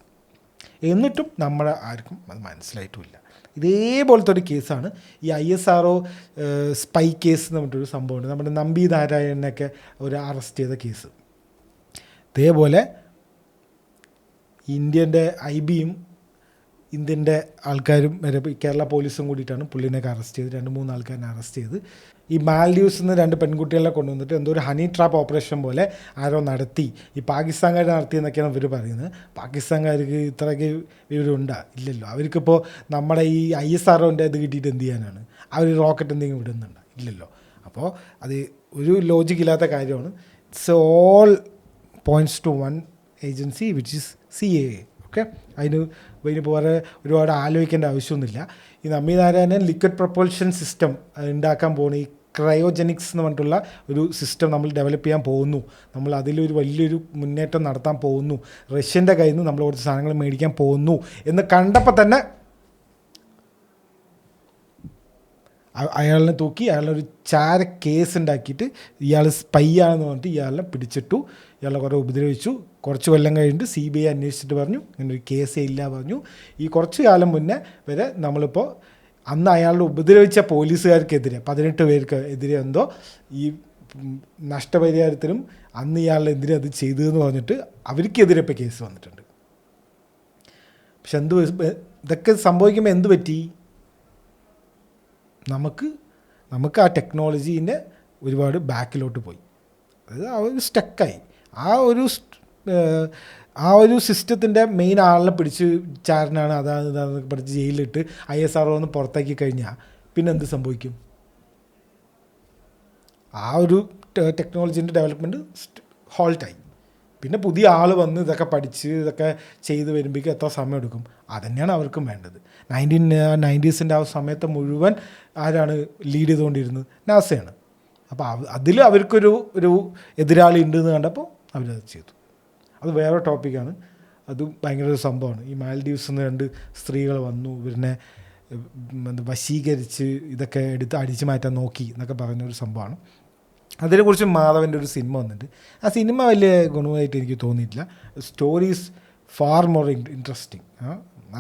എന്നിട്ടും നമ്മുടെ ആർക്കും അത് മനസ്സിലായിട്ടുമില്ല. ഇതേപോലത്തെ ഒരു കേസാണ് ഈ ISRO സ്പൈ കേസ് എന്ന് പറഞ്ഞിട്ടൊരു സംഭവമുണ്ട്. നമ്മുടെ നമ്പി നാരായണനൊക്കെ ഒരു അറസ്റ്റ് ചെയ്ത കേസ്. ഇതേപോലെ ഇന്ത്യൻ്റെ IBയും ഇന്ത്യൻ്റെ ആൾക്കാരും വരെ കേരള പോലീസും കൂടിയിട്ടാണ് പുള്ളിനെയൊക്കെ അറസ്റ്റ് ചെയ്ത് 2-3 ആൾക്കാരെ അറസ്റ്റ് ചെയ്ത് ഈ മാൽഡീവ്സിൽ നിന്ന് 2 പെൺകുട്ടികളെ കൊണ്ടുവന്നിട്ട് എന്തോ ഒരു ഹണി ട്രാപ്പ് ഓപ്പറേഷൻ പോലെ ആരോ നടത്തി. ഈ പാകിസ്ഥാൻകാർ നടത്തിയെന്നൊക്കെയാണ് ഇവർ പറയുന്നത്. പാകിസ്ഥാൻകാർക്ക് ഇത്രയ്ക്ക് വിവരമുണ്ടോ? ഇല്ലല്ലോ. അവർക്കിപ്പോൾ നമ്മുടെ ഈ ISROൻ്റെ ഇത് കിട്ടിയിട്ട് എന്ത് ചെയ്യാനാണ്? അവർ റോക്കറ്റ് എന്തെങ്കിലും വിടുന്നുണ്ടോ? ഇല്ലല്ലോ. അപ്പോൾ അത് ഒരു ലോജിക്കില്ലാത്ത കാര്യമാണ്. It's all points to one agency which is CAA. Okay, അതിന് വേറെ ഒരുപാട് ആലോചിക്കേണ്ട ആവശ്യമൊന്നുമില്ല. ഈ Nambi Narayanan liquid propulsion system ഉണ്ടാക്കാൻ പോകുന്ന ഈ ക്രയോജനിക്സ് എന്ന് പറഞ്ഞിട്ടുള്ള ഒരു സിസ്റ്റം നമ്മൾ ഡെവലപ്പ് ചെയ്യാൻ പോകുന്നു. നമ്മൾ അതിലൊരു വലിയൊരു മുന്നേറ്റം നടത്താൻ പോകുന്നു. റഷ്യൻ്റെ കയ്യിൽ നിന്ന് നമ്മൾ കുറച്ച് സാധനങ്ങൾ മേടിക്കാൻ പോകുന്നു എന്ന് കണ്ടപ്പോൾ തന്നെ അയാളിനെ തൂക്കി അയാളൊരു ചാര കേസ് ഉണ്ടാക്കിയിട്ട് ഇയാൾ സ്പൈ ആണെന്ന് പറഞ്ഞിട്ട് ഇയാളെ പിടിച്ചിട്ടു. ഇയാളെ കുറേ ഉപദ്രവിച്ചു. കുറച്ച് കൊല്ലം കഴിഞ്ഞിട്ട് CBI അന്വേഷിച്ചിട്ട് പറഞ്ഞു ഇങ്ങനെ ഒരു കേസേ ഇല്ല പറഞ്ഞു. ഈ കുറച്ച് കാലം മുന്നേ വരെ നമ്മളിപ്പോൾ അന്ന് അയാളുടെ ഉപദ്രവിച്ച പോലീസുകാർക്കെതിരെ 18 പേർക്ക് എതിരെ എന്തോ ഈ നഷ്ടപരിഹാരത്തിനും അന്ന് ഇയാളെതിരെ അത് ചെയ്തതെന്ന് പറഞ്ഞിട്ട് അവർക്കെതിരെ ഇപ്പോൾ കേസ് വന്നിട്ടുണ്ട്. പക്ഷെ ഇതൊക്കെ സംഭവിക്കുമ്പോൾ എന്ത് പറ്റി? നമുക്ക് ആ ടെക്നോളജീൻ്റെ ഒരുപാട് ബാക്കിലോട്ട് പോയി. അതായത് ആ ഒരു സ്റ്റക്കായി. ആ ഒരു സിസ്റ്റത്തിൻ്റെ മെയിൻ ആളിനെ പിടിച്ച് ചാരനാണ് ഇതാണെന്നൊക്കെ പഠിച്ച് ജയിലിലിട്ട് ISRO ഒന്ന് പുറത്താക്കി കഴിഞ്ഞാൽ പിന്നെ എന്ത് സംഭവിക്കും? ആ ഒരു ടെക്നോളജീൻ്റെ ഡെവലപ്മെൻറ്റ് ഹോൾട്ടായി. പിന്നെ പുതിയ ആൾ വന്ന് ഇതൊക്കെ പഠിച്ച് ഇതൊക്കെ ചെയ്ത് വരുമ്പോഴേക്കും എത്ര സമയം എടുക്കും? അതന്നെയാണ് അവർക്കും വേണ്ടത്. 1990s ആ സമയത്ത് മുഴുവൻ ആരാണ് ലീഡ് ചെയ്തുകൊണ്ടിരുന്നത്? നാസയാണ്. അപ്പോൾ അതിൽ അവർക്കൊരു എതിരാളി ഉണ്ടെന്ന് കണ്ടപ്പോൾ അവരത് ചെയ്തു. അത് വേറെ ടോപ്പിക്കാണ്. അത് ഭയങ്കര ഒരു സംഭവമാണ്. ഈ മാൽഡീവ്സിൽ നിന്ന് 2 സ്ത്രീകൾ വന്നു, ഇവരിനെ വശീകരിച്ച് ഇതൊക്കെ എടുത്ത് അടിച്ചു മാറ്റാൻ നോക്കി എന്നൊക്കെ പറഞ്ഞൊരു സംഭവമാണ്. അതിനെക്കുറിച്ച് മാധവൻ്റെ ഒരു സിനിമ വന്നിട്ട് ആ സിനിമ വലിയ ഗുണമായിട്ട് എനിക്ക് തോന്നിയിട്ടില്ല. Stories far more interesting.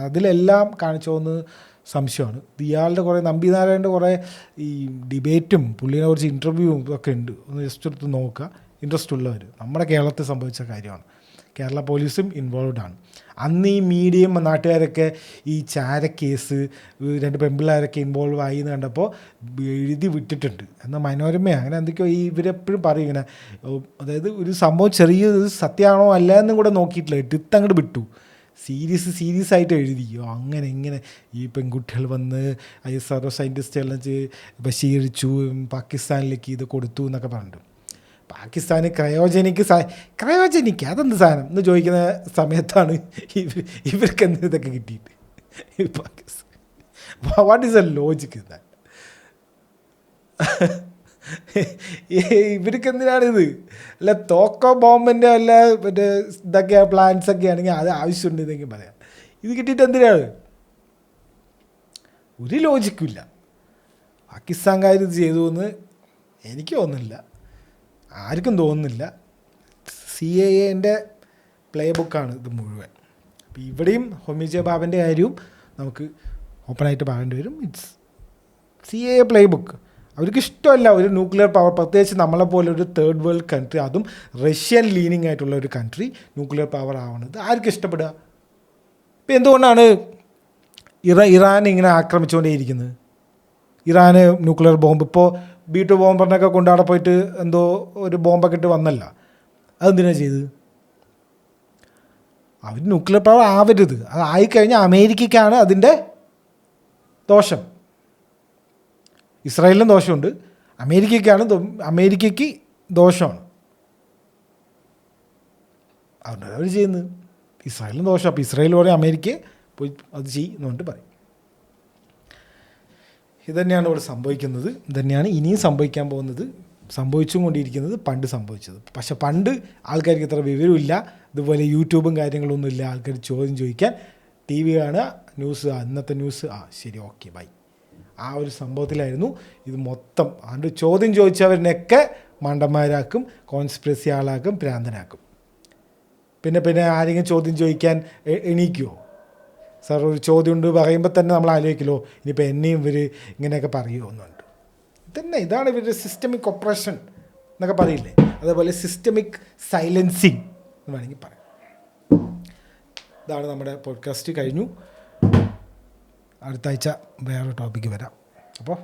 അതിലെല്ലാം കാണിച്ചോന്ന് സംശയമാണ്. ഇയാളുടെ കുറേ നമ്പി നാരായണൻ്റെ കുറേ ഈ ഡിബേറ്റും പുള്ളിനെ കുറിച്ച് ഇൻ്റർവ്യൂവും ഒക്കെ ഉണ്ട്. ഒന്ന് ജസ്റ്റ് എടുത്ത് നോക്കുക. ഇൻട്രസ്റ്റ് ഉള്ളവർ. നമ്മുടെ കേരളത്തിൽ സംഭവിച്ച കാര്യമാണ്. കേരള പോലീസും ഇൻവോൾവ്ഡ് ആണ്. അന്ന് ഈ മീഡിയയും നാട്ടുകാരൊക്കെ ഈ ചാരക്കേസ് 2 പെൺപിള്ളേരൊക്കെ ഇൻവോൾവ് ആയി എന്ന് കണ്ടപ്പോൾ എഴുതി വിട്ടിട്ടുണ്ട്. എന്നാൽ മനോരമ അങ്ങനെ എന്തൊക്കെയോ ഇവരെപ്പോഴും പറയും ഇങ്ങനെ, അതായത് ഒരു സംഭവം ചെറിയ സത്യമാണോ അല്ല എന്നും കൂടെ നോക്കിയിട്ടില്ല, എടുത്തങ്ങോട്ട് വിട്ടു. സീരിയസ് ആയിട്ട് എഴുതിയോ അങ്ങനെ ഇങ്ങനെ ഈ പെൺകുട്ടികൾ വന്ന് ISRO സയൻറ്റിസ്റ്റുകളെ വശീകരിച്ചു, പാകിസ്ഥാനിലേക്ക് ഇത് കൊടുത്തു എന്നൊക്കെ പറഞ്ഞിട്ട്. പാകിസ്ഥാന് ക്രയോജനിക്ക് അതെന്ത് സാധനം എന്ന് ചോദിക്കുന്ന സമയത്താണ് ഇവർക്ക് എന്ത് ഇതൊക്കെ കിട്ടിയിട്ട് what is A logic in that? ഇവർക്ക് എന്തിനാണിത്? അല്ല തോക്കോ ബോംബിൻ്റെ വല്ല മറ്റേ ഇതൊക്കെ പ്ലാൻസൊക്കെ ആണെങ്കിൽ അത് ആവശ്യമുണ്ട് എന്നെങ്കിൽ പറയാം. ഇത് കിട്ടിയിട്ട് എന്തിനാണ്? ഒരു ലോജിക്കില്ല. പാകിസ്ഥാൻകാർ ഇത് ചെയ്തു എന്ന് എനിക്ക് തോന്നുന്നില്ല, ആർക്കും തോന്നുന്നില്ല. CAAൻ്റെ പ്ലേ ബുക്കാണ് ഇത് മുഴുവൻ. അപ്പോൾ ഇവിടെയും ഹോമി ജെ ബാബൻ്റെ കാര്യവും നമുക്ക് ഓപ്പണായിട്ട് പറയേണ്ടി വരും. It's CAA play book. അവർക്ക് ഇഷ്ടമല്ല ഒരു ന്യൂക്ലിയർ പവർ, പ്രത്യേകിച്ച് നമ്മളെപ്പോലെ ഒരു തേർഡ് വേൾഡ് കൺട്രി, അതും റഷ്യൻ ലീനിങ് ആയിട്ടുള്ള ഒരു കൺട്രി ന്യൂക്ലിയർ പവർ ആവുന്നത് ആർക്കും ഇഷ്ടപ്പെടുക? ഇപ്പം എന്തുകൊണ്ടാണ് ഇറാൻ ഇങ്ങനെ ആക്രമിച്ചുകൊണ്ടേയിരിക്കുന്നത്? ഇറാന് ന്യൂക്ലിയർ ബോംബ് ഇപ്പോൾ B2 ബോംബറിനൊക്കെ കൊണ്ടവിടെ പോയിട്ട് എന്തോ ഒരു ബോംബൊക്കെ ഇട്ട് വന്നല്ല. അതെന്തിനാണ് ചെയ്തത്? അവർ ന്യൂക്ലിയർ പവർ ആവരുത്. അത് ആയിക്കഴിഞ്ഞാൽ അമേരിക്കയ്ക്കാണ് അതിൻ്റെ ദോഷം. ഇസ്രായേലിനും ദോഷമുണ്ട്, അമേരിക്കയ്ക്ക് ദോഷമാണ്. അതുകൊണ്ടാണ് അവർ ചെയ്യുന്നത്. ഇസ്രായേലിന് ദോഷം. അപ്പോൾ ഇസ്രായേൽ പറയും അമേരിക്കയെ പോയി അത് ചെയ്യുന്നുണ്ട് പറയും. ഇതുതന്നെയാണ് ഇവിടെ സംഭവിക്കുന്നത്. ഇതുതന്നെയാണ് ഇനിയും സംഭവിക്കാൻ പോകുന്നത്, സംഭവിച്ചും കൊണ്ടിരിക്കുന്നത്, പണ്ട് സംഭവിച്ചത്. പക്ഷെ പണ്ട് ആൾക്കാർക്ക് ഇത്ര വിവരമില്ല, ഇതുപോലെ യൂട്യൂബും കാര്യങ്ങളൊന്നും ഇല്ല. ആൾക്കാർ ചോദ്യം ചോദിക്കാൻ ടി വി കാണുക, ന്യൂസ്, ഇന്നത്തെ ന്യൂസ്, ശരി ഓക്കെ ബൈ, ആ ഒരു സംഭവത്തിലായിരുന്നു ഇത് മൊത്തം. അതുകൊണ്ട് ചോദ്യം ചോദിച്ചവരിനൊക്കെ മണ്ടന്മാരാക്കും, കോൺസ്പിറസി ആളാക്കും, ഭ്രാന്തനാക്കും. പിന്നെ ആരെങ്കിലും ചോദ്യം ചോദിക്കാൻ എണീക്കുമോ? സാർ ഒരു ചോദ്യം ഉണ്ട് പറയുമ്പോൾ തന്നെ നമ്മൾ ആലോചിക്കലോ ഇനിയിപ്പോൾ എന്നെയും ഇവർ ഇങ്ങനെയൊക്കെ പറയുമോ എന്നുണ്ട്. ഇതാണ് ഇവരുടെ സിസ്റ്റമിക് ഓപ്പറേഷൻ എന്നൊക്കെ പറയില്ലേ, അതേപോലെ സിസ്റ്റമിക് സൈലൻസിങ് എന്ന് വേണമെങ്കിൽ പറയാം. ഇതാണ് നമ്മുടെ പോഡ്കാസ്റ്റ് കഴിഞ്ഞു. അടുത്ത ആഴ്ച വേറെ ടോപ്പിക്ക് വരാം. അപ്പോൾ